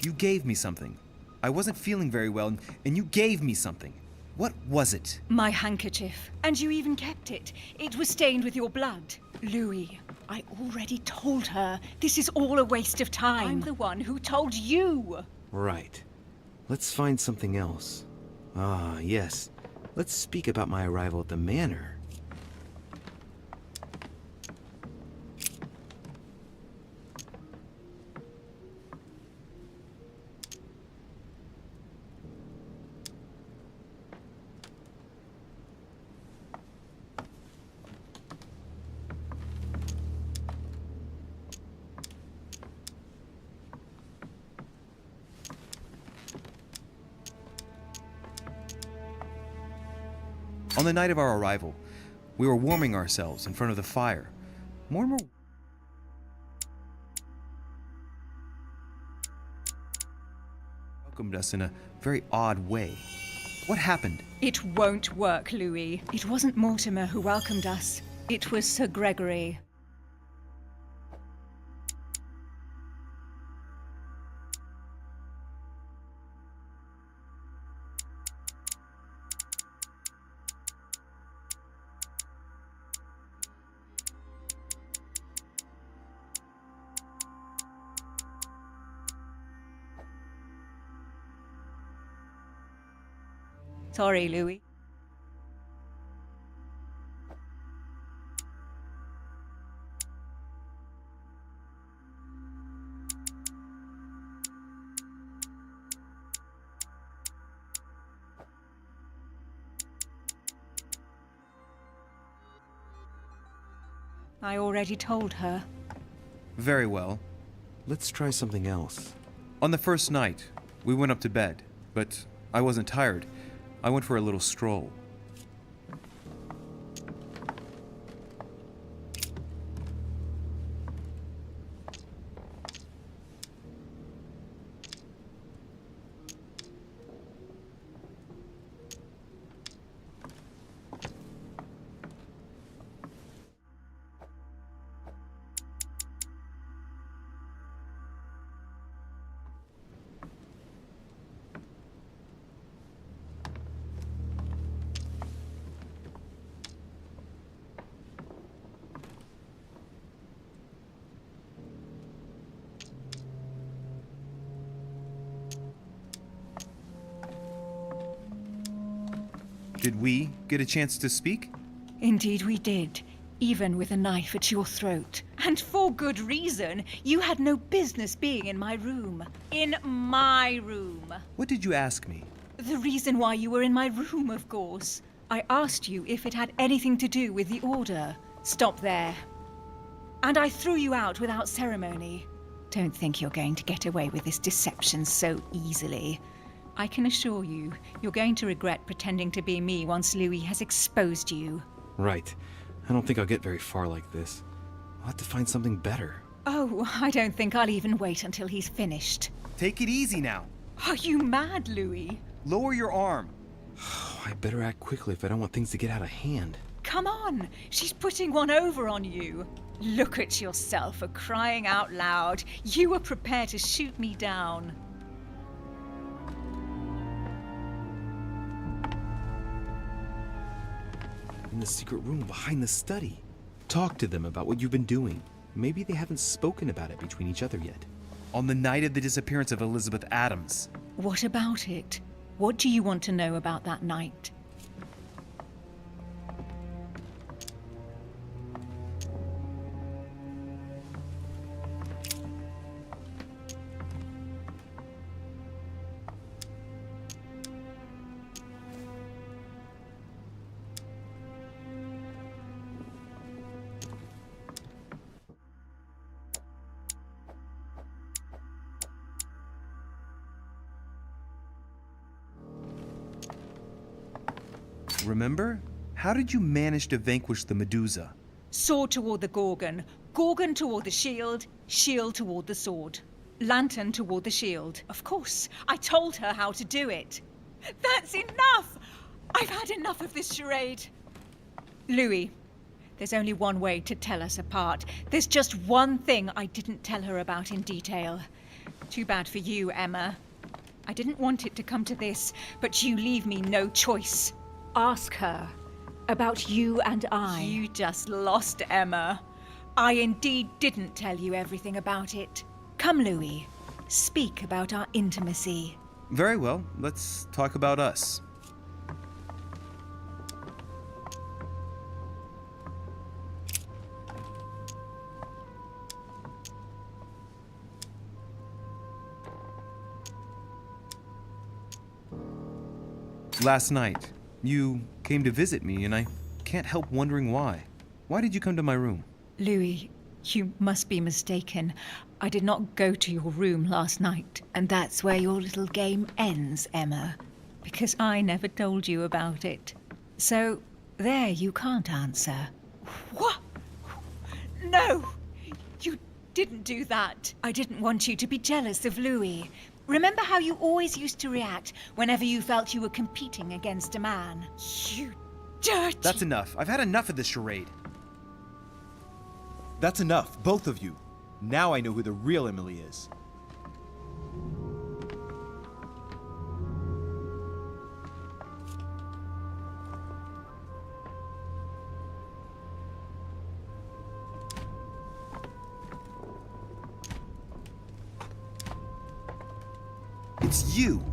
Speaker 6: You gave me something. I wasn't feeling very well, and you gave me something. What was it?
Speaker 9: My handkerchief. And you even kept it. It was stained with your blood. Louis, I already told her. This is all a waste of time. I'm the one who told you.
Speaker 1: Right. Let's find something else. Ah, yes. Let's speak about my arrival at the manor.
Speaker 6: On the night of our arrival, we were warming ourselves in front of the fire. Mortimer welcomed us in a very odd way. What happened?
Speaker 9: It won't work, Louis. It wasn't Mortimer who welcomed us. It was Sir Gregory. Sorry, Louis. I already told her.
Speaker 6: Very well. Let's try something else. On the first night, we went up to bed, but I wasn't tired. I went for a little stroll. Did we get a chance to speak?
Speaker 9: Indeed we did, even with a knife at your throat. And for good reason. You had no business being in my room. In my room.
Speaker 6: What did you ask me?
Speaker 9: The reason why you were in my room, of course. I asked you if it had anything to do with the Order. Stop there. And I threw you out without ceremony. Don't think you're going to get away with this deception so easily. I can assure you, you're going to regret pretending to be me once Louis has exposed you.
Speaker 1: Right. I don't think I'll get very far like this. I'll have to find something better.
Speaker 9: Oh, I don't think I'll even wait until he's finished.
Speaker 6: Take it easy now.
Speaker 9: Are you mad, Louis?
Speaker 6: Lower your arm.
Speaker 1: I better act quickly if I don't want things to get out of hand.
Speaker 9: Come on, she's putting one over on you. Look at yourself for crying out loud. You were prepared to shoot me down.
Speaker 1: In the secret room behind the study. Talk to them about what you've been doing. Maybe they haven't spoken about it between each other yet.
Speaker 6: On the night of the disappearance of Elizabeth Adams.
Speaker 9: What about it? What do you want to know about that night?
Speaker 6: Remember? How did you manage to vanquish the Medusa?
Speaker 9: Sword toward the Gorgon, Gorgon toward the shield, shield toward the sword. Lantern toward the shield. Of course, I told her how to do it. That's enough! I've had enough of this charade. Louis, there's only one way to tell us apart. There's just one thing I didn't tell her about in detail. Too bad for you, Emma. I didn't want it to come to this, but you leave me no choice. Ask her about you and I. You just lost, Emma. I indeed didn't tell you everything about it. Come, Louis. Speak about our intimacy.
Speaker 6: Very well. Let's talk about us. Last night, you came to visit me, and I can't help wondering why. Why did you come to my room?
Speaker 9: Louis, you must be mistaken. I did not go to your room last night, and that's where your little game ends, Emma. Because I never told you about it. So, there you can't answer. What? No! You didn't do that. I didn't want you to be jealous of Louis. Remember how you always used to react whenever you felt you were competing against a man? You dirty...
Speaker 6: That's enough. I've had enough of this charade. That's enough, both of you. Now I know who the real Emily is. It's you,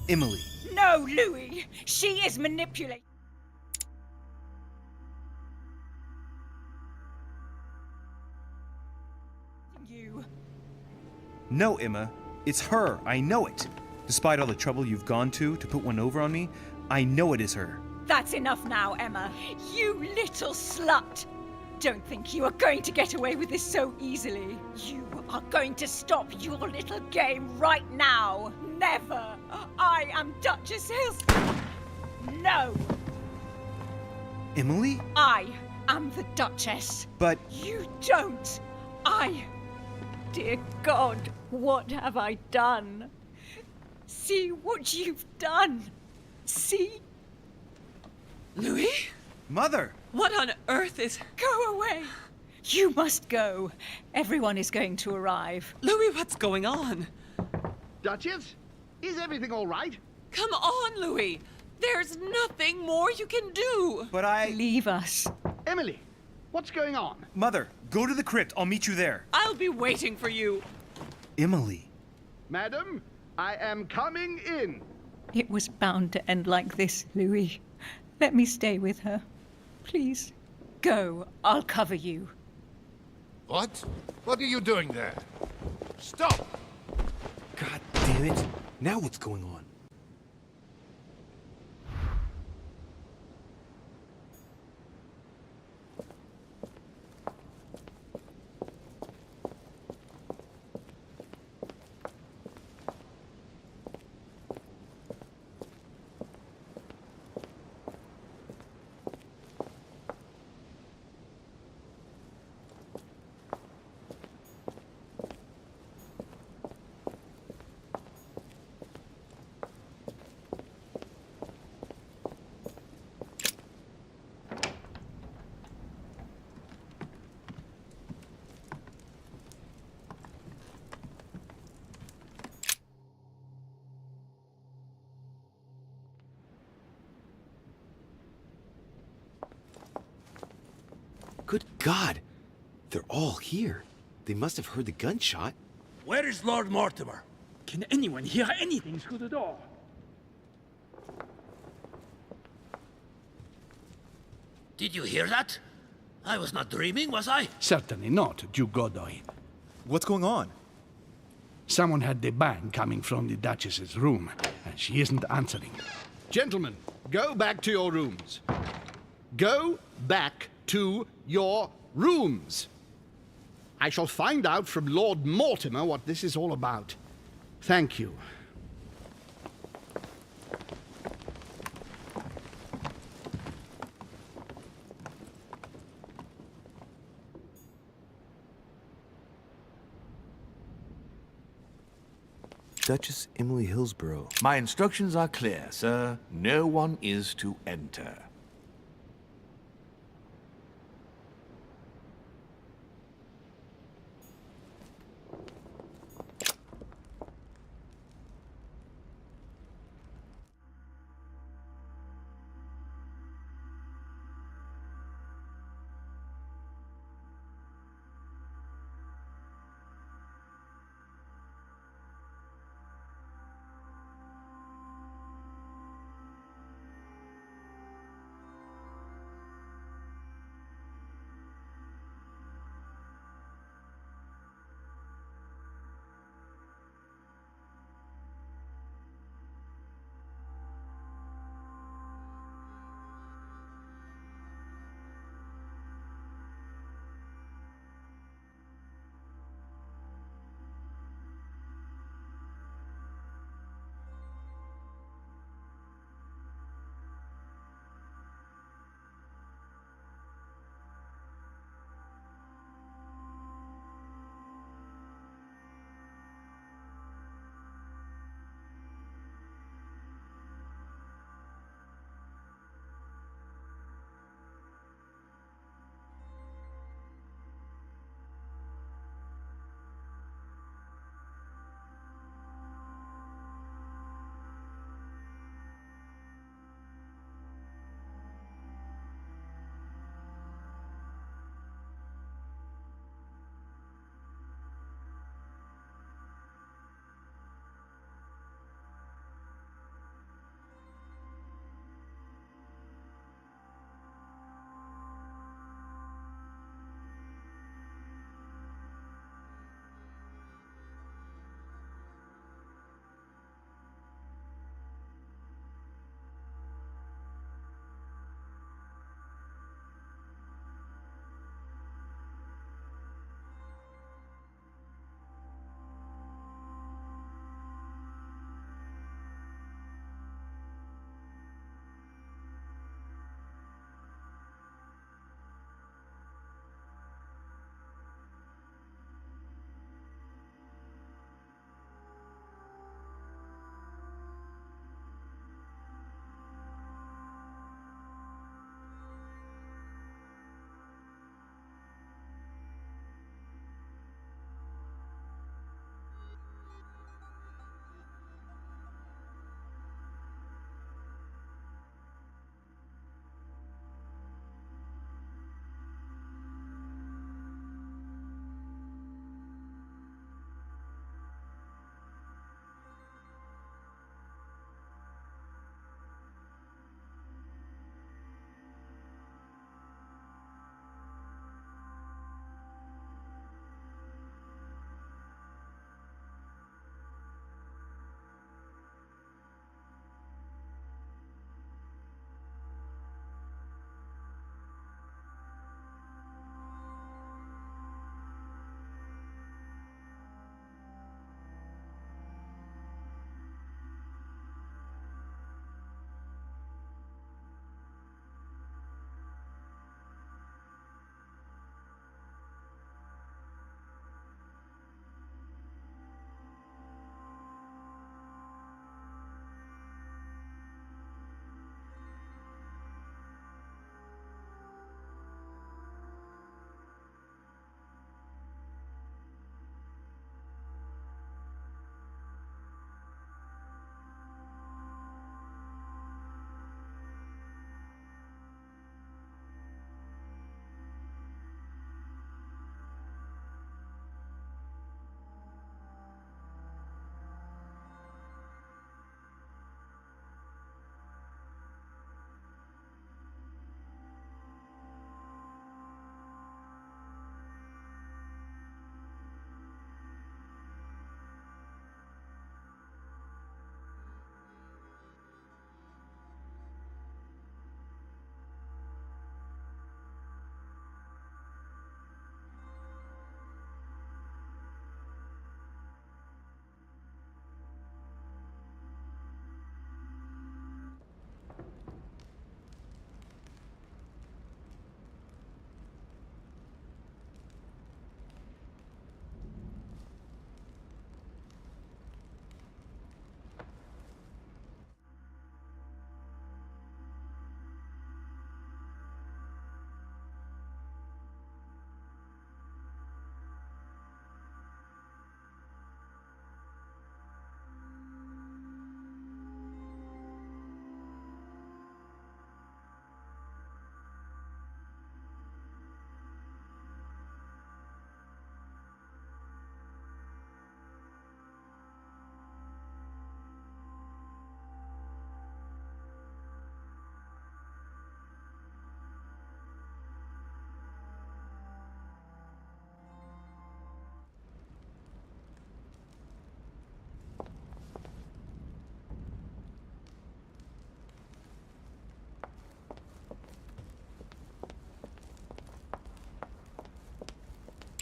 Speaker 6: Emily.
Speaker 9: No, Louis! She is manipulating you.
Speaker 6: No, Emma. It's her. I know it. Despite all the trouble you've gone to put one over on me, I know it is her.
Speaker 9: That's enough now, Emma. You little slut! Don't think you are going to get away with this so easily. You are going to stop your little game right now. Never! I am Duchess Hills. No!
Speaker 6: Emily?
Speaker 9: I am the Duchess.
Speaker 6: But...
Speaker 9: You don't. Dear God, what have I done? See what you've done. See?
Speaker 8: Louis?
Speaker 6: Mother!
Speaker 8: What on earth is...
Speaker 9: Go away! You must go. Everyone is going to arrive.
Speaker 8: Louis, what's going on?
Speaker 13: Duchess, is everything all right?
Speaker 8: Come on, Louis. There's nothing more you can do.
Speaker 6: But I...
Speaker 9: Leave us.
Speaker 13: Emily, what's going on?
Speaker 6: Mother, go to the crypt. I'll meet you there.
Speaker 8: I'll be waiting for you.
Speaker 6: Emily.
Speaker 13: Madam, I am coming in.
Speaker 9: It was bound to end like this, Louis. Let me stay with her. Please. Go. I'll cover you.
Speaker 2: What? What are you doing there? Stop!
Speaker 1: God damn it. Now what's going on? Good God! They're all here. They must have heard the gunshot.
Speaker 7: Where is Lord Mortimer?
Speaker 11: Can anyone hear anything through the door?
Speaker 7: Did you hear that? I was not dreaming, was I?
Speaker 3: Certainly not, Duke Godoy.
Speaker 6: What's going on?
Speaker 3: Someone had the bang coming from the Duchess's room, and she isn't answering. Gentlemen, go back to your rooms. Go back to your rooms. I shall find out from Lord Mortimer what this is all about. Thank you.
Speaker 1: Duchess Emily Hillsborough.
Speaker 14: My instructions are clear, sir. No one is to enter.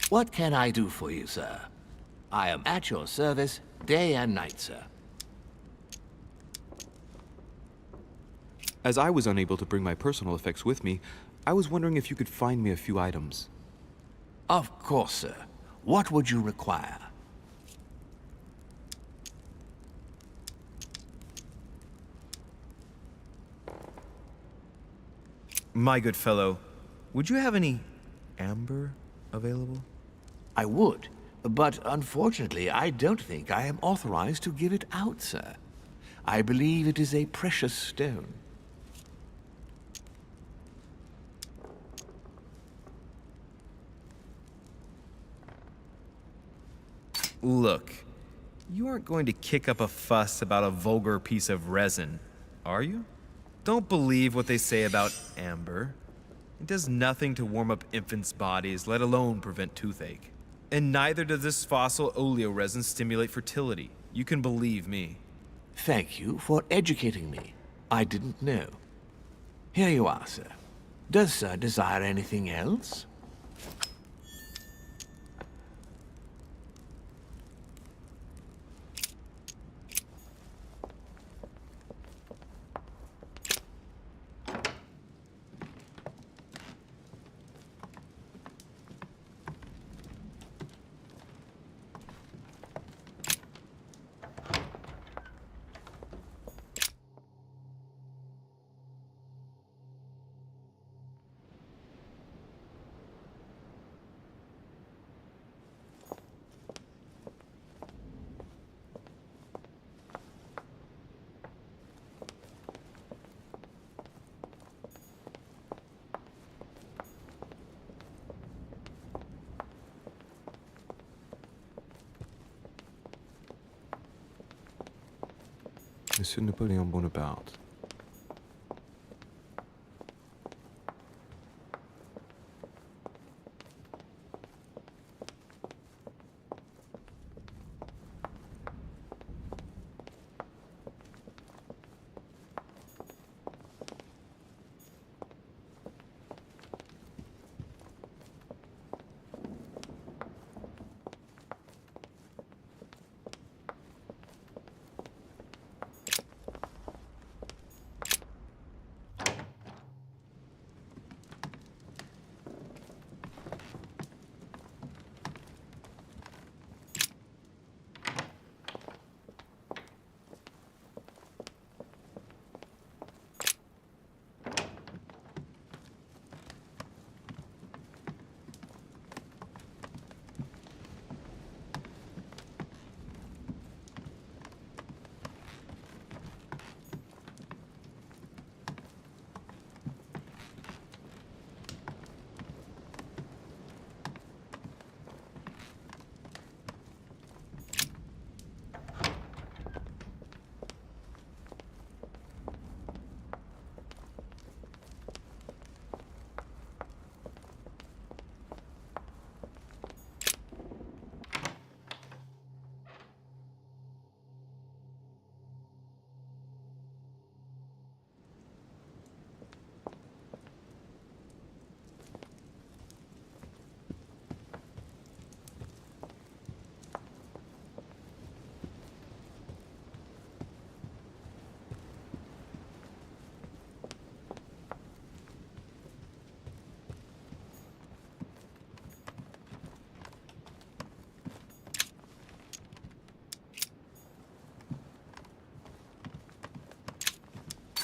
Speaker 14: What can I do for you, sir? I am at your service day and night, sir.
Speaker 1: As I was unable to bring my personal effects with me, I was wondering if you could find me a few items.
Speaker 14: Of course, sir. What would you require?
Speaker 6: My good fellow, would you have any amber available?
Speaker 14: I would, but unfortunately, I don't think I am authorized to give it out, sir. I believe it is a precious stone.
Speaker 6: Look, you aren't going to kick up a fuss about a vulgar piece of resin, are you? Don't believe what they say about amber. It does nothing to warm up infants' bodies, let alone prevent toothache. And neither does this fossil oleoresin stimulate fertility. You can believe me.
Speaker 14: Thank you for educating me. I didn't know. Here you are, sir. Does sir desire anything else?
Speaker 1: Monsieur Napoleon Bonaparte.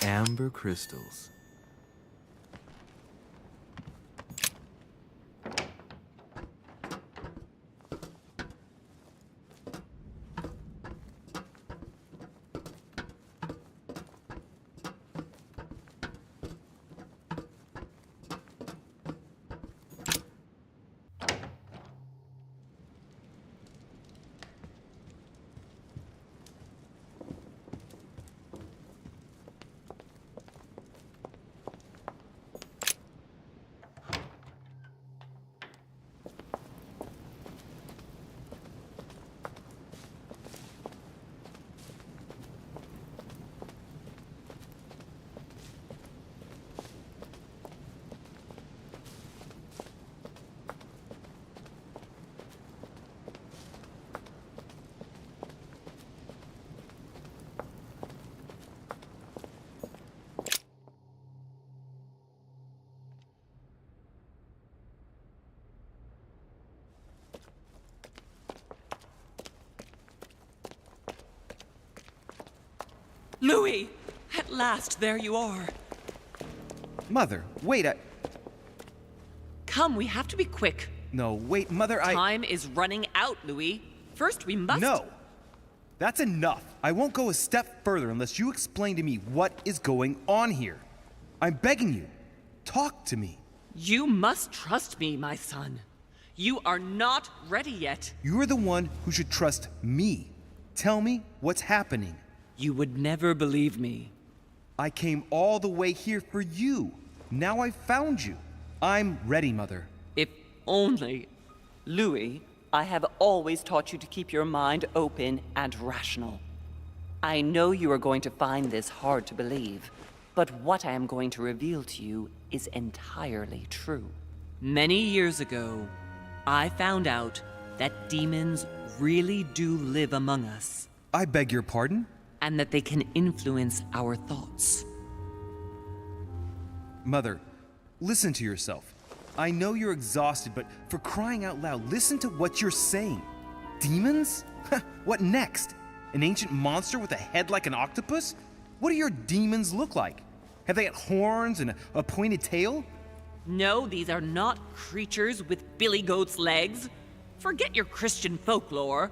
Speaker 1: Amber crystals.
Speaker 8: Louis! At last, there you are.
Speaker 6: Mother, wait,
Speaker 8: Come, we have to be quick.
Speaker 6: No, wait, Mother,
Speaker 8: Time is running out, Louis. First, we must...
Speaker 6: No! That's enough. I won't go a step further unless you explain to me what is going on here. I'm begging you. Talk to me.
Speaker 8: You must trust me, my son. You are not ready yet.
Speaker 6: You're the one who should trust me. Tell me what's happening.
Speaker 8: You would never believe me.
Speaker 6: I came all the way here for you. Now I've found you. I'm ready, Mother.
Speaker 8: If only... Louis, I have always taught you to keep your mind open and rational. I know you are going to find this hard to believe, but what I am going to reveal to you is entirely true. Many years ago, I found out that demons really do live among us.
Speaker 6: I beg your pardon?
Speaker 8: And that they can influence our thoughts.
Speaker 6: Mother, listen to yourself. I know you're exhausted, but for crying out loud, listen to what you're saying. Demons? What next? An ancient monster with a head like an octopus? What do your demons look like? Have they got horns and a pointed tail?
Speaker 8: No, these are not creatures with billy goat's legs. Forget your Christian folklore.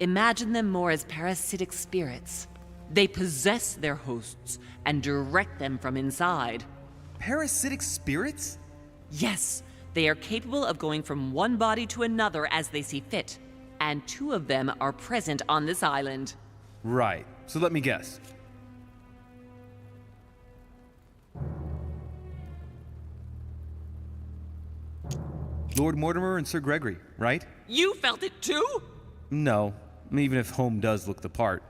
Speaker 8: Imagine them more as parasitic spirits. They possess their hosts and direct them from inside.
Speaker 6: Parasitic spirits?
Speaker 8: Yes, they are capable of going from one body to another as they see fit. And 2 of them are present on this island.
Speaker 6: Right. So let me guess. Lord Mortimer and Sir Gregory, right?
Speaker 8: You felt it too?
Speaker 6: No, even if Home does look the part.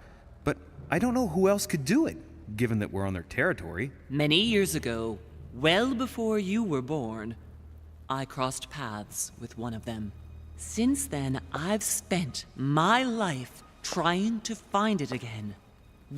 Speaker 6: But I don't know who else could do it, given that we're on their territory.
Speaker 8: Many years ago, well before you were born, I crossed paths with one of them. Since then, I've spent my life trying to find it again.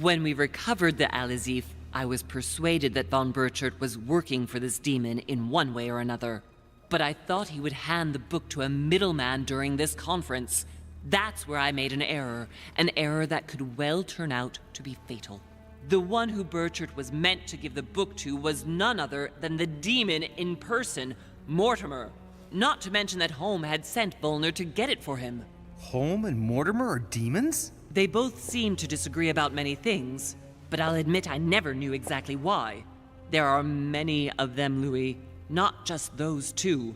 Speaker 8: When we recovered the Alizif, I was persuaded that von Burchard was working for this demon in one way or another. But I thought he would hand the book to a middleman during this conference. That's where I made an error that could well turn out to be fatal. The one who Burchard was meant to give the book to was none other than the demon in person, Mortimer. Not to mention that Home had sent Volner to get it for him.
Speaker 6: Home and Mortimer are demons?
Speaker 8: They both seem to disagree about many things, but I'll admit I never knew exactly why. There are many of them, Louis, not just those 2.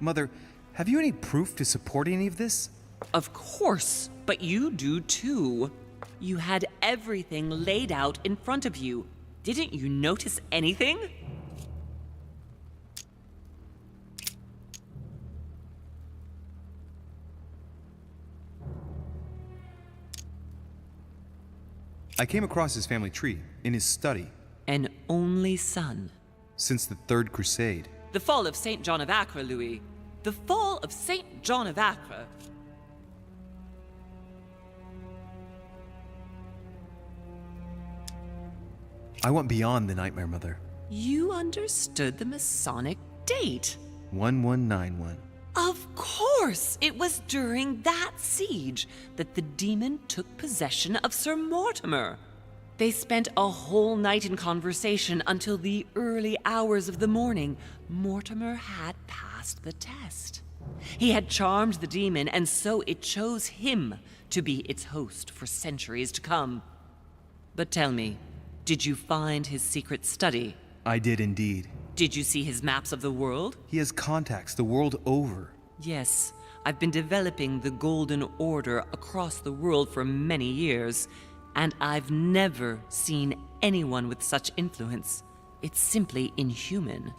Speaker 6: Mother, have you any proof to support any of this?
Speaker 8: Of course, but you do too. You had everything laid out in front of you. Didn't you notice anything?
Speaker 6: I came across his family tree in his study.
Speaker 8: An only son.
Speaker 6: Since the Third Crusade.
Speaker 8: The fall of St. John of Acre, Louis. The fall of St. John of Acre.
Speaker 6: I went beyond the Nightmare Mother.
Speaker 8: You understood the Masonic date.
Speaker 6: 1191.
Speaker 8: Of course! It was during that siege that the demon took possession of Sir Mortimer. They spent a whole night in conversation until the early hours of the morning. Mortimer had passed the test. He had charmed the demon, and so it chose him to be its host for centuries to come. But tell me, did you find his secret study?
Speaker 6: I did indeed.
Speaker 8: Did you see his maps of the world?
Speaker 6: He has contacts the world over.
Speaker 8: Yes, I've been developing the Golden Order across the world for many years, and I've never seen anyone with such influence. It's simply inhuman.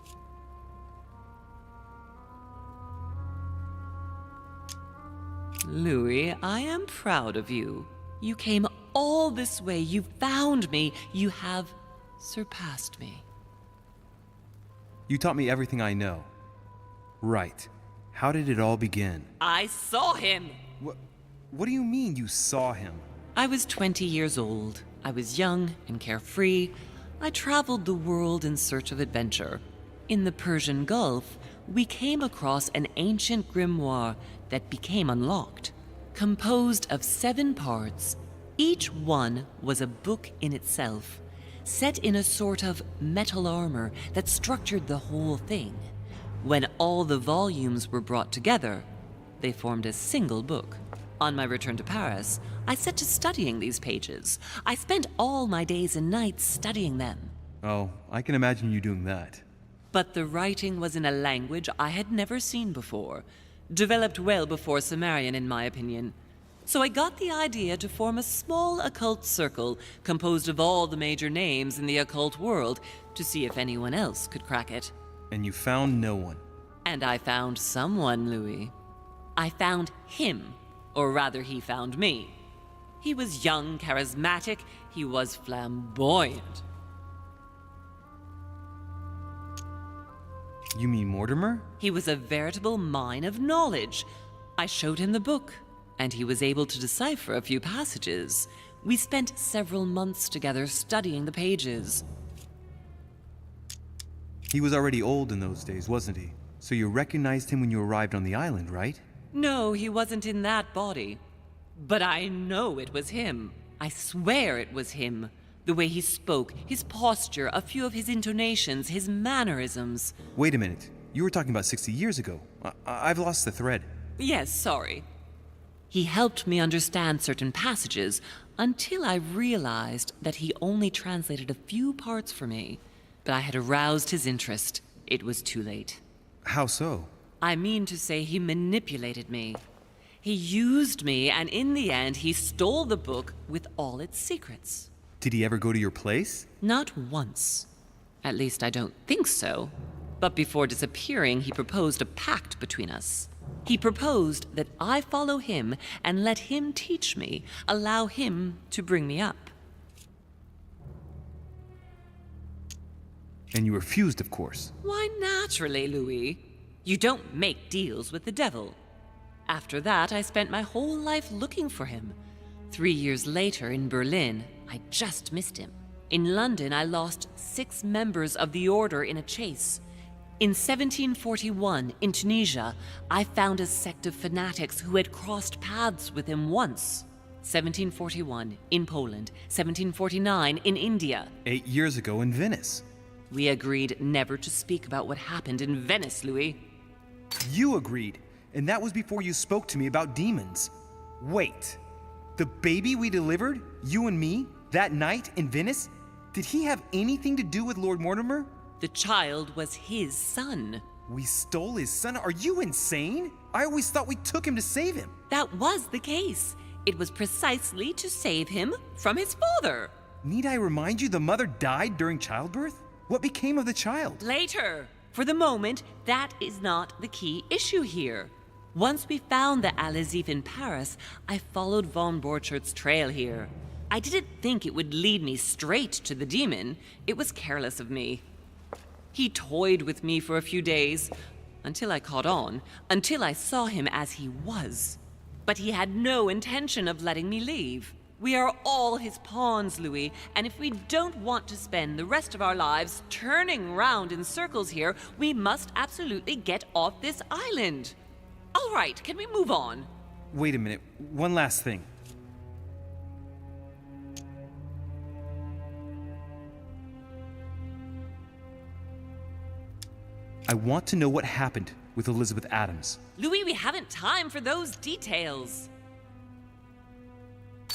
Speaker 8: Louis, I am proud of you. You came all this way. You found me. You have surpassed me.
Speaker 6: You taught me everything I know. Right. How did it all begin?
Speaker 8: I saw him!
Speaker 6: What do you mean you saw him?
Speaker 8: I was 20 years old. I was young and carefree. I traveled the world in search of adventure. In the Persian Gulf, we came across an ancient grimoire that became unlocked. Composed of 7 parts, Each one was a book in itself, set in a sort of metal armor that structured the whole thing. When all the volumes were brought together, they formed a single book. On my return to Paris, I set to studying these pages. I spent all my days and nights studying them.
Speaker 6: Oh, I can imagine you doing that.
Speaker 8: But the writing was in a language I had never seen before, developed well before Sumerian, in my opinion. So I got the idea to form a small occult circle composed of all the major names in the occult world to see if anyone else could crack it.
Speaker 6: And you found no one.
Speaker 8: And I found someone, Louis. I found him, or rather he found me. He was young, charismatic, he was flamboyant.
Speaker 6: You mean Mortimer?
Speaker 8: He was a veritable mine of knowledge. I showed him the book, and he was able to decipher a few passages. We spent several months together studying the pages.
Speaker 6: He was already old in those days, wasn't he? So you recognized him when you arrived on the island, right?
Speaker 8: No, he wasn't in that body. But I know it was him. I swear it was him. The way he spoke, his posture, a few of his intonations, his mannerisms.
Speaker 6: Wait a minute. You were talking about 60 years ago. I've lost the thread.
Speaker 8: Yes, sorry. He helped me understand certain passages until I realized that he only translated a few parts for me. But I had aroused his interest. It was too late.
Speaker 6: How so?
Speaker 8: I mean to say he manipulated me. He used me, and in the end, he stole the book with all its secrets.
Speaker 6: Did he ever go to your place?
Speaker 8: Not once. At least I don't think so. But before disappearing, he proposed a pact between us. He proposed that I follow him and let him teach me, allow him to bring me up.
Speaker 6: And you refused, of course.
Speaker 8: Why, naturally, Louis. You don't make deals with the devil. After that, I spent my whole life looking for him. 3 years later, in Berlin, I just missed him. In London, I lost 6 members of the order in a chase. In 1741, in Tunisia, I found a sect of fanatics who had crossed paths with him once. 1741, in Poland. 1749, in India.
Speaker 6: 8 years ago in Venice.
Speaker 8: We agreed never to speak about what happened in Venice, Louis.
Speaker 6: You agreed, and that was before you spoke to me about demons. Wait, the baby we delivered, you and me, that night in Venice, did he have anything to do with Lord Mortimer?
Speaker 8: The child was his son.
Speaker 6: We stole his son? Are you insane? I always thought we took him to save him.
Speaker 8: That was the case. It was precisely to save him from his father.
Speaker 6: Need I remind you the mother died during childbirth? What became of the child?
Speaker 8: Later. For the moment, that is not the key issue here. Once we found the Al-Azif in Paris, I followed von Borchart's trail here. I didn't think it would lead me straight to the demon. It was careless of me. He toyed with me for a few days, until I caught on, until I saw him as he was. But he had no intention of letting me leave. We are all his pawns, Louis, and if we don't want to spend the rest of our lives turning round in circles here, we must absolutely get off this island. All right, can we move on?
Speaker 6: Wait a minute, one last thing. I want to know what happened with Elizabeth Adams.
Speaker 8: Louis, we haven't time for those details.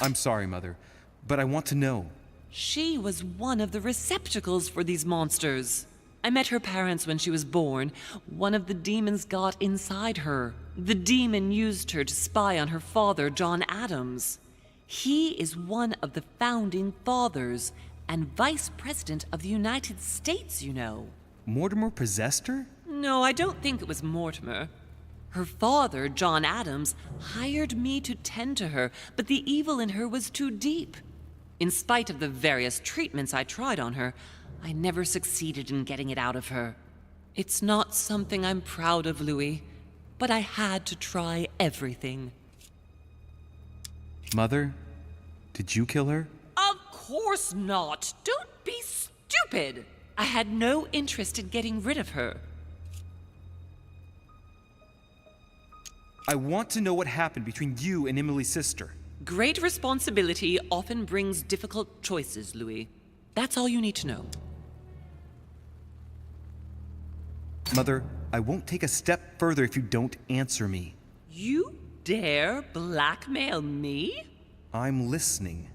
Speaker 6: I'm sorry, Mother, but I want to know.
Speaker 8: She was one of the receptacles for these monsters. I met her parents when she was born. One of the demons got inside her. The demon used her to spy on her father, John Adams. He is one of the founding fathers and vice president of the United States, you know.
Speaker 6: Mortimer possessed her?
Speaker 8: No, I don't think it was Mortimer. Her father, John Adams, hired me to tend to her, but the evil in her was too deep. In spite of the various treatments I tried on her, I never succeeded in getting it out of her. It's not something I'm proud of, Louis, but I had to try everything.
Speaker 6: Mother, did you kill her?
Speaker 8: Of course not. Don't be stupid. I had no interest in getting rid of her.
Speaker 6: I want to know what happened between you and Emily's sister.
Speaker 8: Great responsibility often brings difficult choices, Louis. That's all you need to know.
Speaker 6: Mother, I won't take a step further if you don't answer me.
Speaker 8: You dare blackmail me?
Speaker 6: I'm listening.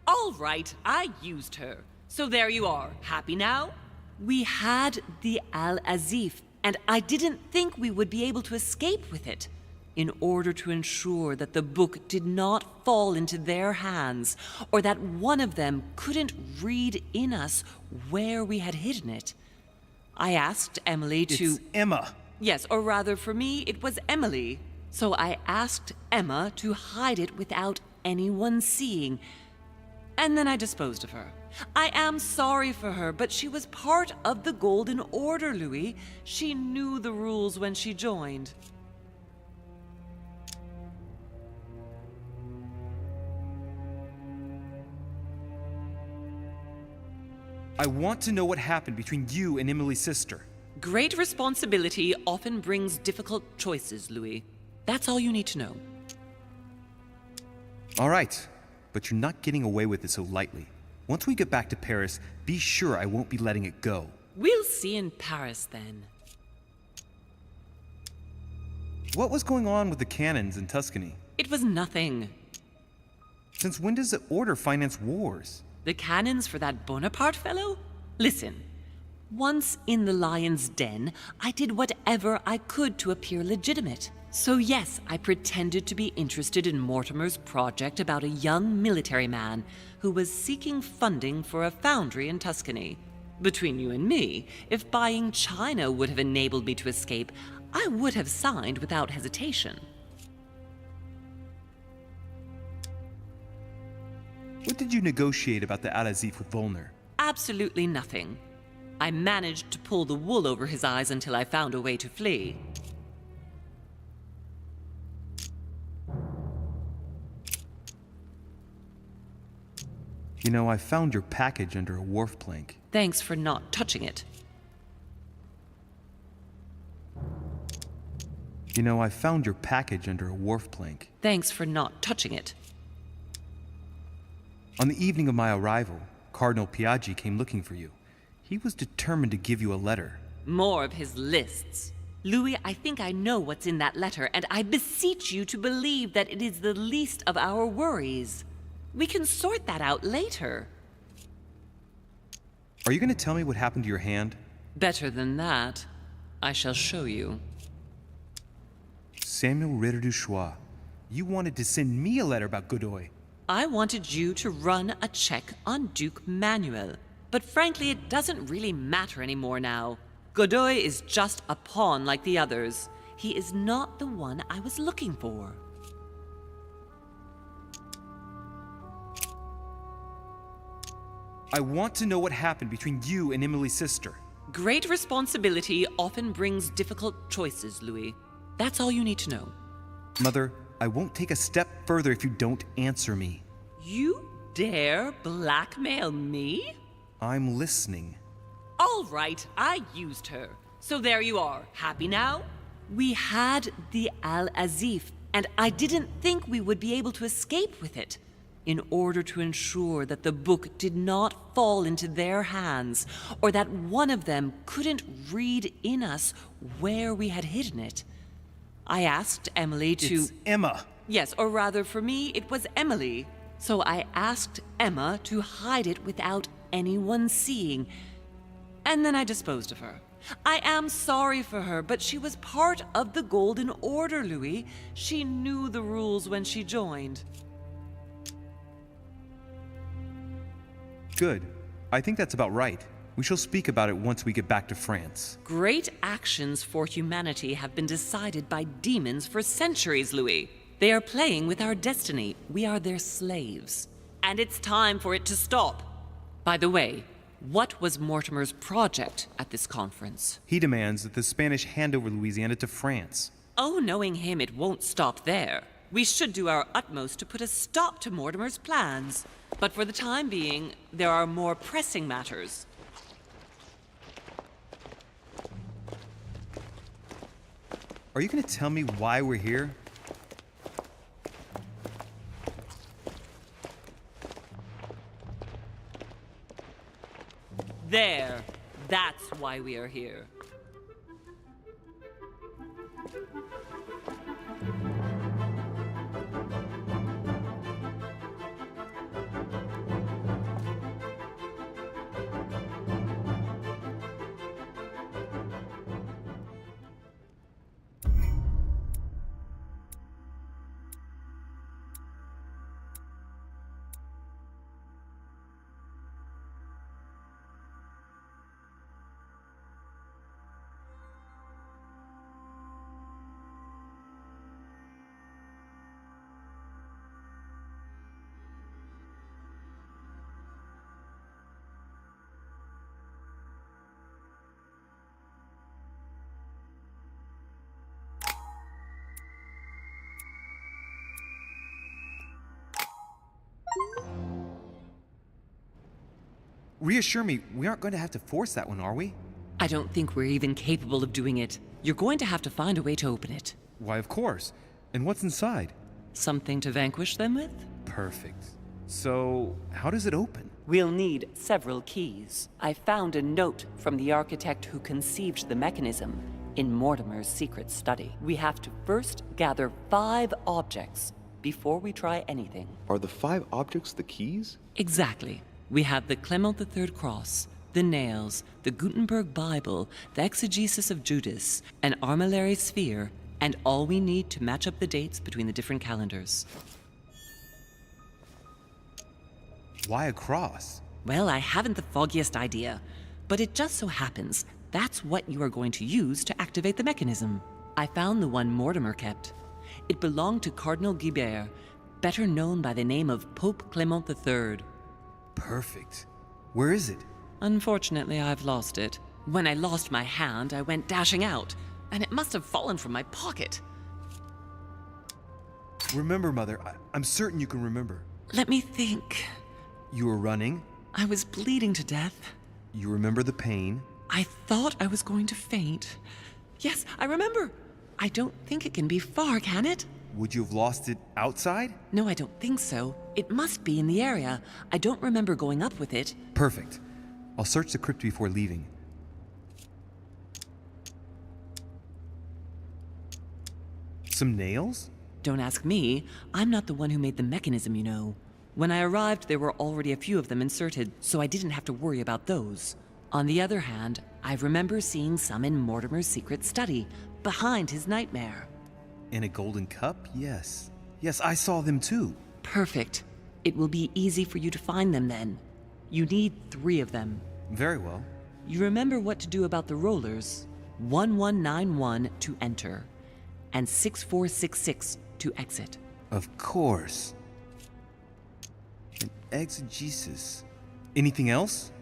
Speaker 8: All right, I used her. So there you are. Happy now? We had the Al-Azif, and I didn't think we would be able to escape with it. In order to ensure that the book did not fall into their hands, or that one of them couldn't read in us where we had hidden it, I asked Emily to...
Speaker 6: It's Emma.
Speaker 8: Yes, or rather for me, it was Emily. So I asked Emma to hide it without anyone seeing, and then I disposed of her. I am sorry for her, but she was part of the Golden Order, Louis. She knew the rules when she joined.
Speaker 6: I want to know what happened between you and Emily's sister.
Speaker 8: Great responsibility often brings difficult choices, Louis. That's all you need to know.
Speaker 6: All right, but you're not getting away with it so lightly. Once we get back to Paris, be sure I won't be letting it go.
Speaker 8: We'll see in Paris then.
Speaker 6: What was going on with the cannons in Tuscany?
Speaker 8: It was nothing.
Speaker 6: Since when does the Order finance wars?
Speaker 8: The cannons for that Bonaparte fellow? Listen, once in the lion's den, I did whatever I could to appear legitimate. So yes, I pretended to be interested in Mortimer's project about a young military man who was seeking funding for a foundry in Tuscany. Between you and me, if buying China would have enabled me to escape, I would have signed without hesitation.
Speaker 6: What did you negotiate about the Al-Azif with Volner?
Speaker 8: Absolutely nothing. I managed to pull the wool over his eyes until I found a way to flee.
Speaker 6: You know, I found your package under a wharf plank.
Speaker 8: Thanks for not touching it.
Speaker 6: You know, I found your package under a wharf plank.
Speaker 8: Thanks for not touching it.
Speaker 6: On the evening of my arrival, Cardinal Piaggi came looking for you. He was determined to give you a letter.
Speaker 8: More of his lists. Louis, I think I know what's in that letter, and I beseech you to believe that it is the least of our worries. We can sort that out later.
Speaker 6: Are you going to tell me what happened to your hand?
Speaker 8: Better than that. I shall show you.
Speaker 6: Samuel Ritter du Choix, you wanted to send me a letter about Godoy.
Speaker 8: I wanted you to run a check on Duke Manuel. But frankly, it doesn't really matter anymore now. Godoy is just a pawn like the others. He is not the one I was looking for.
Speaker 6: I want to know what happened between you and Emily's sister.
Speaker 8: Great responsibility often brings difficult choices, Louis. That's all you need to know.
Speaker 6: Mother, I won't take a step further if you don't answer me.
Speaker 8: You dare blackmail me?
Speaker 6: I'm listening.
Speaker 8: All right, I used her. So there you are. Happy now? We had the Al-Azif, and I didn't think we would be able to escape with it. In order to ensure that the book did not fall into their hands, or that one of them couldn't read in us where we had hidden it, I asked Emily to...
Speaker 6: It's Emma.
Speaker 8: Yes, or rather for me, it was Emily. So I asked Emma to hide it without anyone seeing, and then I disposed of her. I am sorry for her, but she was part of the Golden Order, Louis. She knew the rules when she joined.
Speaker 6: Good. I think that's about right. We shall speak about it once we get back to France.
Speaker 8: Great actions for humanity have been decided by demons for centuries, Louis. They are playing with our destiny. We are their slaves. And it's time for it to stop. By the way, what was Mortimer's project at this conference?
Speaker 6: He demands that the Spanish hand over Louisiana to France.
Speaker 8: Oh, knowing him, it won't stop there. We should do our utmost to put a stop to Mortimer's plans. But for the time being, there are more pressing matters.
Speaker 6: Are you going to tell me why we're here?
Speaker 8: There. That's why we are here.
Speaker 6: Reassure me, we aren't going to have to force that one, are we?
Speaker 8: I don't think we're even capable of doing it. You're going to have to find a way to open it.
Speaker 6: Why, of course. And what's inside?
Speaker 8: Something to vanquish them with?
Speaker 6: Perfect. So, how does it open?
Speaker 8: We'll need several keys. I found a note from the architect who conceived the mechanism in Mortimer's secret study. We have to first gather 5 objects before we try anything.
Speaker 1: Are the 5 objects the keys?
Speaker 8: Exactly. We have the Clement III cross, the nails, the Gutenberg Bible, the exegesis of Judas, an armillary sphere, and all we need to match up the dates between the different calendars.
Speaker 6: Why a cross?
Speaker 8: Well, I haven't the foggiest idea, but it just so happens that's what you are going to use to activate the mechanism. I found the one Mortimer kept. It belonged to Cardinal Guibert, better known by the name of Pope Clement III.
Speaker 6: Perfect. Where is it?
Speaker 8: Unfortunately, I've lost it. When I lost my hand, I went dashing out, and it must have fallen from my pocket.
Speaker 6: Remember, Mother. I'm certain you can remember.
Speaker 8: Let me think.
Speaker 6: You were running.
Speaker 8: I was bleeding to death.
Speaker 6: You remember the pain.
Speaker 8: I thought I was going to faint. Yes, I remember. I don't think it can be far, can it?
Speaker 6: Would you have lost it outside?
Speaker 8: No, I don't think so. It must be in the area. I don't remember going up with it.
Speaker 6: Perfect. I'll search the crypt before leaving. Some nails?
Speaker 8: Don't ask me. I'm not the one who made the mechanism, you know. When I arrived, there were already a few of them inserted, so I didn't have to worry about those. On the other hand, I remember seeing some in Mortimer's secret study, behind his nightmare.
Speaker 6: In a golden cup? Yes. Yes, I saw them too.
Speaker 8: Perfect. It will be easy for you to find them then. You need 3 of them.
Speaker 6: Very well.
Speaker 8: You remember what to do about the rollers. 1191 to enter, and 6466 to exit.
Speaker 6: Of course. An exegesis. Anything else?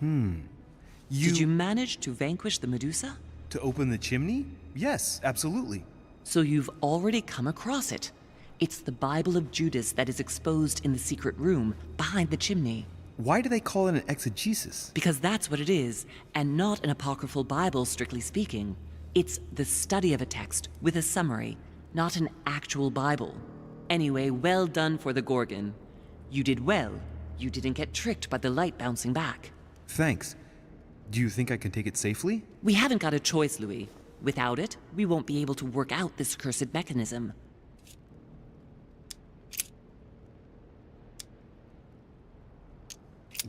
Speaker 8: Did you manage to vanquish the Medusa?
Speaker 6: To open the chimney? Yes, absolutely.
Speaker 8: So you've already come across it. It's the Bible of Judas that is exposed in the secret room behind the chimney.
Speaker 6: Why do they call it an exegesis?
Speaker 8: Because that's what it is, and not an apocryphal Bible, strictly speaking. It's the study of a text with a summary, not an actual Bible. Anyway, well done for the Gorgon. You did well. You didn't get tricked by the light bouncing back.
Speaker 6: Thanks. Do you think I can take it safely?
Speaker 8: We haven't got a choice, Louis. Without it, we won't be able to work out this cursed mechanism.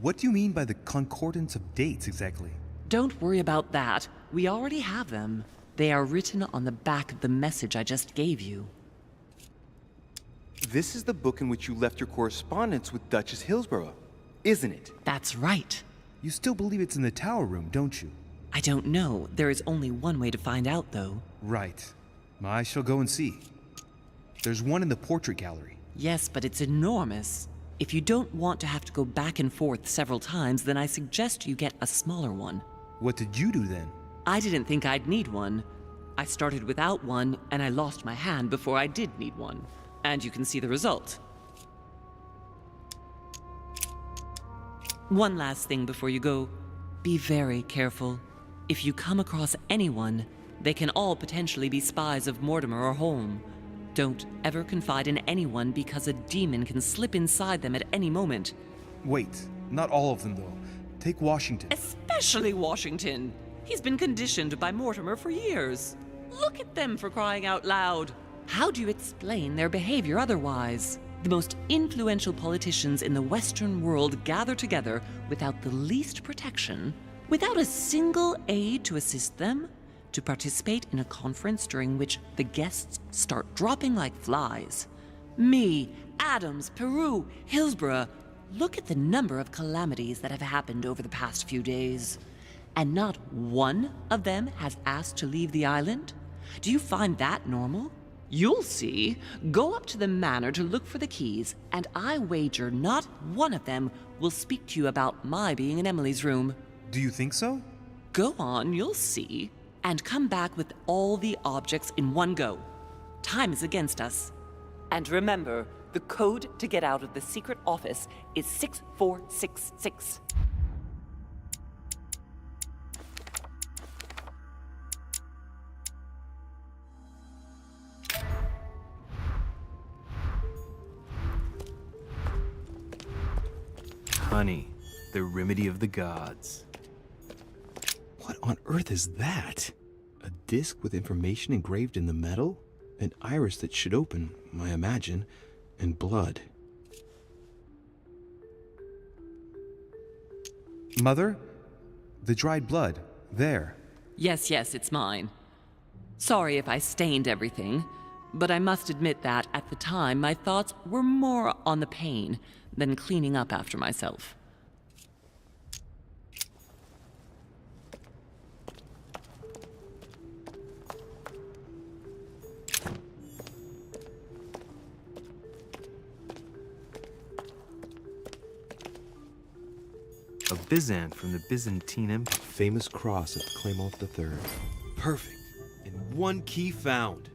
Speaker 6: What do you mean by the concordance of dates exactly?
Speaker 8: Don't worry about that. We already have them. They are written on the back of the message I just gave you.
Speaker 1: This is the book in which you left your correspondence with Duchess Hillsborough, isn't it?
Speaker 8: That's right.
Speaker 6: You still believe it's in the tower room, don't you?
Speaker 8: I don't know. There is only one way to find out, though.
Speaker 6: Right. I shall go and see. There's one in the portrait gallery.
Speaker 8: Yes, but it's enormous. If you don't want to have to go back and forth several times, then I suggest you get a smaller one.
Speaker 6: What did you do then?
Speaker 8: I didn't think I'd need one. I started without one, and I lost my hand before I did need one. And you can see the result. One last thing before you go. Be very careful. If you come across anyone, they can all potentially be spies of Mortimer or Holm. Don't ever confide in anyone because a demon can slip inside them at any moment.
Speaker 6: Wait, not all of them though. Take Washington.
Speaker 8: Especially Washington. He's been conditioned by Mortimer for years. Look at them, for crying out loud. How do you explain their behavior otherwise? The most influential politicians in the Western world gather together without the least protection, without a single aid to assist them, to participate in a conference during which the guests start dropping like flies. Me, Adams, Peru, Hillsborough. Look at the number of calamities that have happened over the past few days. And not one of them has asked to leave the island? Do you find that normal? You'll see. Go up to the manor to look for the keys, and I wager not one of them will speak to you about my being in Emily's room.
Speaker 6: Do you think so?
Speaker 8: Go on, you'll see. And come back with all the objects in one go. Time is against us. And remember, the code to get out of the secret office is 6466.
Speaker 1: Honey, the remedy of the gods. What on earth is that? A disc with information engraved in the metal? An iris that should open, I imagine, and blood.
Speaker 6: Mother? The dried blood. There.
Speaker 8: Yes, it's mine. Sorry if I stained everything, but I must admit that at the time my thoughts were more on the pain than cleaning up after myself.
Speaker 1: A Byzant from the Byzantine Empire. Famous cross of Clement III. Perfect. And one key found.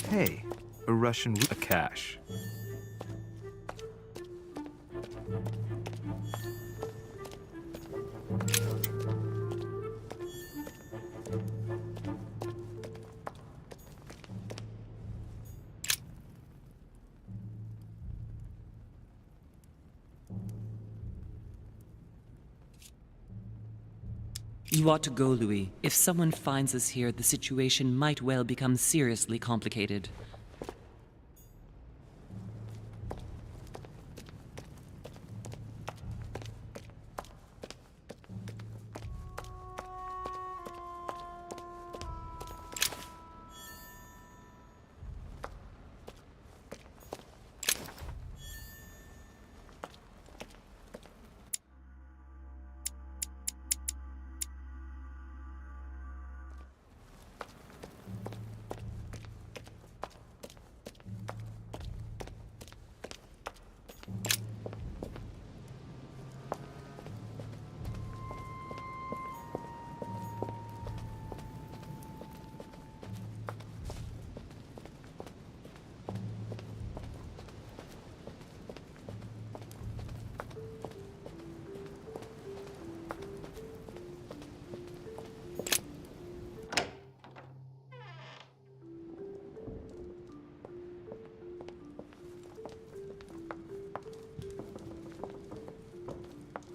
Speaker 1: Hey, a Russian a cash.
Speaker 8: You ought to go, Louis. If someone finds us here, the situation might well become seriously complicated.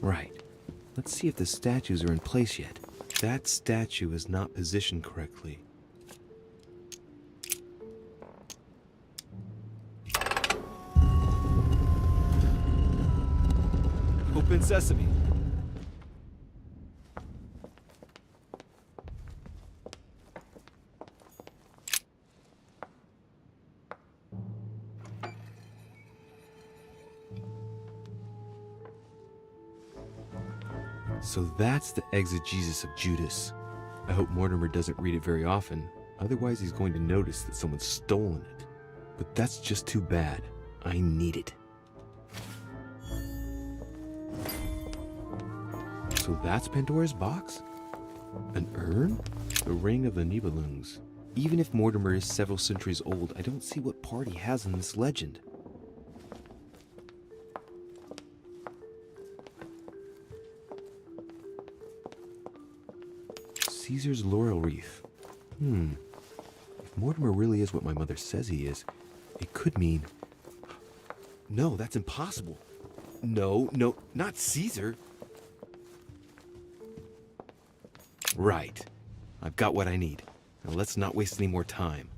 Speaker 1: Right. Let's see if the statues are in place yet. That statue is not positioned correctly.
Speaker 6: Open sesame.
Speaker 1: So that's the exegesis of Judas. I hope Mortimer doesn't read it very often, otherwise he's going to notice that someone's stolen it. But that's just too bad. I need it. So that's Pandora's box? An urn? The ring of the Nibelungs. Even if Mortimer is several centuries old, I don't see what part he has in this legend. Caesar's laurel wreath. If Mortimer really is what my mother says he is, it could mean... No, that's impossible. No, not Caesar. Right. I've got what I need. Now let's not waste any more time.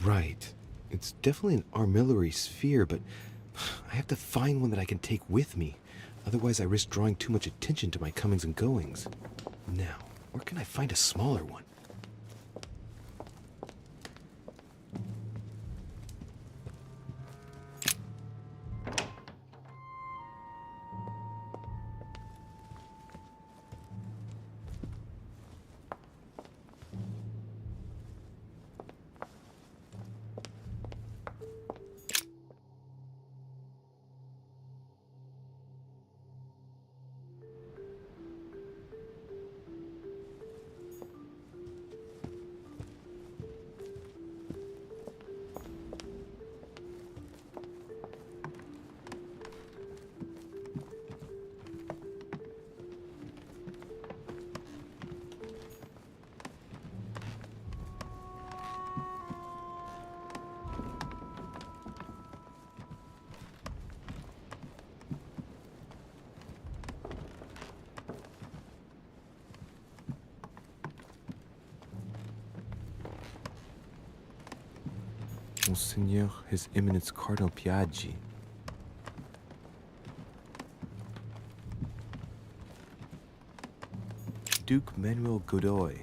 Speaker 1: Right. It's definitely an armillary sphere, but I have to find one that I can take with me. Otherwise, I risk drawing too much attention to my comings and goings. Now, where can I find a smaller one? Monseigneur, His Eminence Cardinal Piaggi. Duke Manuel Godoy.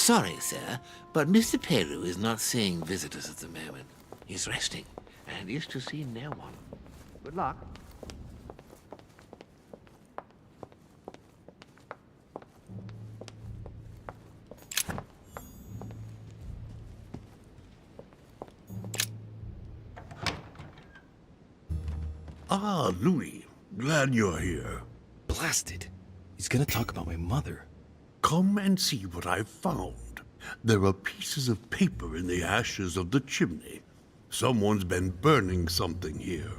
Speaker 14: Sorry, sir, but Mr. Peru is not seeing visitors at the moment. He's resting and is to see no one. Good luck.
Speaker 12: Ah, Louis. Glad you're here.
Speaker 1: Blasted. He's gonna talk about my mother.
Speaker 12: Come and see what I've found. There are pieces of paper in the ashes of the chimney. Someone's been burning something here.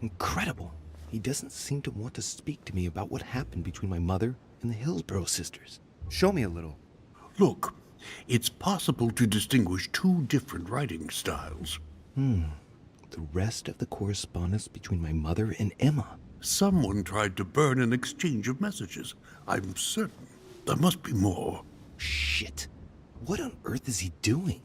Speaker 1: Incredible. He doesn't seem to want to speak to me about what happened between my mother and the Hillsborough sisters. Show me a little.
Speaker 12: Look, it's possible to distinguish two different writing styles.
Speaker 1: The rest of the correspondence between my mother and Emma.
Speaker 12: Someone tried to burn an exchange of messages. I'm certain. There must be more.
Speaker 1: Shit. What on earth is he doing?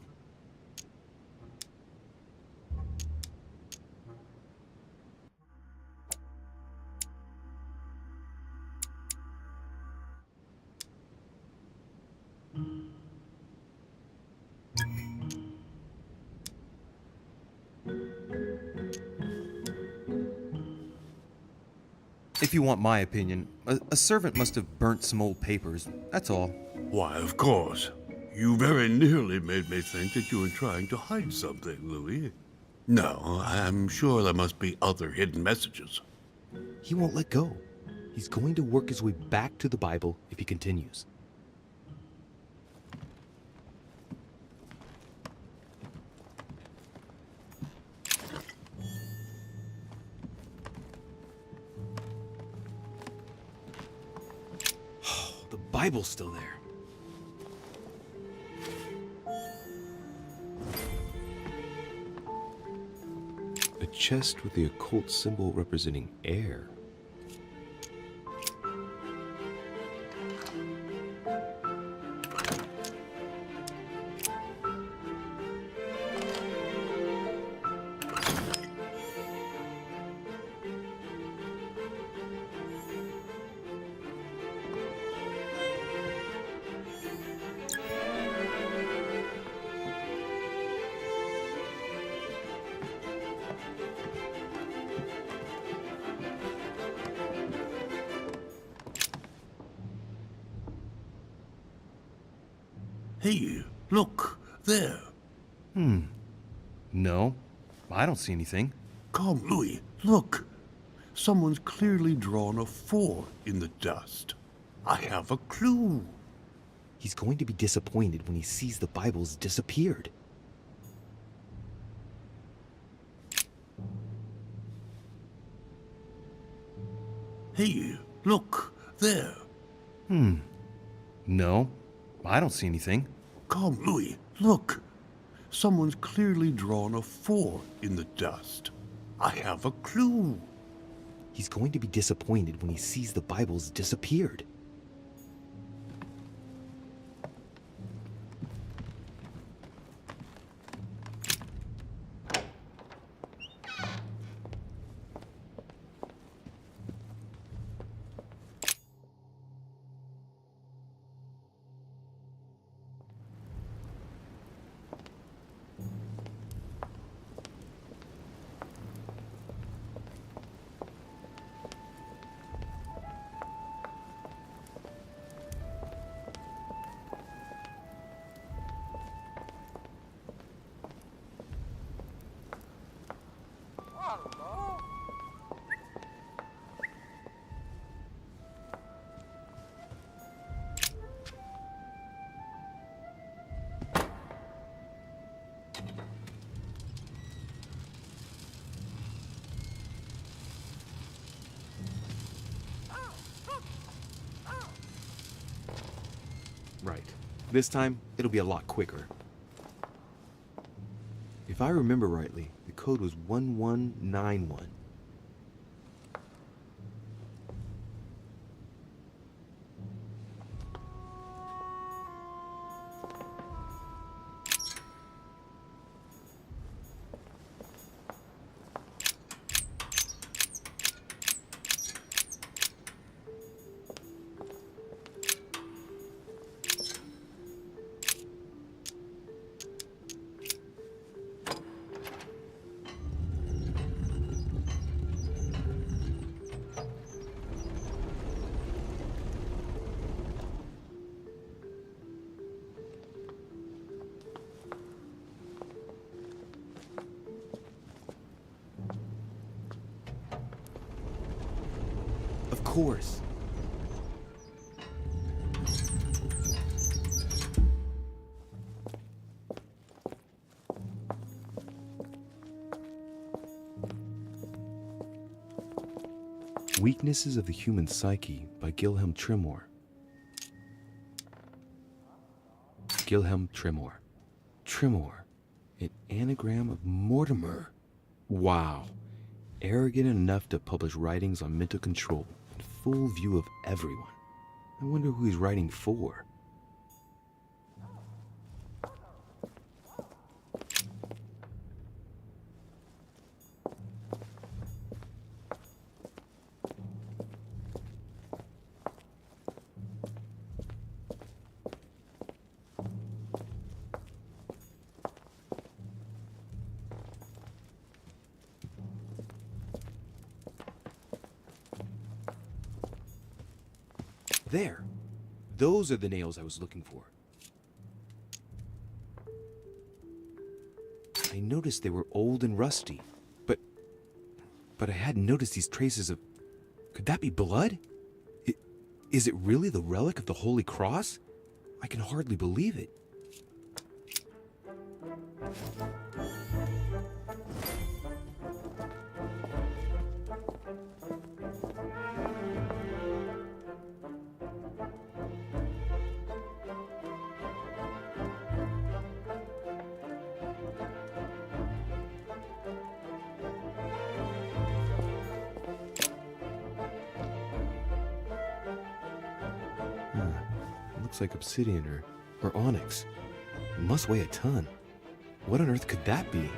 Speaker 6: If you want my opinion, a servant must have burnt some old papers, that's all.
Speaker 12: Why, of course. You very nearly made me think that you were trying to hide something, Louis. No, I'm sure there must be other hidden messages.
Speaker 1: He won't let go. He He's going to work his way back to the Bible if he continues. The Bible's still there. A chest with the occult symbol representing air.
Speaker 12: Hey, look, there.
Speaker 1: No, I don't see anything.
Speaker 12: Come, Louis, look. Someone's clearly drawn a 4 in the dust. I have a clue.
Speaker 1: He's going to be disappointed when he sees the Bible's disappeared.
Speaker 12: Hey, look, there.
Speaker 1: No, I don't see anything.
Speaker 12: Come, Louis, look. Someone's clearly drawn a 4 in the dust. I have a clue.
Speaker 1: He's going to be disappointed when he sees the Bible's disappeared. Right. This time, it'll be a lot quicker. If I remember rightly, the code was 1191. Of course. Weaknesses of the Human Psyche by Gilhelm Trimor. Gilhelm Trimor. Trimor, an anagram of Mortimer. Wow. Arrogant enough to publish writings on mental control in full view of everyone. I wonder who he's writing for. There. Those are the nails I was looking for. I noticed they were old and rusty, but I hadn't noticed these traces of... Could that be blood? Is it really the relic of the Holy Cross? I can hardly believe it. Looks like obsidian or onyx. It must weigh a ton. What on earth could that be?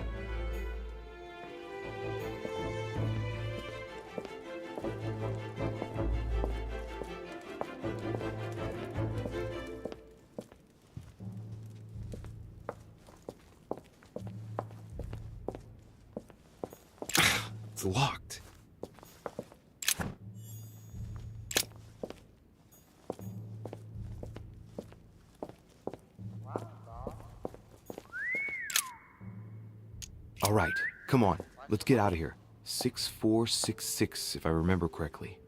Speaker 1: It's locked. All right, come on. Let's get out of here. 6466, if I remember correctly.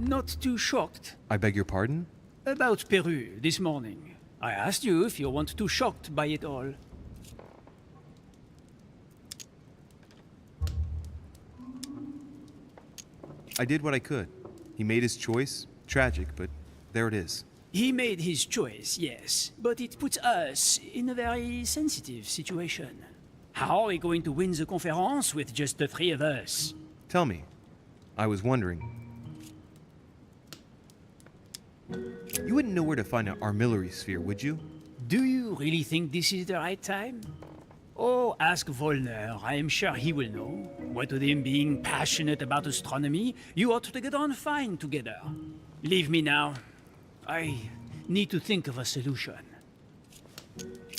Speaker 11: Not too shocked
Speaker 1: I beg your pardon?
Speaker 11: about Peru this morning. I asked you if you weren't too shocked by it all.
Speaker 6: I did what I could. He made his choice. Tragic, but there it is.
Speaker 11: He made his choice, yes, but it puts us in a very sensitive situation. How are we going to win the conference with just the three of us?
Speaker 6: Tell me. I was wondering. You wouldn't know where to find an armillary sphere, would you?
Speaker 11: Do you really think this is the right time? Oh, ask Volner. I am sure he will know. What with him being passionate about astronomy, you ought to get on fine together. Leave me now. I need to think of a solution.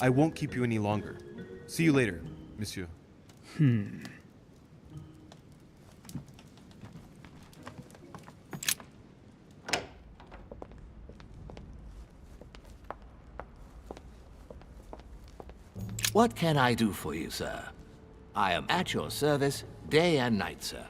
Speaker 6: I won't keep you any longer. See you later, monsieur.
Speaker 14: What can I do for you, sir? I am at your service day and night, sir.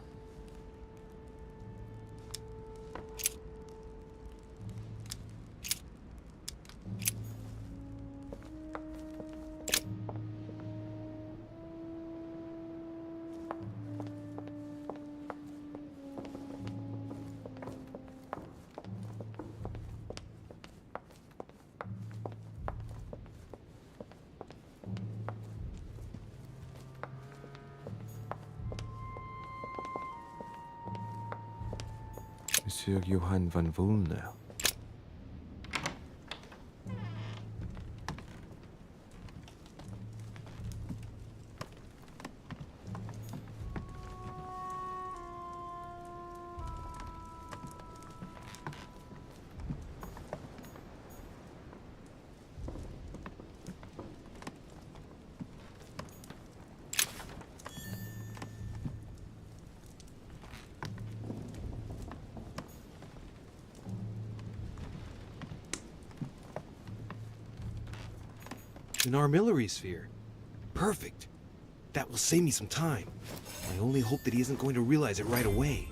Speaker 1: Monsieur Johann van Volner. An armillary sphere. Perfect. That will save me some time. I only hope that he isn't going to realize it right away.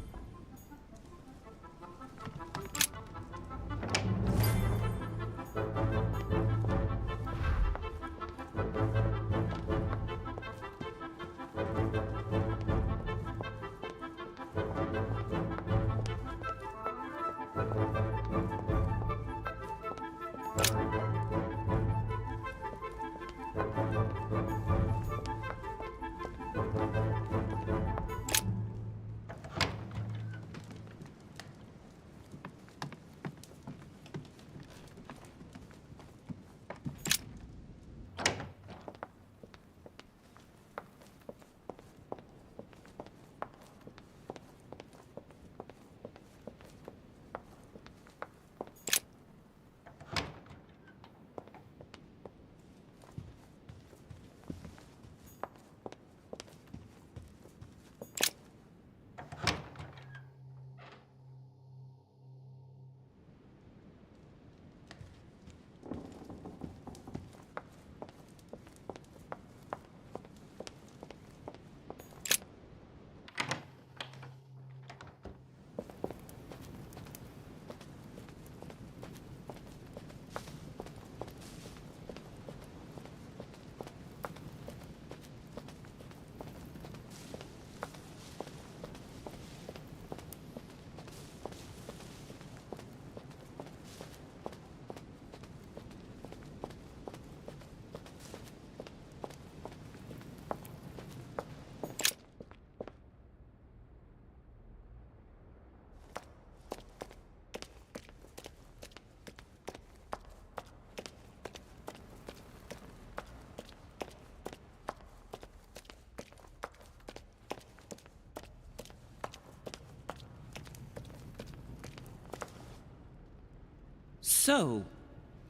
Speaker 8: So,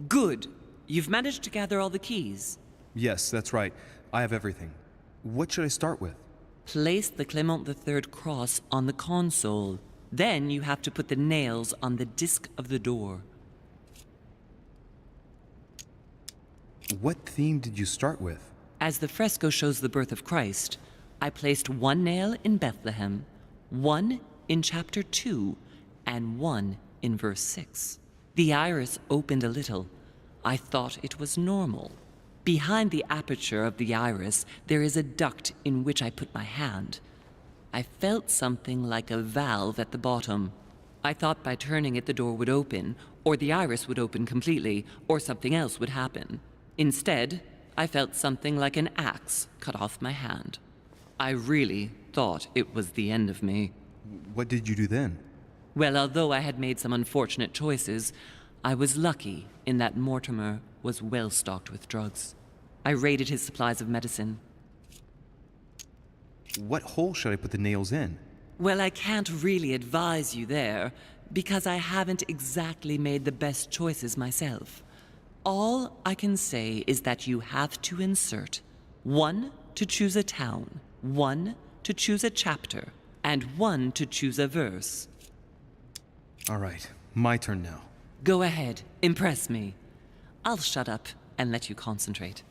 Speaker 8: good. You've managed to gather all the keys.
Speaker 6: Yes, that's right. I have everything. What should I start with?
Speaker 8: Place the Clement III cross on the console. Then you have to put the nails on the disc of the door.
Speaker 6: What theme did you start with?
Speaker 8: As the fresco shows the birth of Christ, I placed one nail in Bethlehem, one in chapter 2, and one in verse 6. The iris opened a little. I thought it was normal. Behind the aperture of the iris, there is a duct in which I put my hand. I felt something like a valve at the bottom. I thought by turning it the door would open, or the iris would open completely, or something else would happen. Instead, I felt something like an axe cut off my hand. I really thought it was the end of me.
Speaker 6: What did you do then?
Speaker 8: Well, although I had made some unfortunate choices, I was lucky in that Mortimer was well stocked with drugs. I raided his supplies of medicine.
Speaker 6: What hole should I put the nails in?
Speaker 8: Well, I can't really advise you there, because I haven't exactly made the best choices myself. All I can say is that you have to insert one to choose a town, one to choose a chapter, and one to choose a verse.
Speaker 6: All right, my turn now.
Speaker 8: Go ahead, impress me. I'll shut up and let you concentrate.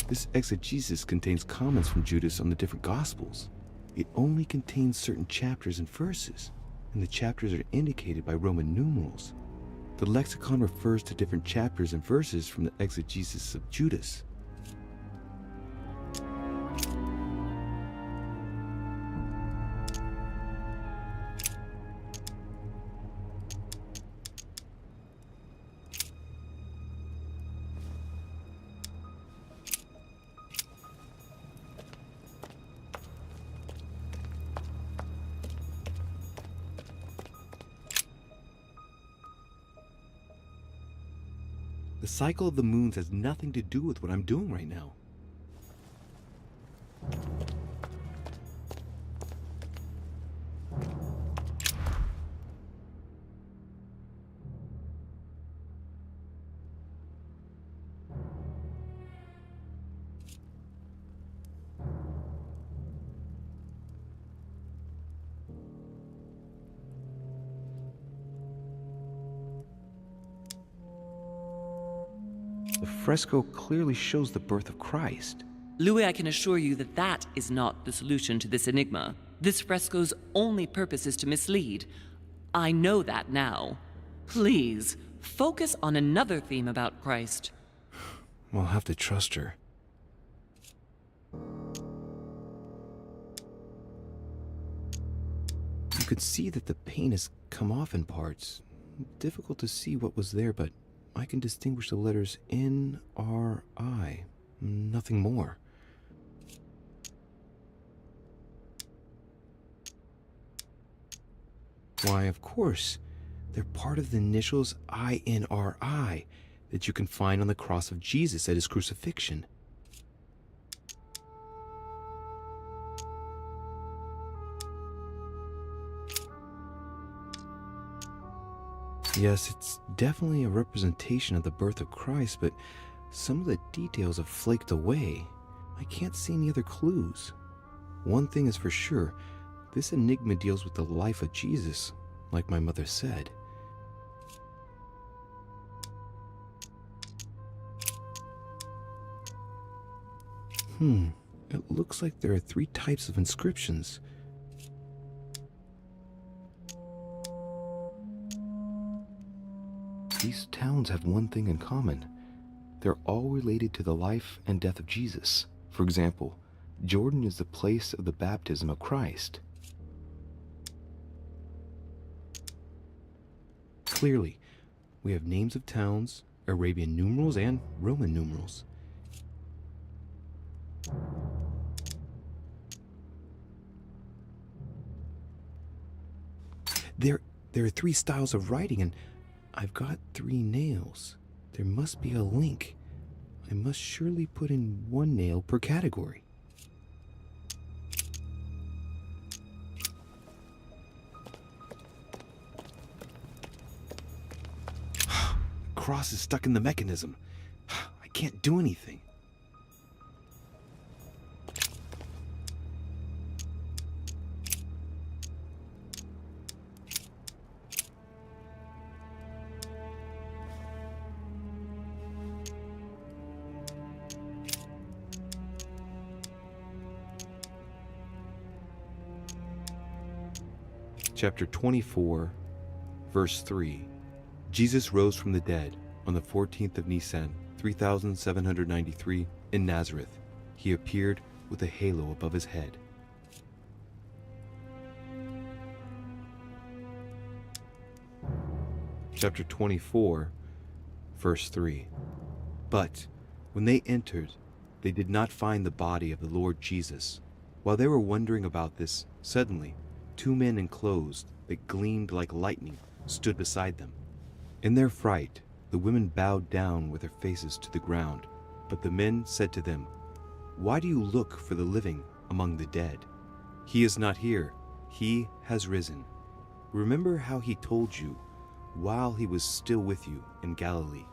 Speaker 1: This exegesis contains comments from Judas on the different Gospels. It only contains certain chapters and verses, and the chapters are indicated by Roman numerals. The lexicon refers to different chapters and verses from the exegesis of Judas. The cycle of the moons has nothing to do with what I'm doing right now. fresco clearly shows the birth of Christ.
Speaker 8: Louis, I can assure you that that is not the solution to this enigma. This fresco's only purpose is to mislead. I know that now. Please, focus on another theme about Christ.
Speaker 1: I'll have to trust her. You could see that the paint has come off in parts. Difficult to see what was there, but I can distinguish the letters N-R-I. Nothing more. Why, of course. They're part of the initials I-N-R-I that you can find on the cross of Jesus at his crucifixion. Yes, it's definitely a representation of the birth of Christ, but some of the details have flaked away. I can't see any other clues. One thing is for sure, this enigma deals with the life of Jesus, like my mother said. It looks like there are 3 types of inscriptions. These towns have one thing in common. They're all related to the life and death of Jesus. For example, Jordan is the place of the baptism of Christ. Clearly, we have names of towns, Arabian numerals, and Roman numerals. There are 3 styles of writing, and I've got 3 nails. There must be a link. I must surely put in 1 nail per category. Cross is stuck in the mechanism. I can't do anything. Chapter 24, verse 3. Jesus rose from the dead on the 14th of Nisan, 3793, in Nazareth. He appeared with a halo above his head. Chapter 24, verse 3. But when they entered, they did not find the body of the Lord Jesus. While they were wondering about this, suddenly 2 men in clothes that gleamed like lightning stood beside them. In their fright, the women bowed down with their faces to the ground. But the men said to them, "Why do you look for the living among the dead? He is not here. He has risen. Remember how he told you while he was still with you in Galilee."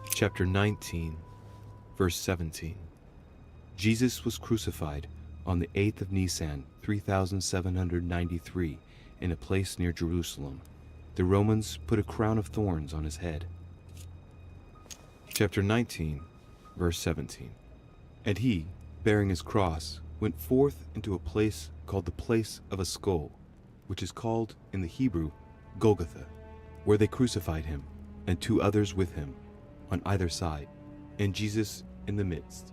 Speaker 1: Chapter 19, verse 17. Jesus was crucified on the 8th of Nisan, 3793, in a place near Jerusalem. The Romans put a crown of thorns on his head. Chapter 19, verse 17. And he, bearing his cross, went forth into a place called the place of a skull, which is called in the Hebrew Golgotha, where they crucified him, and 2 others with him, on either side, and Jesus in the midst.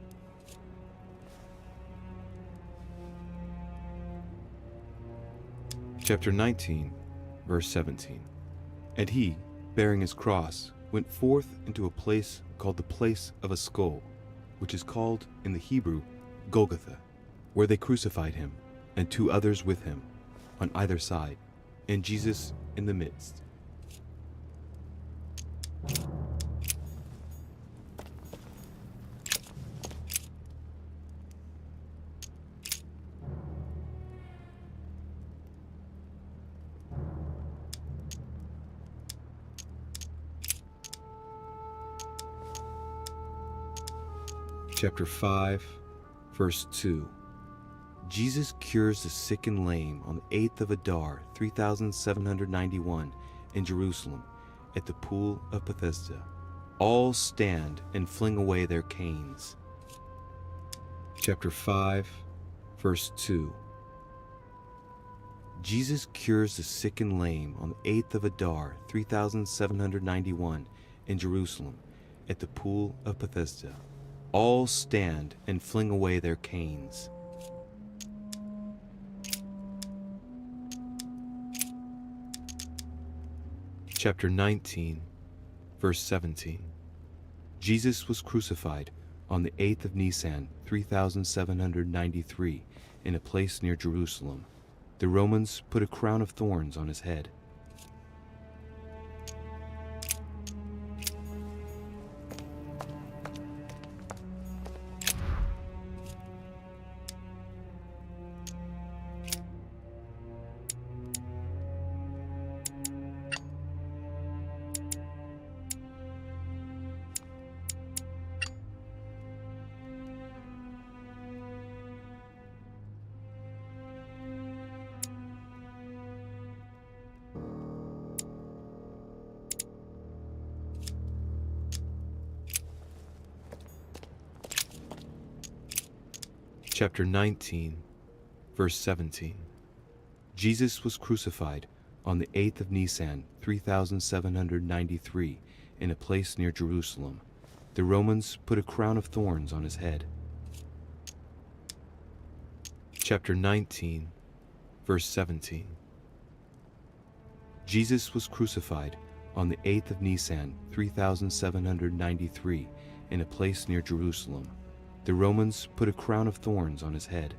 Speaker 1: Chapter 19, verse 17. And he, bearing his cross, went forth into a place called the place of a skull, which is called in the Hebrew Golgotha, where they crucified him, and 2 others with him, on either side, and Jesus in the midst. Chapter 5, verse 2. Jesus cures the sick and lame on the 8th of Adar, 3791, in Jerusalem, at the pool of Bethesda. All stand and fling away their canes. Chapter 5, verse 2. Jesus cures the sick and lame on the 8th of Adar, 3791, in Jerusalem, at the pool of Bethesda. All stand and fling away their canes. Chapter 19, verse 17. Jesus was crucified on the 8th of Nisan, 3793, in a place near Jerusalem. The Romans put a crown of thorns on his head. Chapter 19, verse 17. Jesus was crucified on the 8th of Nisan, 3793, in a place near Jerusalem. The Romans put a crown of thorns on his head. Chapter 19, verse 17. Jesus was crucified on the 8th of Nisan, 3793, in a place near Jerusalem. The Romans put a crown of thorns on his head.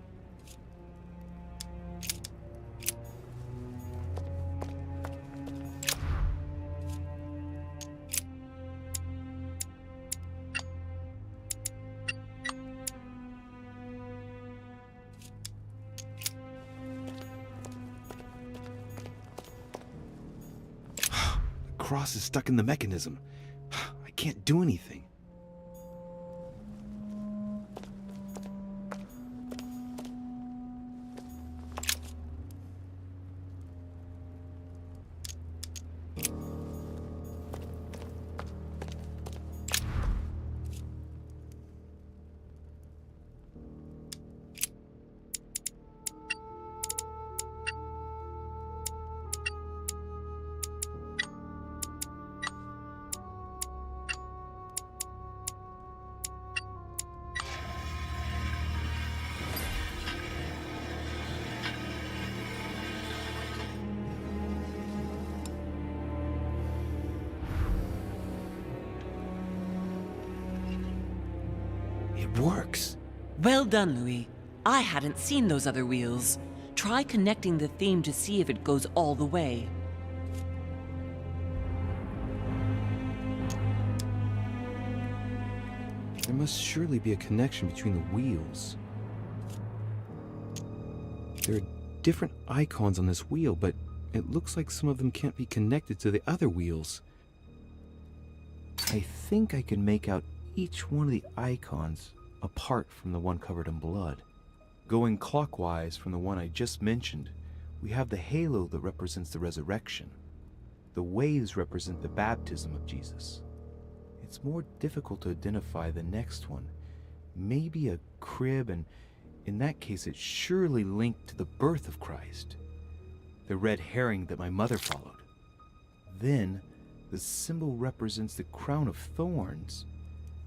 Speaker 1: The cross is stuck in the mechanism. I can't do anything. It works.
Speaker 8: Well done, Louis. I hadn't seen those other wheels. Try connecting the theme to see if it goes all the way.
Speaker 1: There must surely be a connection between the wheels. There are different icons on this wheel, but it looks like some of them can't be connected to the other wheels. I think I can make out each one of the icons apart from the one covered in blood. Going clockwise from the one I just mentioned, we have the halo that represents the resurrection. The waves represent the baptism of Jesus. It's more difficult to identify the next one. Maybe a crib, and in that case it's surely linked to the birth of Christ. The red herring that my mother followed. Then, the symbol represents the crown of thorns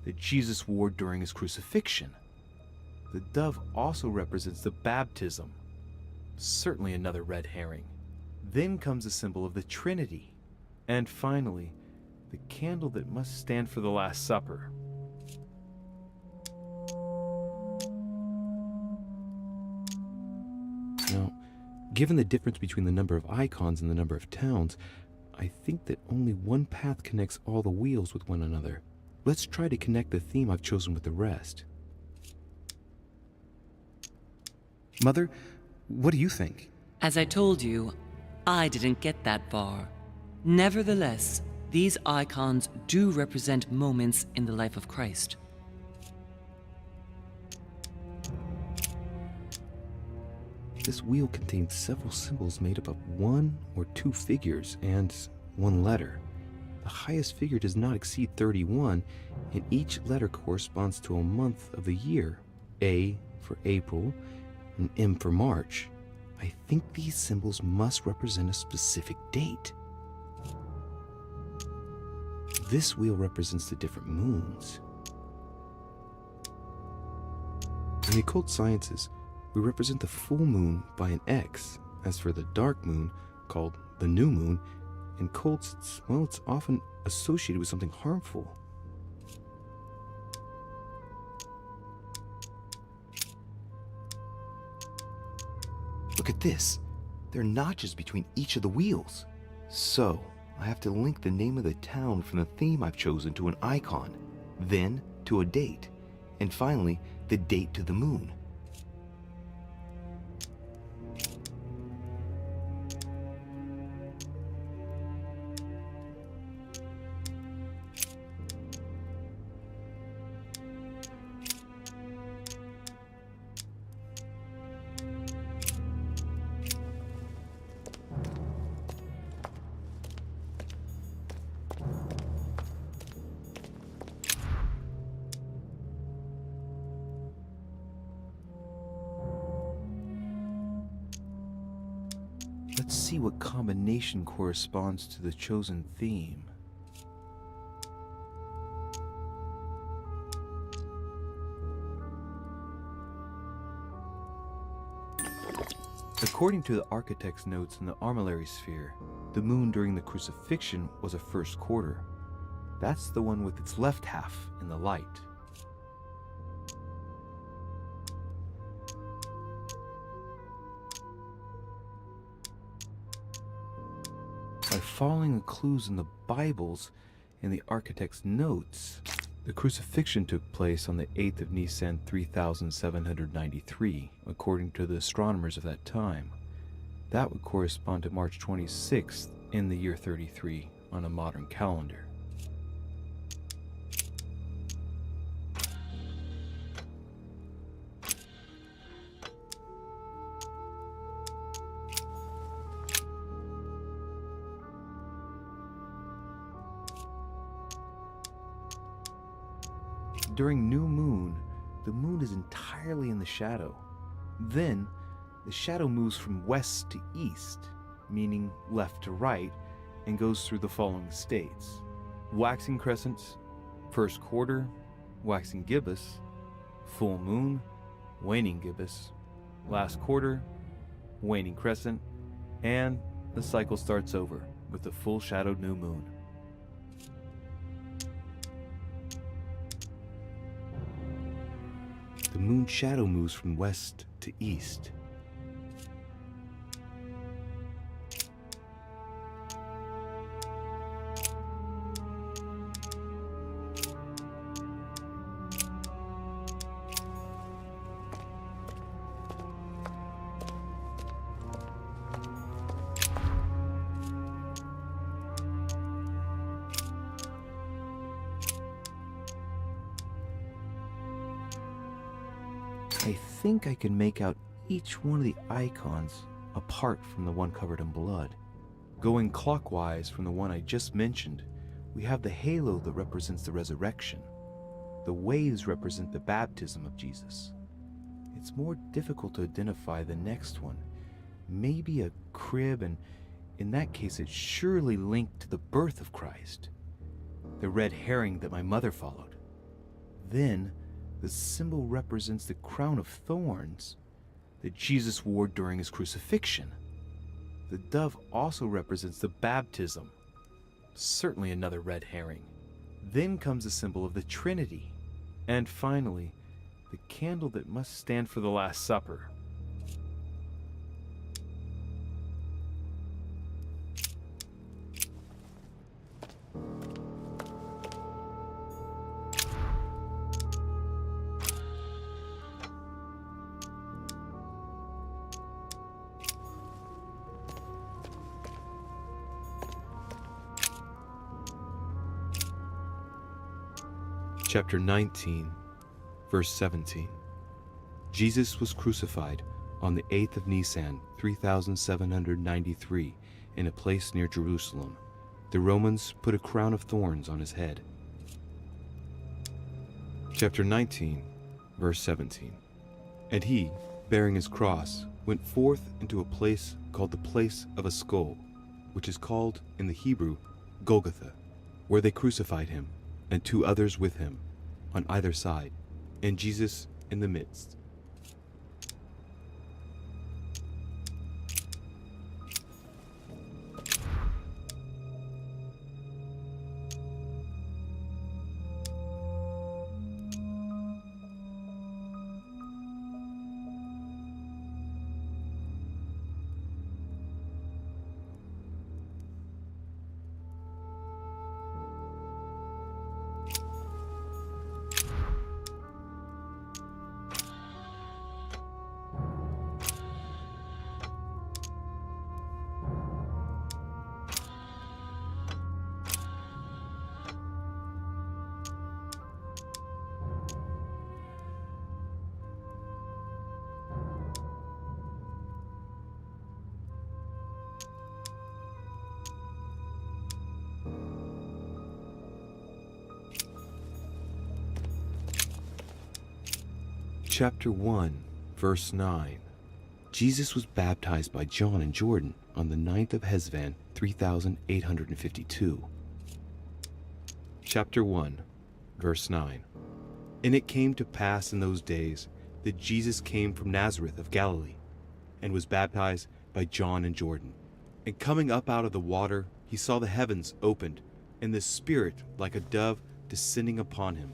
Speaker 1: that Jesus wore during his crucifixion. The dove also represents the baptism. Certainly another red herring. Then comes the symbol of the Trinity. And finally, the candle that must stand for the Last Supper. Now, given the difference between the number of icons and the number of towns, I think that only one path connects all the wheels with one another. Let's try to connect the theme I've chosen with the rest. Mother, what do you think?
Speaker 8: As I told you, I didn't get that far. Nevertheless, these icons do represent moments in the life of Christ.
Speaker 1: This wheel contains several symbols made up of 1 or 2 figures and 1 letter. The highest figure does not exceed 31, and each letter corresponds to a month of the year. A for April, and M for March. I think these symbols must represent a specific date. This wheel represents the different moons. In the occult sciences, we represent the full moon by an X. As for the dark moon, called the new moon, in cults, it's often associated with something harmful. Look at this. There are notches between each of the wheels. So, I have to link the name of the town from the theme I've chosen to an icon, then to a date, and finally, the date to the moon. Let's see what combination corresponds to the chosen theme. According to the architect's notes in the armillary sphere, the moon during the crucifixion was a first quarter. That's the one with its left half in the light. By following the clues in the Bibles and the architect's notes, the crucifixion took place on the 8th of Nisan 3793, according to the astronomers of that time. That would correspond to March 26th in the year 33 on a modern calendar. During new moon, the moon is entirely in the shadow. Then, the shadow moves from west to east, meaning left to right, and goes through the following states: waxing crescents, first quarter, waxing gibbous, full moon, waning gibbous, last quarter, waning crescent, and the cycle starts over with the full shadowed new moon. The moon shadow moves from west to east. I think I can make out each one of the icons apart from the one covered in blood. Going clockwise from the one I just mentioned, we have the halo that represents the resurrection. The waves represent the baptism of Jesus. It's more difficult to identify the next one. Maybe a crib, and in that case it's surely linked to the birth of Christ. The red herring that my mother followed. Then, the symbol represents the crown of thorns that Jesus wore during his crucifixion. The dove also represents the baptism. Certainly another red herring. Then comes the symbol of the Trinity. And finally, the candle that must stand for the Last Supper. Chapter 19, verse 17. Jesus was crucified on the 8th of Nisan, 3793, in a place near Jerusalem. The Romans put a crown of thorns on his head. Chapter 19, verse 17. And he, bearing his cross, went forth into a place called the place of a skull, which is called in the Hebrew Golgotha, where they crucified him, and 2 others with him, on either side, and Jesus in the midst. Chapter 1, verse 9. Jesus was baptized by John in Jordan on the 9th of Hesvan, 3852. Chapter 1, verse 9. And it came to pass in those days that Jesus came from Nazareth of Galilee, and was baptized by John in Jordan. And coming up out of the water, he saw the heavens opened, and the Spirit like a dove descending upon him.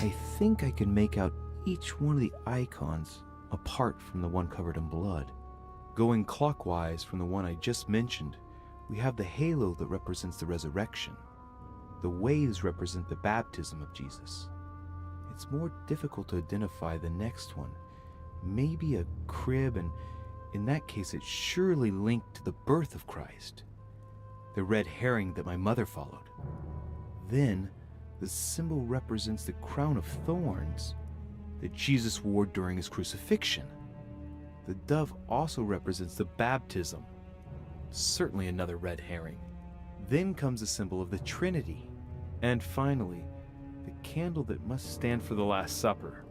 Speaker 1: I think I can make out each one of the icons apart from the one covered in blood. Going clockwise from the one I just mentioned, we have the halo that represents the resurrection. The waves represent the baptism of Jesus. It's more difficult to identify the next one. Maybe a crib, and in that case it's surely linked to the birth of Christ. The red herring that my mother followed. Then, the symbol represents the crown of thorns that Jesus wore during his crucifixion. The dove also represents the baptism. Certainly another red herring. Then comes the symbol of the Trinity. And finally, the candle that must stand for the Last Supper.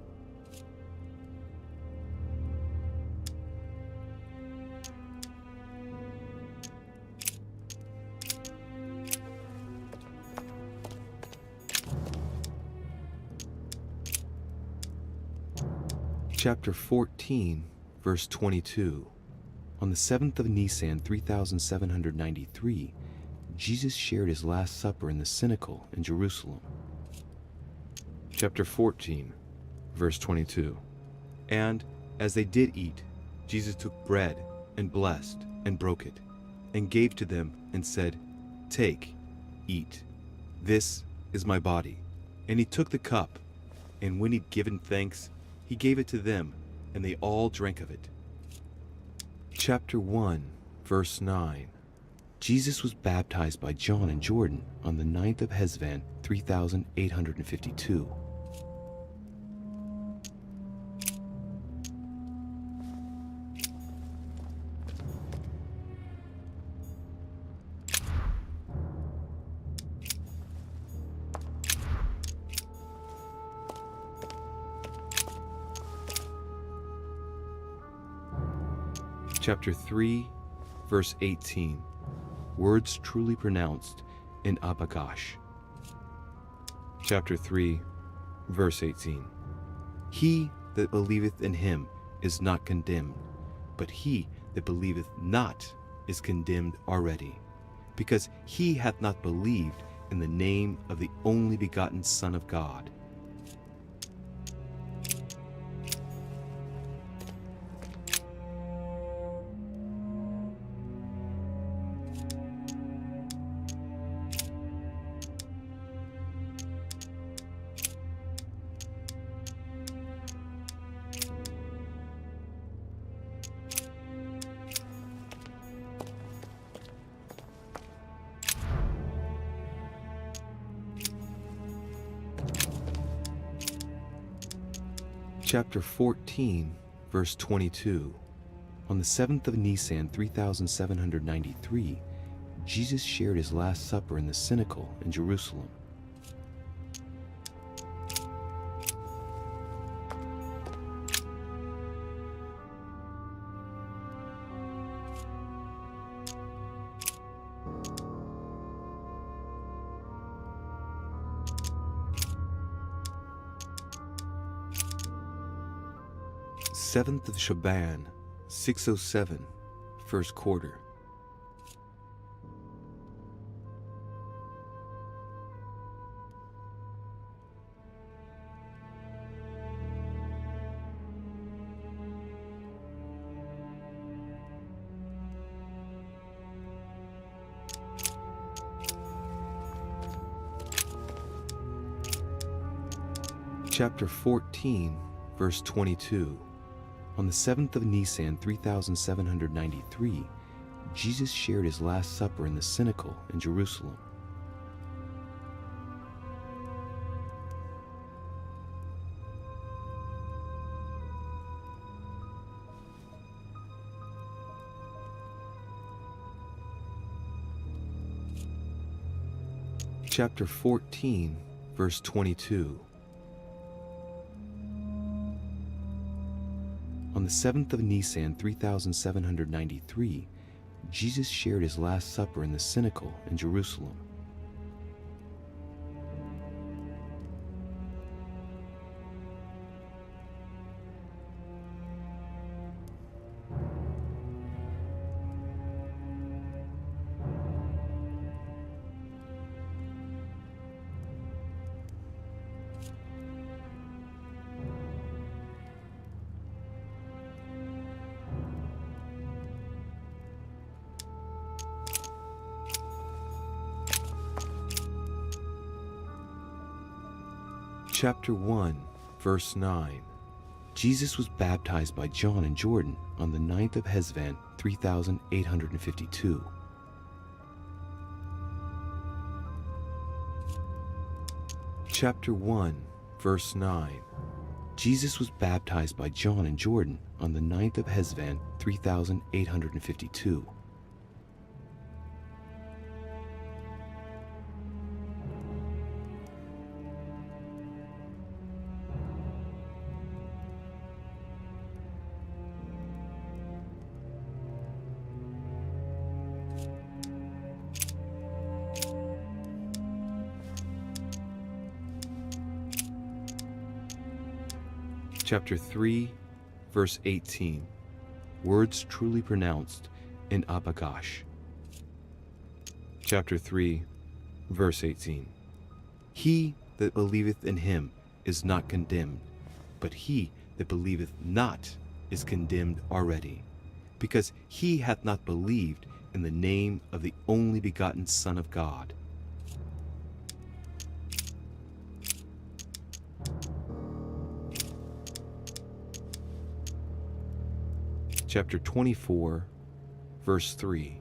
Speaker 1: Chapter 14, verse 22. On the 7th of Nisan, 3793, Jesus shared his Last Supper in the Cenacle in Jerusalem. Chapter 14, verse 22. And as they did eat, Jesus took bread and blessed and broke it, and gave to them and said, "Take, eat. This is my body." And he took the cup, and when he'd given thanks, he gave it to them, and they all drank of it. Chapter 1, verse 9. Jesus was baptized by John in Jordan on the 9th of Hesvan, 3852. Chapter 3, verse 18. Words truly pronounced in Abagash. Chapter 3, verse 18. He that believeth in him is not condemned, but he that believeth not is condemned already, because he hath not believed in the name of the only begotten Son of God. Chapter 14, verse 22. On the 7th of Nisan, 3793, Jesus shared his Last Supper in the Cenacle in Jerusalem. Seventh of Shaban, 607, first quarter. Chapter 14, verse 22. On the 7th of Nisan, 3793, Jesus shared his Last Supper in the Cenacle in Jerusalem. Chapter 14, verse 22. On the 7th of Nisan, 3793, Jesus shared his Last Supper in the Cenacle in Jerusalem. Chapter 1, verse 9. Jesus was baptized by John in Jordan on the 9th of Hesvan, 3852. Chapter 1, verse 9. Jesus was baptized by John in Jordan on the 9th of Hesvan, 3852. Chapter 3, verse 18. Words truly pronounced in Abagash. Chapter 3, verse 18. He that believeth in him is not condemned, but he that believeth not is condemned already, because he hath not believed in the name of the only begotten Son of God. Chapter 24, verse 3.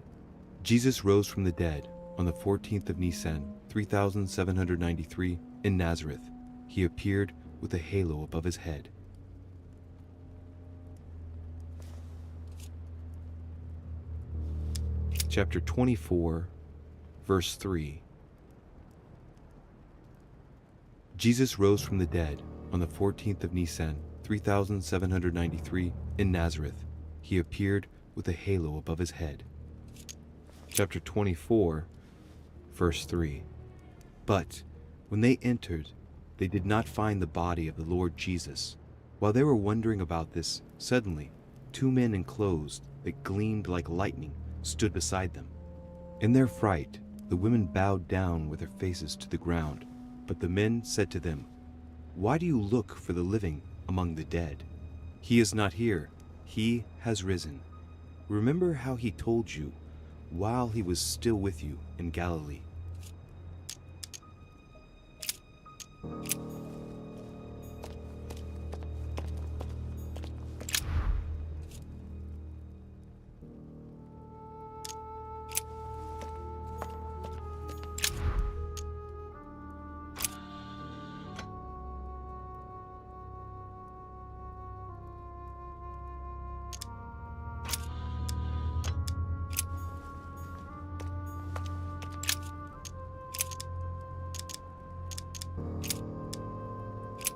Speaker 1: Jesus rose from the dead on the 14th of Nisan, 3793, in Nazareth. He appeared with a halo above his head. Chapter 24, verse 3. Jesus rose from the dead on the 14th of Nisan, 3793, in Nazareth. He appeared with a halo above his head. Chapter 24, verse 3. But when they entered, they did not find the body of the Lord Jesus. While they were wondering about this, suddenly 2 men in clothes that gleamed like lightning stood beside them. In their fright, the women bowed down with their faces to the ground. But the men said to them, "Why do you look for the living among the dead? He is not here. He has risen. Remember how he told you while he was still with you in Galilee."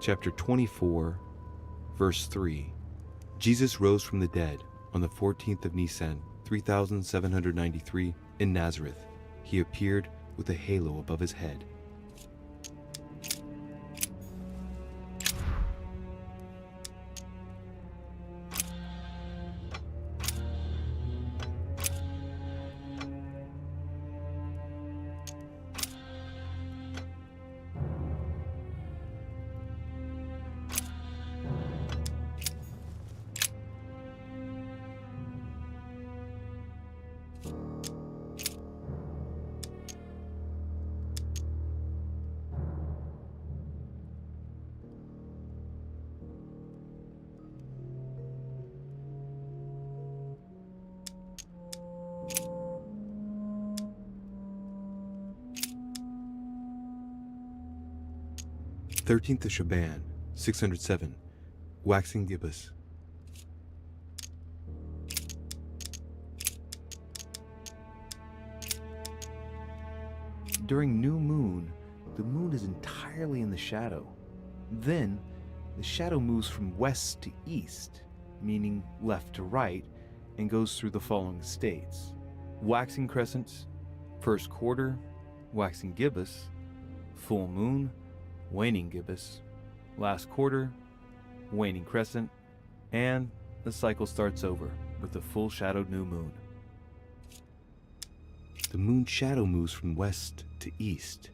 Speaker 1: Chapter 24, verse 3. Jesus rose from the dead on the 14th of Nisan, 3793, in Nazareth. He appeared with a halo above his head. Thirteenth of Shaban, 607, waxing gibbous. During new moon, the moon is entirely in the shadow. Then, the shadow moves from west to east, meaning left to right, and goes through the following states: waxing crescent, first quarter, waxing gibbous, full moon, waning gibbous, last quarter, waning crescent, and the cycle starts over with the full shadowed new moon. The moon shadow moves from west to east.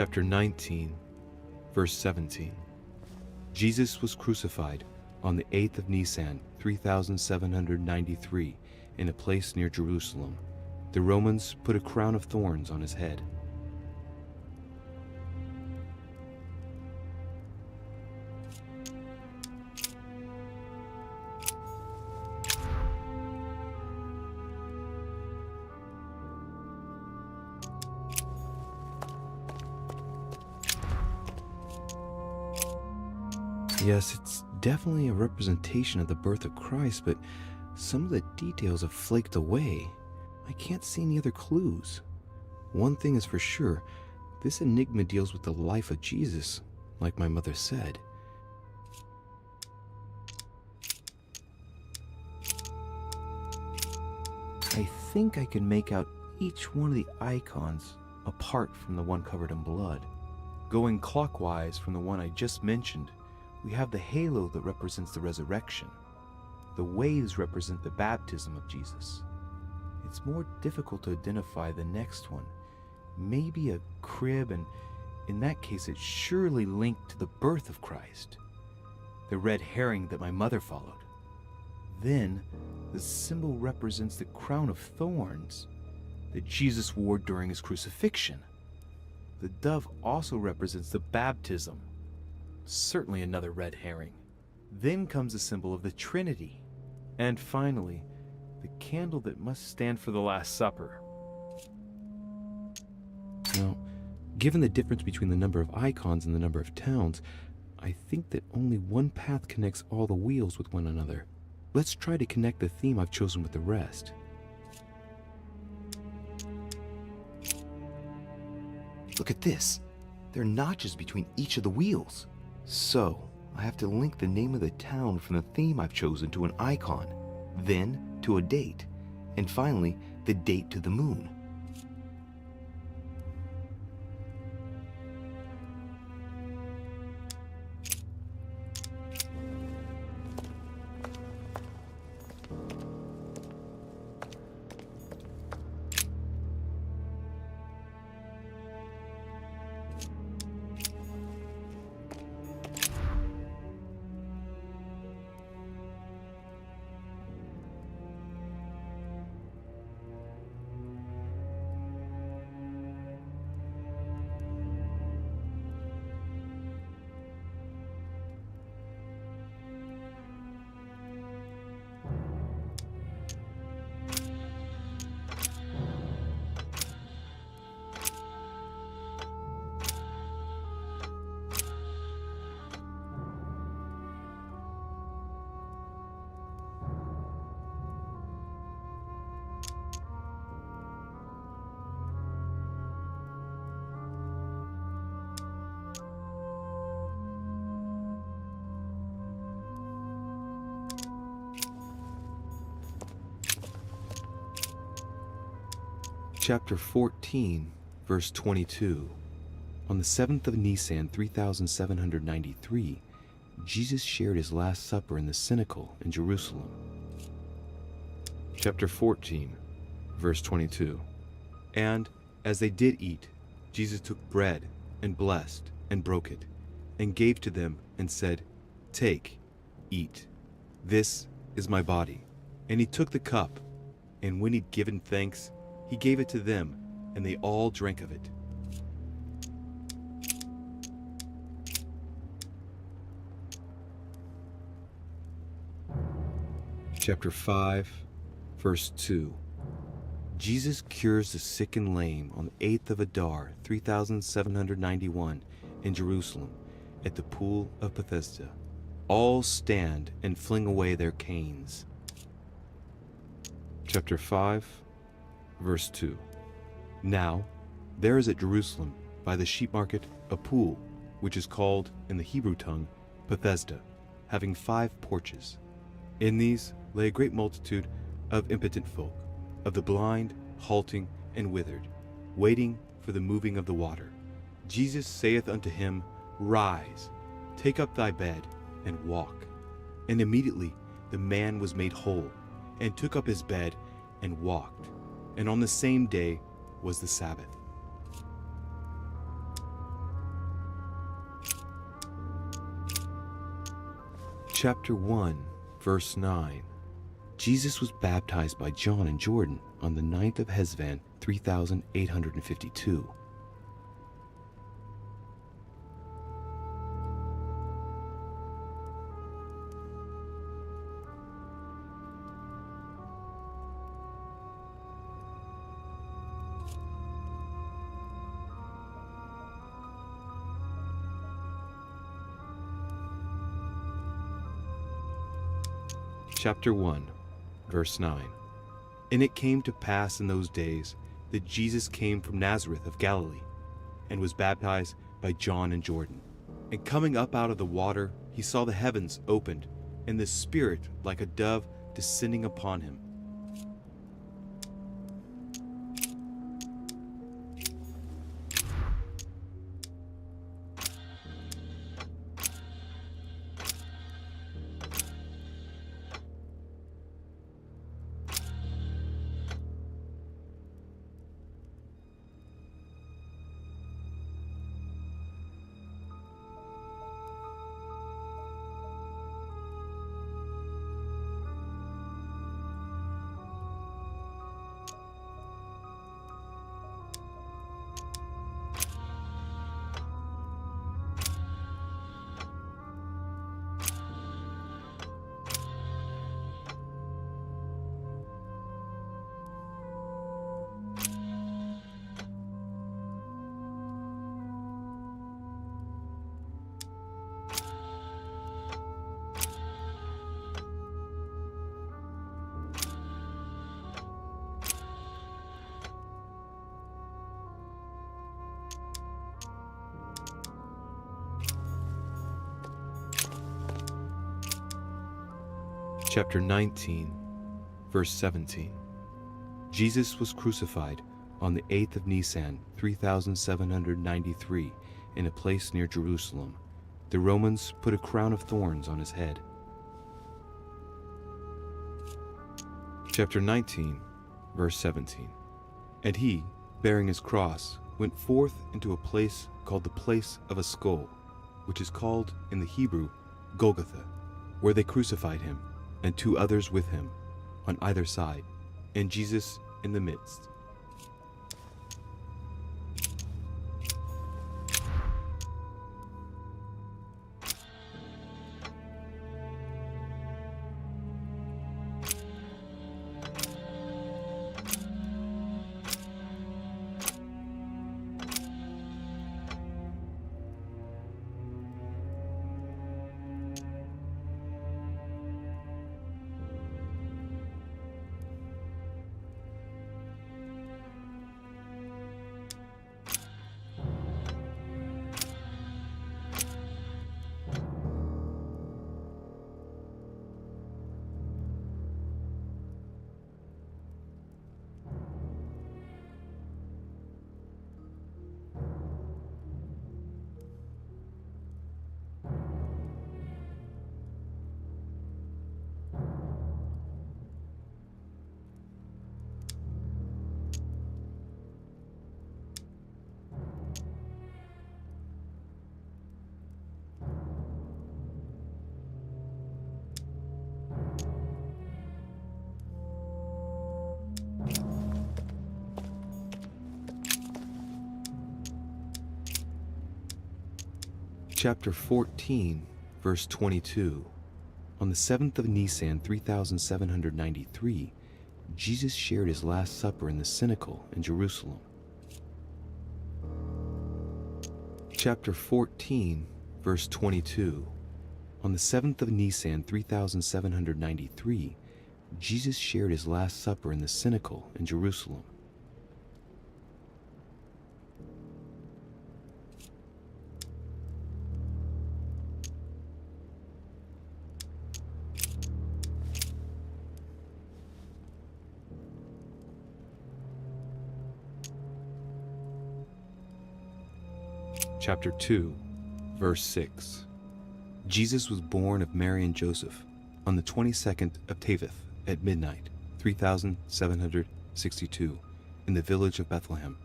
Speaker 1: Chapter 19, verse 17. Jesus was crucified on the 8th of Nisan, 3793, in a place near Jerusalem. The Romans put a crown of thorns on his head. Yes, it's definitely a representation of the birth of Christ, but some of the details have flaked away. I can't see any other clues. One thing is for sure, this enigma deals with the life of Jesus, like my mother said. I think I can make out each one of the icons apart from the one covered in blood. Going clockwise from the one I just mentioned, we have the halo that represents the resurrection. The waves represent the baptism of Jesus. It's more difficult to identify the next one. Maybe a crib, and in that case it's surely linked to the birth of Christ. The red herring that my mother followed. Then, the symbol represents the crown of thorns that Jesus wore during his crucifixion. The dove also represents the baptism. Certainly another red herring. Then comes the symbol of the Trinity. And finally, the candle that must stand for the Last Supper. Now, given the difference between the number of icons and the number of towns, I think that only one path connects all the wheels with one another. Let's try to connect the theme I've chosen with the rest. Look at this. There are notches between each of the wheels. So, I have to link the name of the town from the theme I've chosen to an icon, then to a date, and finally, the date to the moon. Chapter 14, verse 22. On the 7th of Nisan, 3793, Jesus shared his Last Supper in the Cenacle in Jerusalem. Chapter 14, verse 22. And as they did eat, Jesus took bread and blessed and broke it and gave to them and said, "Take, eat. This is my body." And he took the cup, and when he'd given thanks, he gave it to them, and they all drank of it. Chapter 5, verse 2. Jesus cures the sick and lame on the 8th of Adar, 3791, in Jerusalem, at the pool of Bethesda. All stand and fling away their canes. Chapter 5, verse 2. Now, there is at Jerusalem, by the sheep market, a pool, which is called, in the Hebrew tongue, Bethesda, having 5 porches. In these lay a great multitude of impotent folk, of the blind, halting, and withered, waiting for the moving of the water. Jesus saith unto him, Rise, take up thy bed, and walk. And immediately the man was made whole, and took up his bed, and walked. And on the same day was the Sabbath. Chapter 1, verse 9. Jesus was baptized by John in Jordan on the 9th of Hesvan, 3852. Chapter 1, verse 9. And it came to pass in those days that Jesus came from Nazareth of Galilee, and was baptized by John in Jordan. And coming up out of the water, he saw the heavens opened, and the Spirit like a dove descending upon him. Chapter 19, verse 17. Jesus was crucified on the 8th of Nisan, 3793, in a place near Jerusalem. The Romans put a crown of thorns on his head. Chapter 19, verse 17. And he, bearing his cross, went forth into a place called the place of a skull, which is called in the Hebrew Golgotha, where they crucified him, and 2 others with him, on either side, and Jesus in the midst. Chapter 14, verse 22. On the 7th of Nisan, 3793, Jesus shared his Last Supper in the Cenacle in Jerusalem. Chapter 14, verse 22. On the 7th of Nisan, 3793, Jesus shared his Last Supper in the Cenacle in Jerusalem. Chapter 2, verse 6. Jesus was born of Mary and Joseph on the 22nd of Teveth at midnight, 3762, in the village of Bethlehem.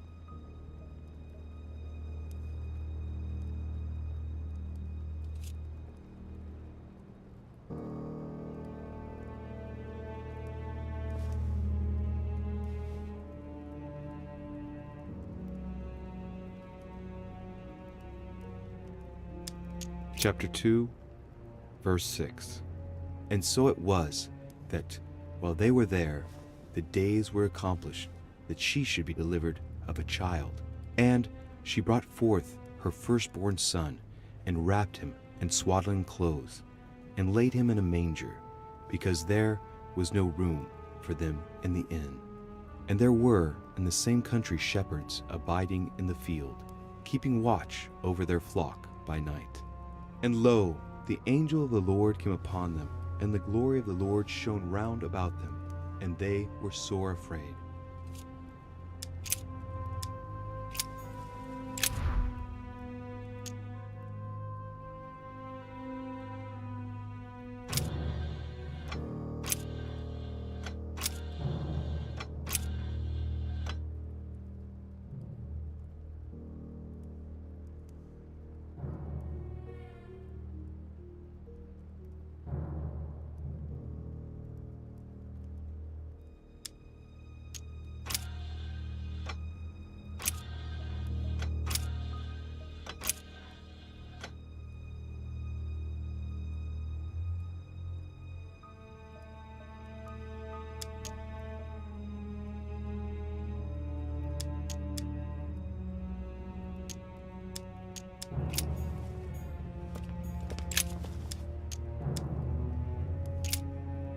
Speaker 1: Chapter 2, verse 6. And so it was that, while they were there, the days were accomplished that she should be delivered of a child. And she brought forth her firstborn son, and wrapped him in swaddling clothes, and laid him in a manger, because there was no room for them in the inn. And there were in the same country shepherds abiding in the field, keeping watch over their flock by night. And lo, the angel of the Lord came upon them, and the glory of the Lord shone round about them, and they were sore afraid.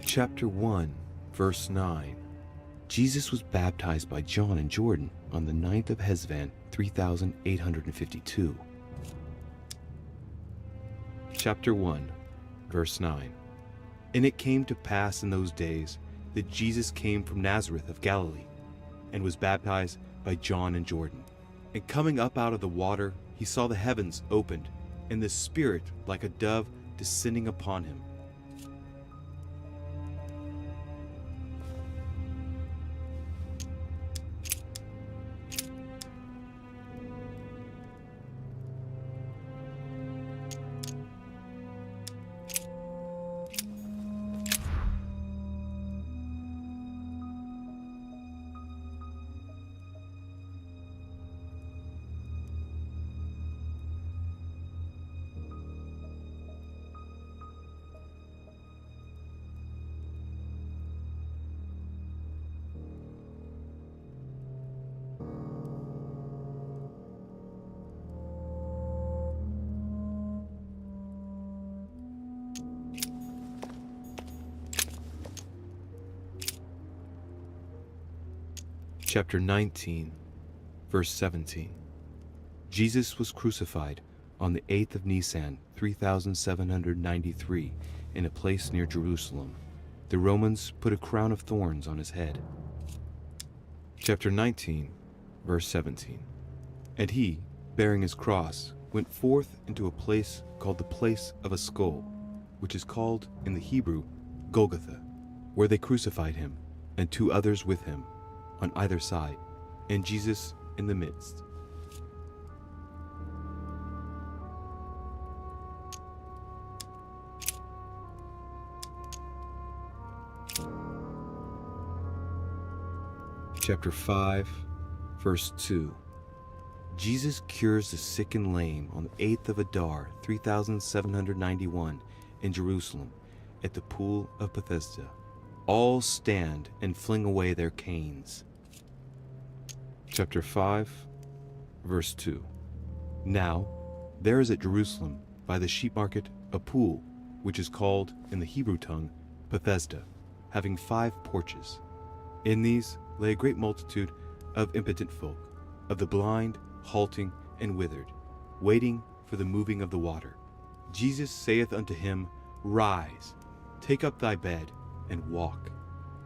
Speaker 1: Chapter 1, verse 9. Jesus was baptized by John in Jordan on the 9th of Hesvan, 3852. Chapter 1, verse 9. And it came to pass in those days that Jesus came from Nazareth of Galilee, and was baptized by John in Jordan. And coming up out of the water, he saw the heavens opened, and the Spirit like a dove descending upon him. Chapter 19, verse 17. Jesus was crucified on the 8th of Nisan, 3793, in a place near Jerusalem. The Romans put a crown of thorns on his head. Chapter 19, verse 17. And he, bearing his cross, went forth into a place called the place of a skull, which is called in the Hebrew Golgotha, where they crucified him, and 2 others with him, on either side, and Jesus in the midst. Chapter 5, verse 2. Jesus cures the sick and lame on the 8th of Adar, 3791, in Jerusalem, at the pool of Bethesda. All stand and fling away their canes. Chapter 5, verse 2. Now, there is at Jerusalem, by the sheep market, a pool, which is called, in the Hebrew tongue, Bethesda, having 5 porches. In these lay a great multitude of impotent folk, of the blind, halting, and withered, waiting for the moving of the water. Jesus saith unto him, Rise, take up thy bed, and walk.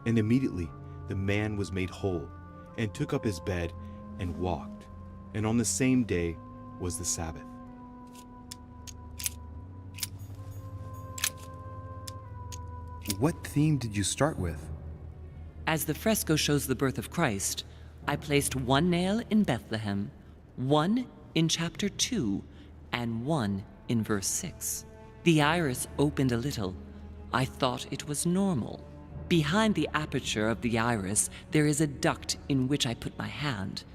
Speaker 1: And immediately the man was made whole, and took up his bed and walked. And on the same day was the Sabbath. What theme did you start with?
Speaker 8: As the fresco shows the birth of Christ, I placed 1 nail in Bethlehem, 1 in chapter 2, and 1 in verse 6. The iris opened a little. I thought it was normal. Behind the aperture of the iris, there is a duct in which I put my hand.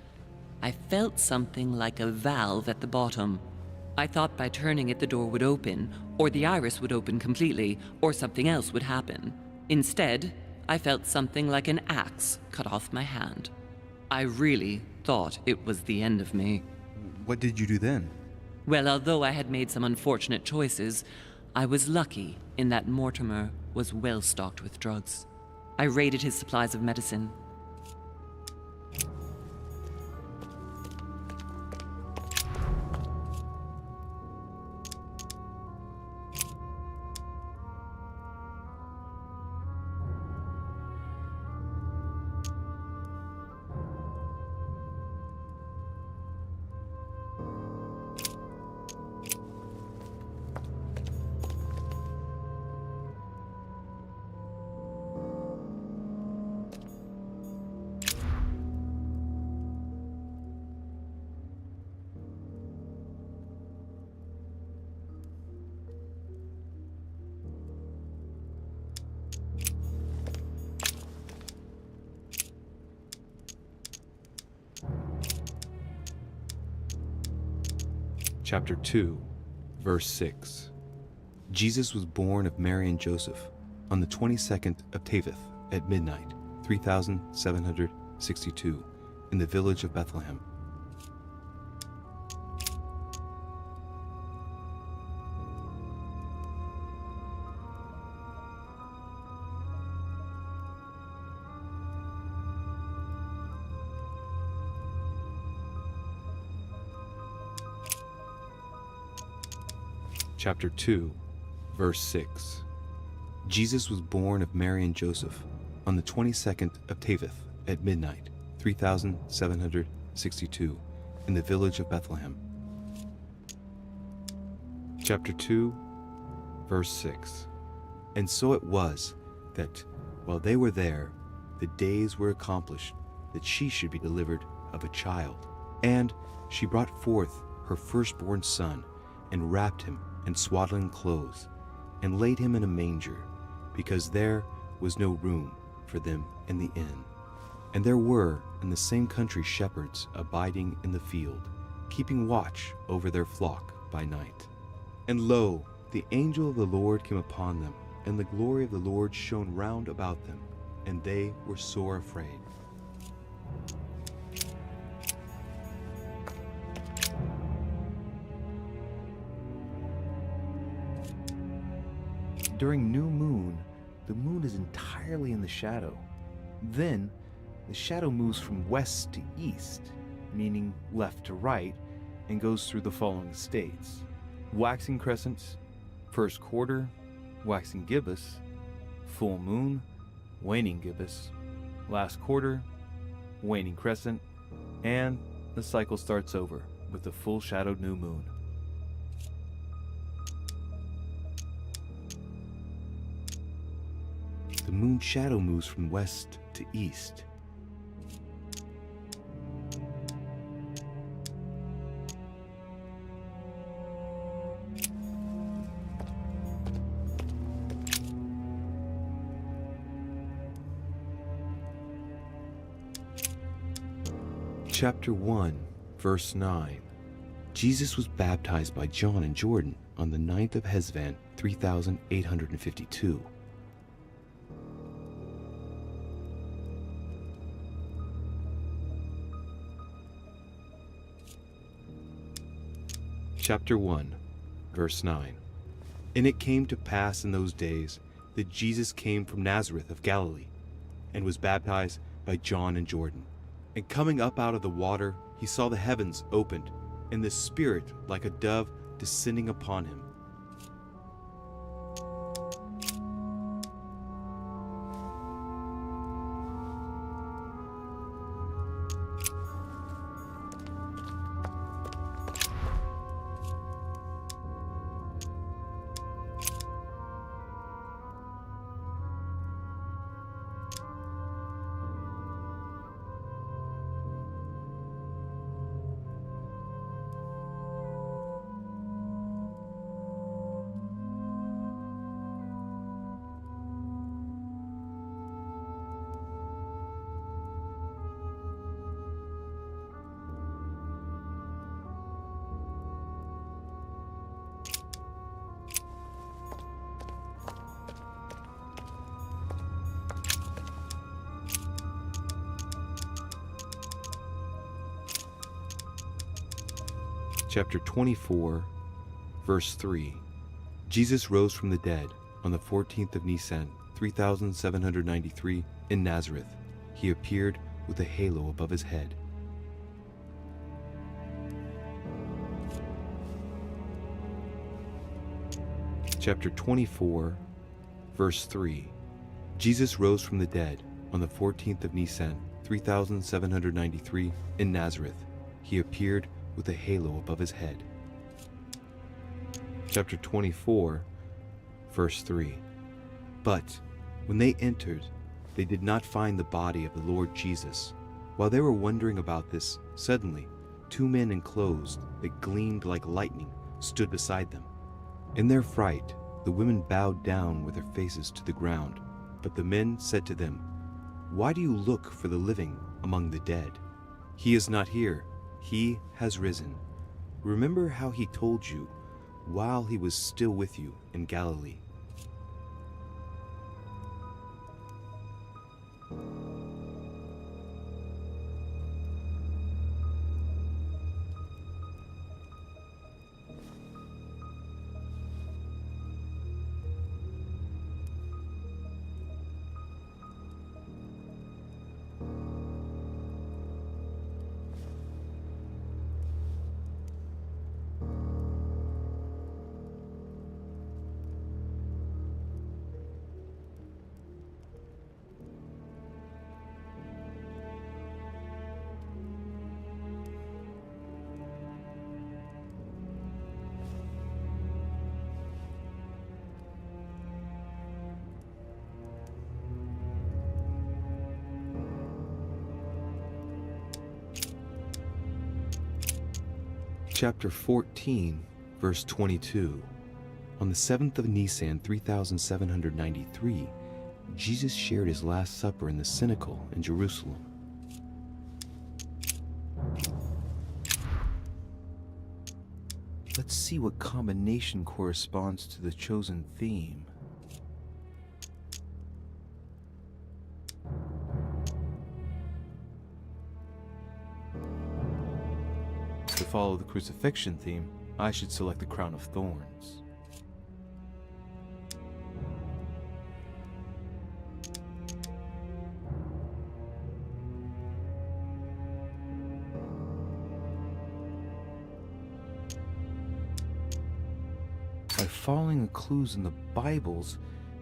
Speaker 8: I felt something like a valve at the bottom. I thought by turning it the door would open, or the iris would open completely, or something else would happen. Instead, I felt something like an axe cut off my hand. I really thought it was the end of me.
Speaker 6: What did you do then?
Speaker 8: Well, although I had made some unfortunate choices, I was lucky in that Mortimer was well stocked with drugs. I raided his supplies of medicine.
Speaker 1: Chapter 2, verse 6. Jesus was born of Mary and Joseph on the 22nd of Taveth at midnight, 3762, in the village of Bethlehem. Chapter 2, verse 6. Jesus was born of Mary and Joseph on the 22nd of Taveth at midnight, 3762, in the village of Bethlehem. Chapter 2, verse 6. And so it was that, while they were there, the days were accomplished that she should be delivered of a child. And she brought forth her firstborn son, and wrapped him in swaddling clothes, and laid him in a manger, because there was no room for them in the inn. And there were in the same country shepherds abiding in the field, keeping watch over their flock by night. And lo, the angel of the Lord came upon them, and the glory of the Lord shone round about them, and they were sore afraid.
Speaker 6: During new moon, the moon is entirely in the shadow. Then, the shadow moves from west to east, meaning left to right, and goes through the following states: waxing crescents, first quarter, waxing gibbous, full moon, waning gibbous, last quarter, waning crescent, and the cycle starts over with the full shadowed new moon.
Speaker 1: The moon shadow moves from west to east. Chapter 1, verse 9. Jesus was baptized by John in Jordan on the 9th of Hesvan, 3852. Chapter 1, verse 9. And it came to pass in those days that Jesus came from Nazareth of Galilee, and was baptized by John in Jordan. And coming up out of the water, he saw the heavens opened, and the Spirit like a dove descending upon him. Chapter 24, verse 3. Jesus rose from the dead on the 14th of Nisan, 3793, in Nazareth. He appeared with a halo above his head. Chapter 24, verse 3. Jesus rose from the dead on the 14th of Nisan, 3793, in Nazareth. He appeared with a halo above his head. Chapter 24, verse 3. But when they entered, they did not find the body of the Lord Jesus. While they were wondering about this, suddenly 2 men in clothes that gleamed like lightning stood beside them. In their fright, the women bowed down with their faces to the ground. But the men said to them, "Why do you look for the living among the dead? He is not here. He has risen. Remember how he told you while he was still with you in Galilee." Chapter 14, verse 22. On the 7th of Nisan, 3793, Jesus shared his Last Supper in the Cenacle in Jerusalem. Let's see what combination corresponds to the chosen theme. To follow the crucifixion theme, I should select the crown of thorns. By following the clues in the Bibles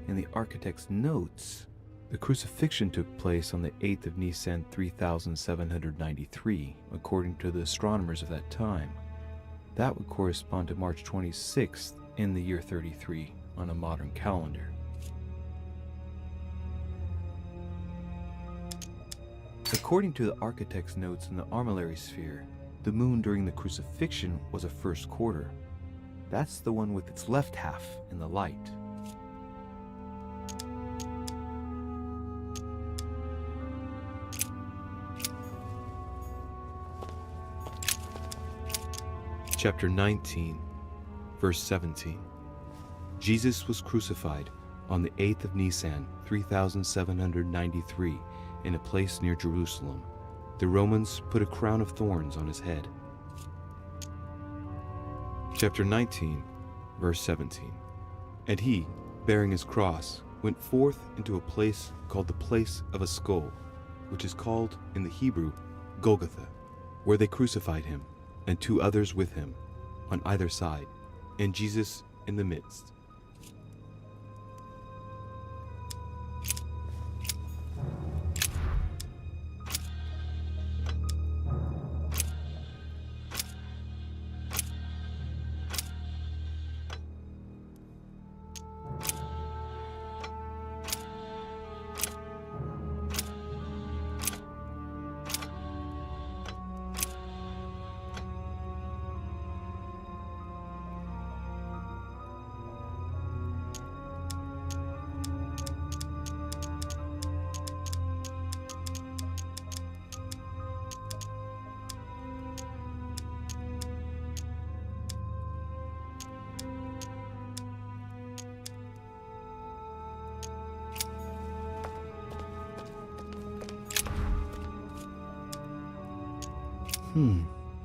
Speaker 1: and the architect's notes, the crucifixion took place on the 8th of Nisan 3793, according to the astronomers of that time. That would correspond to March 26th in the year 33 on a modern calendar. According to the architect's notes in the armillary sphere, the moon during the crucifixion was a first quarter. That's the one with its left half in the light. Chapter 19, verse 17. Jesus was crucified on the 8th of Nisan, 3793, in a place near Jerusalem. The Romans put a crown of thorns on his head. Chapter 19, verse 17. And he, bearing his cross, went forth into a place called the Place of a Skull, which is called in the Hebrew Golgotha, where they crucified him, and 2 others with him, on either side, and Jesus in the midst.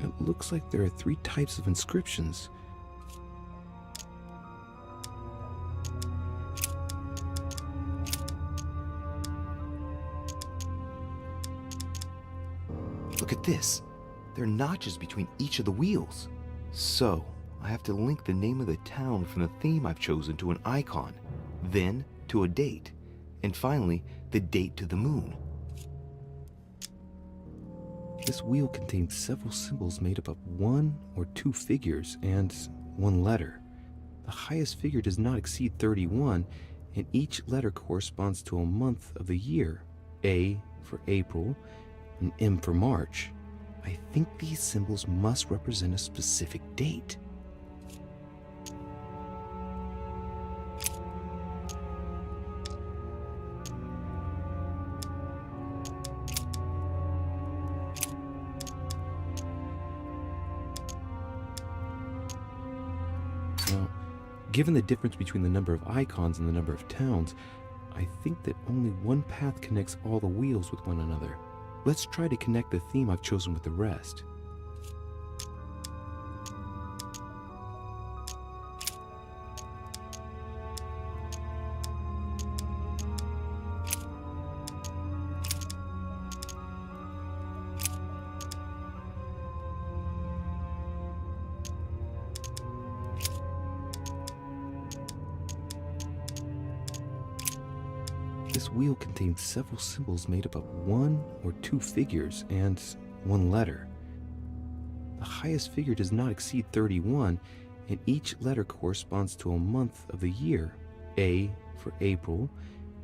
Speaker 1: It looks like there are 3 types of inscriptions. Look at this. There are notches between each of the wheels. So, I have to link the name of the town from the theme I've chosen to an icon, then to a date, and finally, the date to the moon. This wheel contains several symbols made up of 1 or 2 figures and 1 letter. The highest figure does not exceed 31, and each letter corresponds to a month of the year. A for April, and M for March. I think these symbols must represent a specific date. Now, given the difference between the number of icons and the number of towns, I think that only one path connects all the wheels with one another. Let's try to connect the theme I've chosen with the rest. This wheel contains several symbols made up of 1 or 2 figures and 1 letter. The highest figure does not exceed 31, and each letter corresponds to a month of the year. A for April,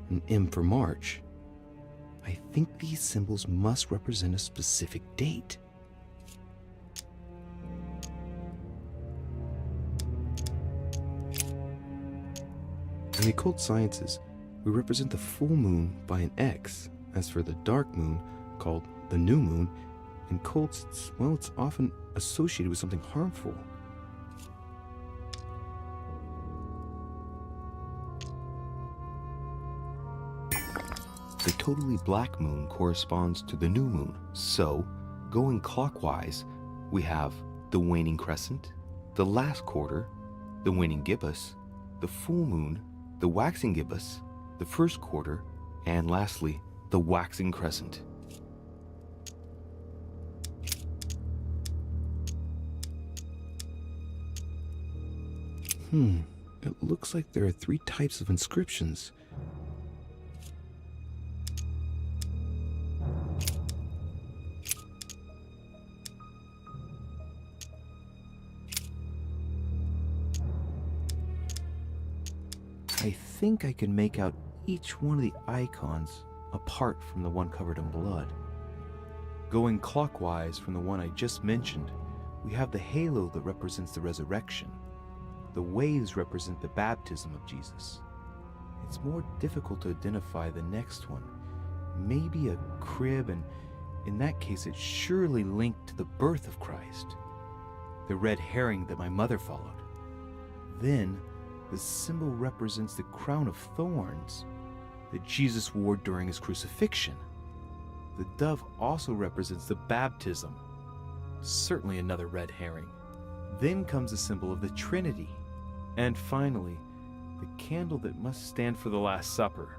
Speaker 1: and M for March. I think these symbols must represent a specific date. In the occult sciences, we represent the full moon by an X. As for the dark moon, called the new moon, in cults, it's often associated with something harmful. The totally black moon corresponds to the new moon, so, going clockwise, we have the waning crescent, the last quarter, the waning gibbous, the full moon, the waxing gibbous, the first quarter, and lastly, the waxing crescent. It looks like there are 3 types of inscriptions. I think I can make out each one of the icons apart from the one covered in blood. Going clockwise from the one I just mentioned, we have the halo that represents the resurrection. The waves represent the baptism of Jesus. It's more difficult to identify the next one. Maybe a crib, and in that case it's surely linked to the birth of Christ. The red herring that my mother followed. Then, the symbol represents the crown of thorns that Jesus wore during his crucifixion. The dove also represents the baptism. Certainly another red herring. Then comes the symbol of the Trinity. And finally, the candle that must stand for the Last Supper.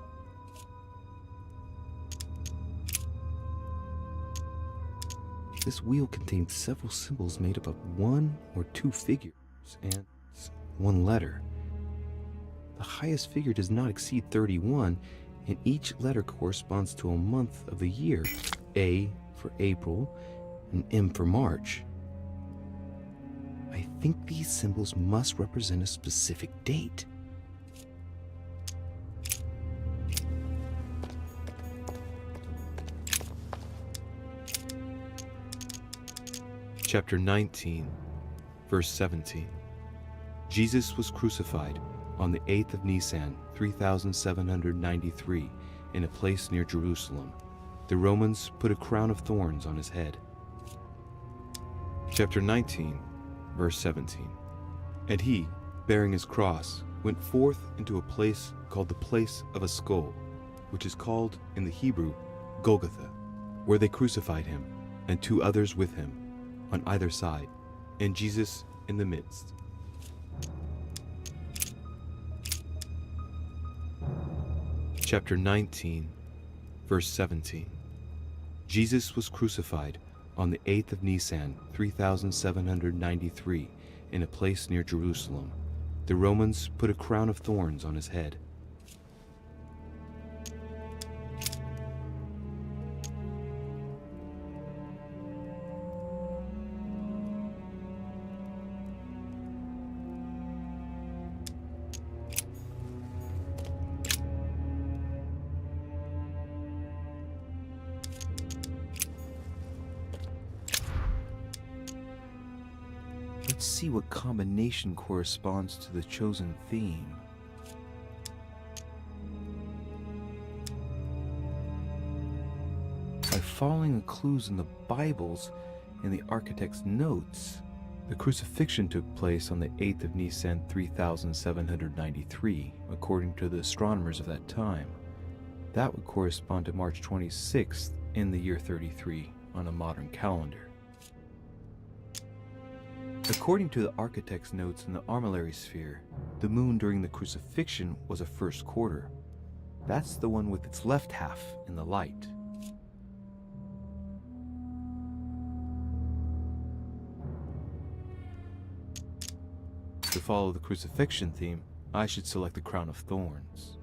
Speaker 1: This wheel contains several symbols made up of 1 or 2 figures and 1 letter. The highest figure does not exceed 31, and each letter corresponds to a month of the year. A for April, and M for March. I think these symbols must represent a specific date. Chapter 19, verse 17. Jesus was crucified on the 8th of Nisan, 3793, in a place near Jerusalem. The Romans put a crown of thorns on his head. Chapter 19, verse 17. And he, bearing his cross, went forth into a place called the place of a skull, which is called in the Hebrew Golgotha, where they crucified him, and 2 others with him, on either side, and Jesus in the midst. Chapter 19, verse 17. Jesus was crucified on the 8th of Nisan, 3793, in a place near Jerusalem. The Romans put a crown of thorns on his head. Let's see what combination corresponds to the chosen theme. By following the clues in the Bibles and the architect's notes, the crucifixion took place on the 8th of Nisan 3793, according to the astronomers of that time. That would correspond to March 26th in the year 33 on a modern calendar. According to the architect's notes in the armillary sphere, the moon during the crucifixion was a first quarter. That's the one with its left half in the light. To follow the crucifixion theme, I should select the crown of thorns.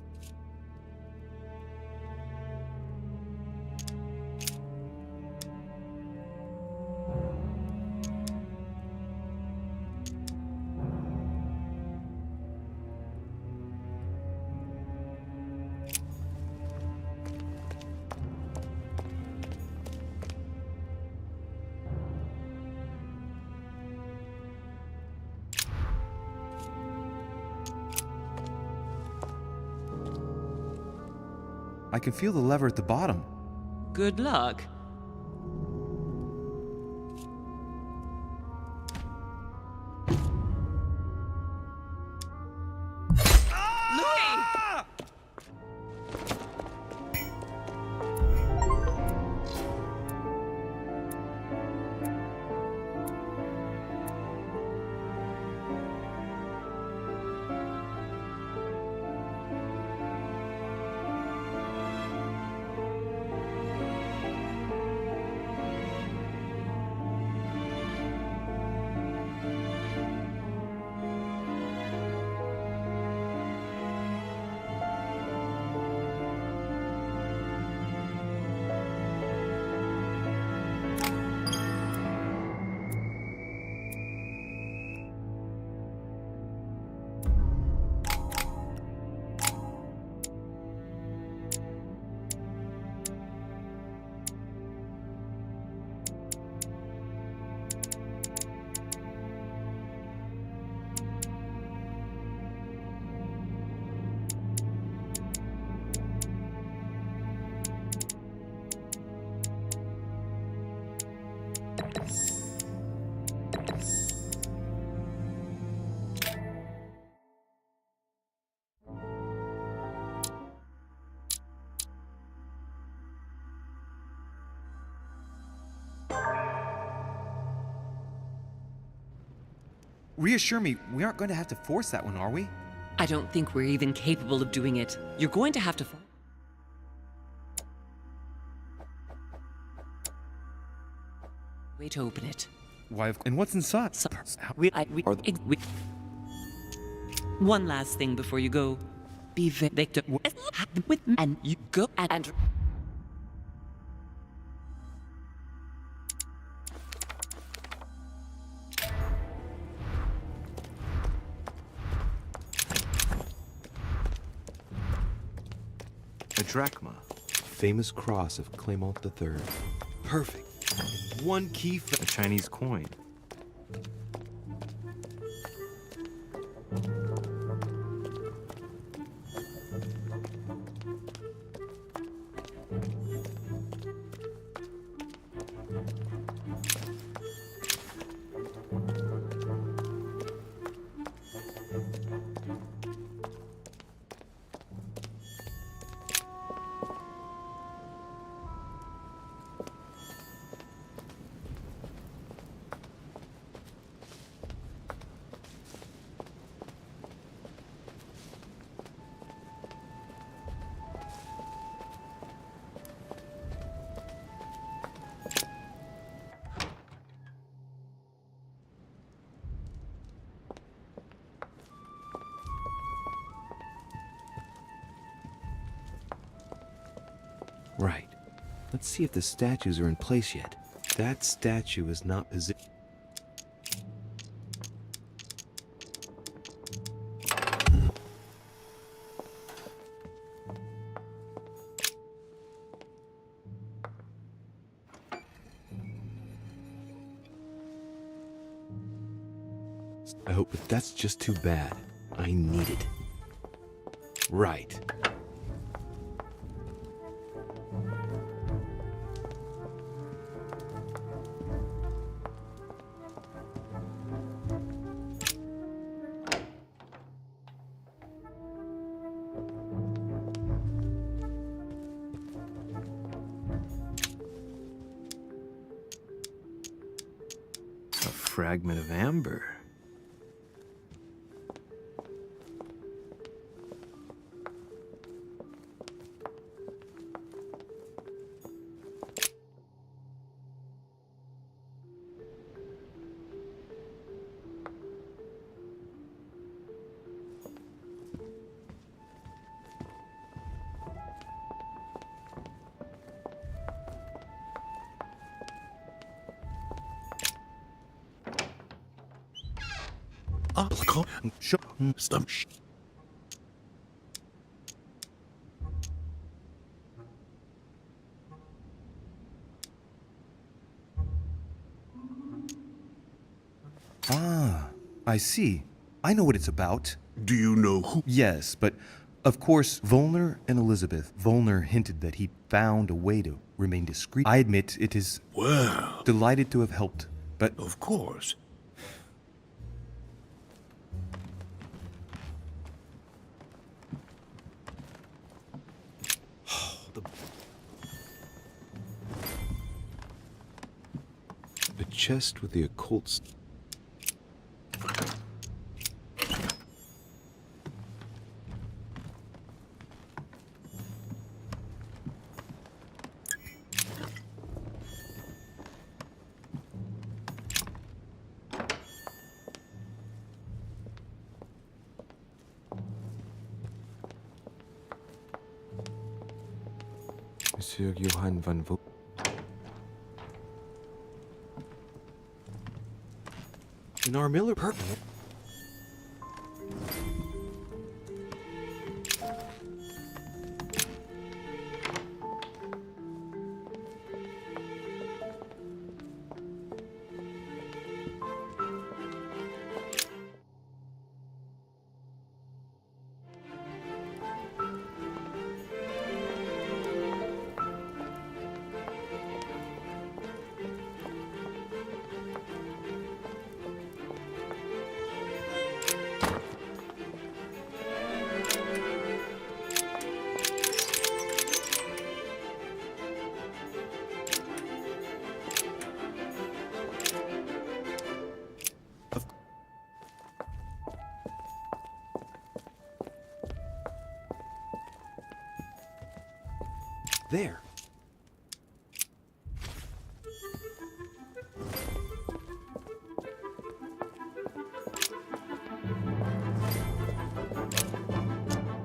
Speaker 1: I can feel the lever at the bottom.
Speaker 8: Good luck.
Speaker 6: Reassure me, we aren't going to have to force that one, are we?
Speaker 8: I don't think we're even capable of doing it. You're going to have to... Way to open it.
Speaker 6: Why, and what's inside?
Speaker 8: One last thing before you go. Be Victor with and you go and...
Speaker 1: A drachma, famous cross of Clement III. Perfect. And one key for a Chinese coin. Let's see if the statues are in place yet. That statue is not positioned. I hope, but that's just too bad. I need it. Right.
Speaker 6: A fragment of amber. Ah, I see. I know what it's about.
Speaker 12: Do you know who?
Speaker 6: Yes, but of course, Volner and Elizabeth. Volner hinted that he found a way to remain discreet. I admit it is.
Speaker 12: Well.
Speaker 6: Delighted to have helped, but.
Speaker 12: Of course.
Speaker 1: A chest with the occult. Monsieur Johann van Vo. In our Miller purple. There.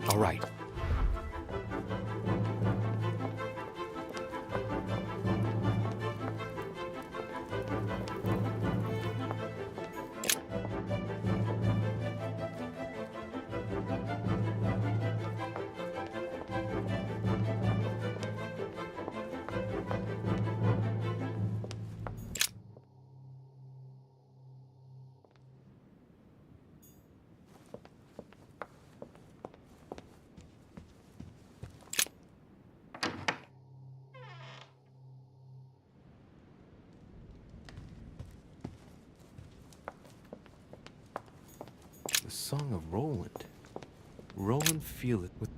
Speaker 1: All right. The Song of Roland. Roland feel it with.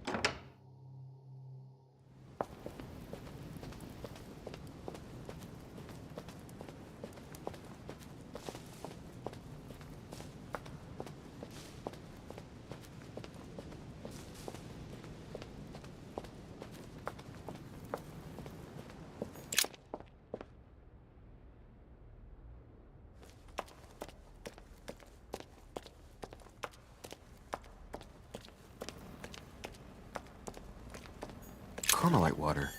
Speaker 1: Carmelite water.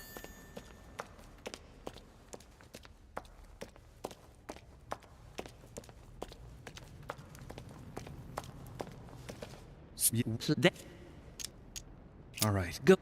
Speaker 6: All right.
Speaker 8: Go.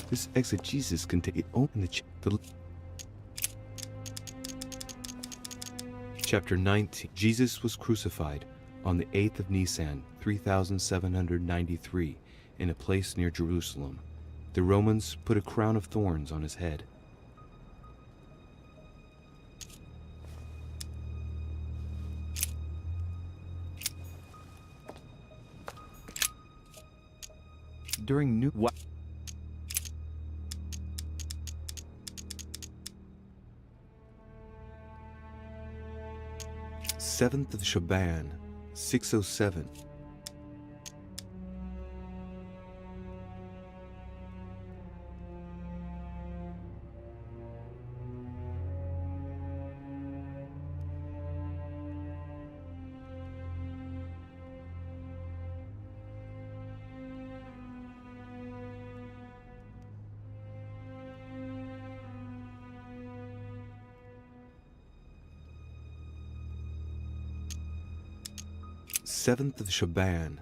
Speaker 1: This exegesis contains open the Chapter 19. Jesus was crucified on the 8th of Nisan, 3793, in a place near Jerusalem. The Romans put a crown of thorns on his head. During New 7th of Shaban, 607. Seventh of Shaban.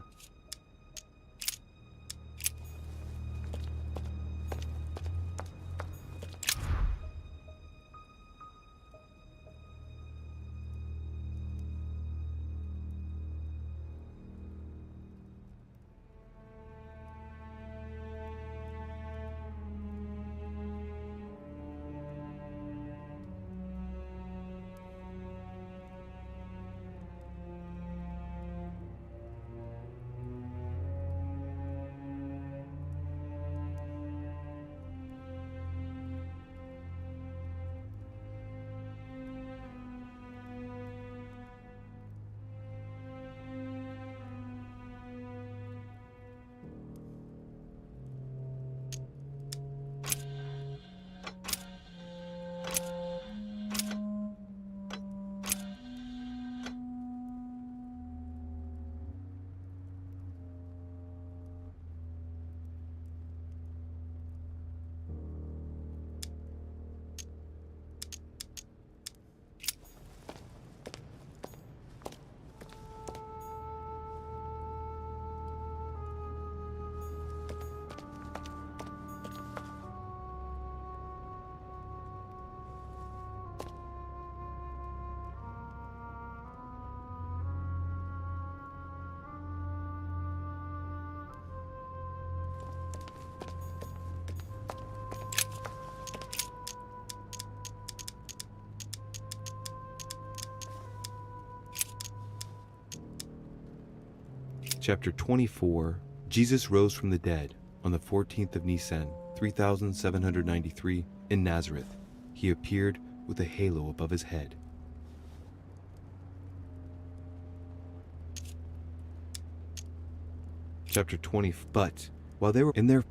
Speaker 1: Chapter 24. Jesus rose from the dead on the 14th of Nisan, 3793, in Nazareth. He appeared with a halo above his head. Chapter 20. But while they were in their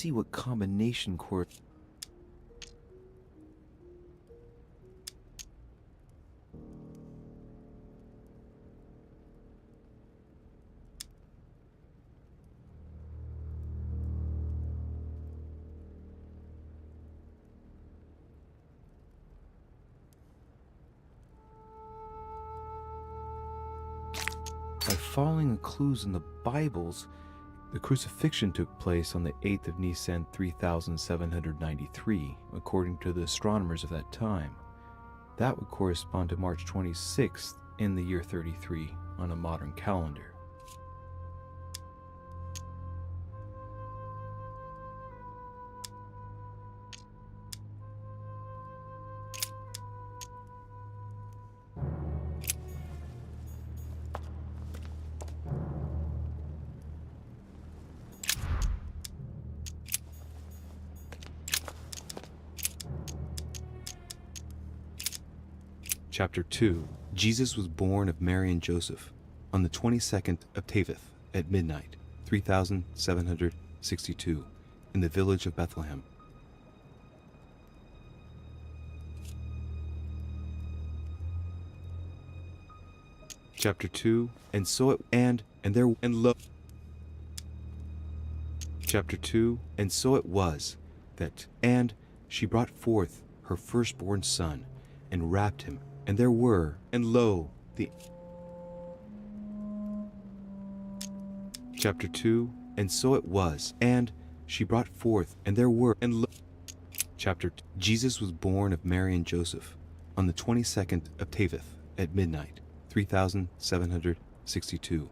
Speaker 6: see what combination core. By following the clues in the Bibles, the crucifixion took place on the 8th of Nisan 3793, according to the astronomers of that time. That would correspond to March 26th in the year 33 on a modern calendar. Chapter 2. Jesus was born of Mary and Joseph on the 22nd of Teveth at midnight, 3762, in the village of Bethlehem. Chapter 2. And so it and there and lo. Chapter 2. And so it was that and she brought forth her firstborn son and wrapped him. And there were, and lo, the. Chapter 2. And so it was, and she brought forth, and there were, and lo. Chapter 2. Jesus was born of Mary and Joseph on the 22nd of Teveth at midnight, 3762.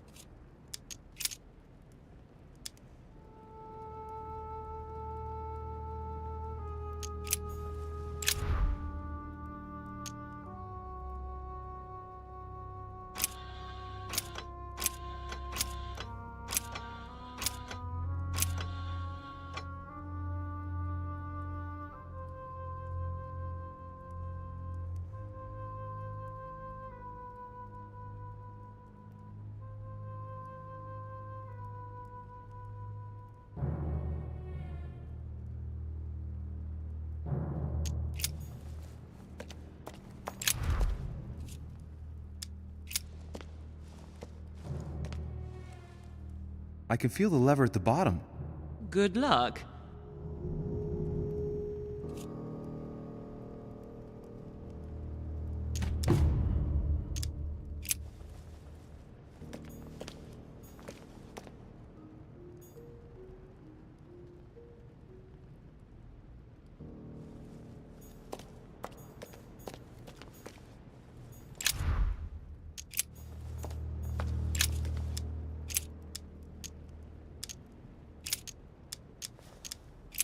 Speaker 6: I can feel the lever at the bottom.
Speaker 8: Good luck.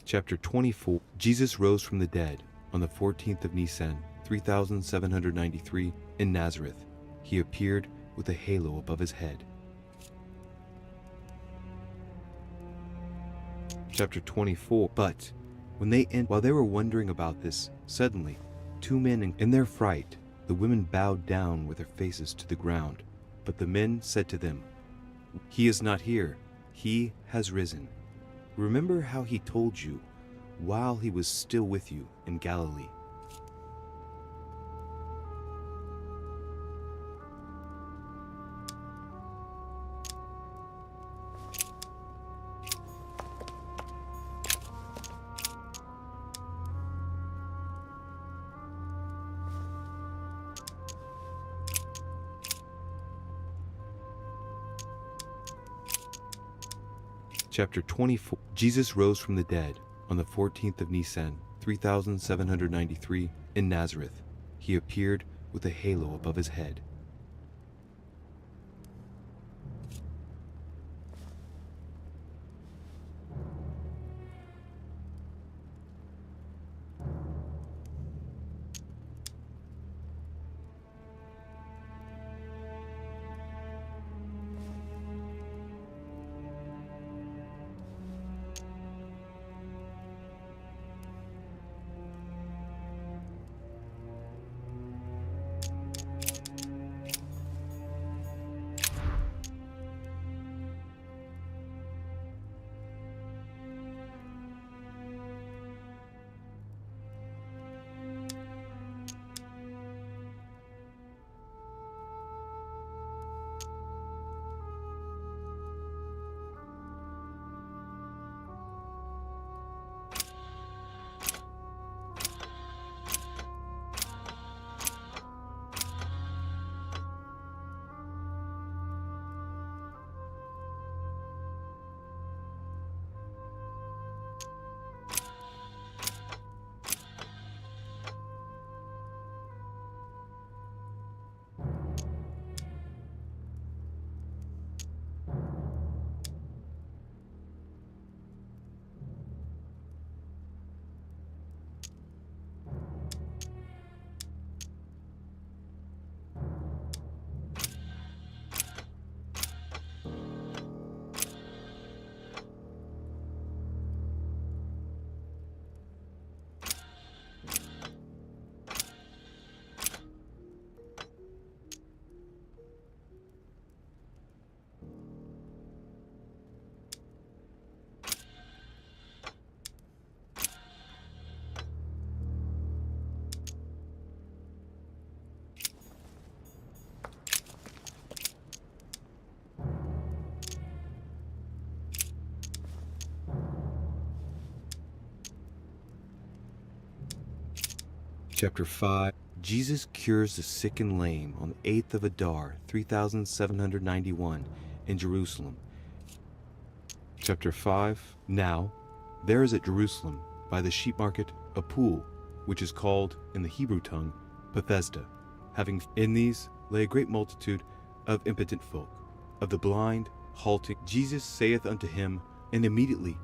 Speaker 6: Chapter 24. Jesus rose from the dead on the 14th of Nisan, 3793, in Nazareth. He appeared with a halo above his head. Chapter 24. But while they were wondering about this, suddenly, two men in their fright, the women bowed down with their faces to the ground. But the men said to them, "He is not here. He has risen. Remember how he told you while he was still with you in Galilee." Chapter 24. Jesus rose from the dead on the 14th of Nisan, 3793, in Nazareth. He appeared with a halo above his head.
Speaker 1: Chapter 5. Jesus cures the sick and lame on the 8th of Adar, 3791, in Jerusalem. Chapter 5. Now, there is at Jerusalem, by the sheep market, a pool, which is called, in the Hebrew tongue, Bethesda. Having in these lay a great multitude of impotent folk, of the blind, halting. Jesus saith unto him, and immediately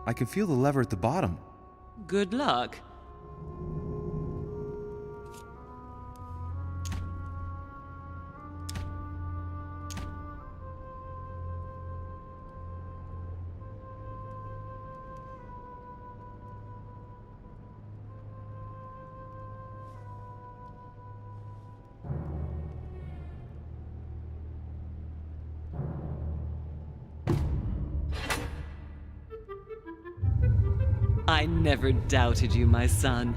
Speaker 1: I can feel the lever at the bottom.
Speaker 8: Good luck. I never doubted you, my son.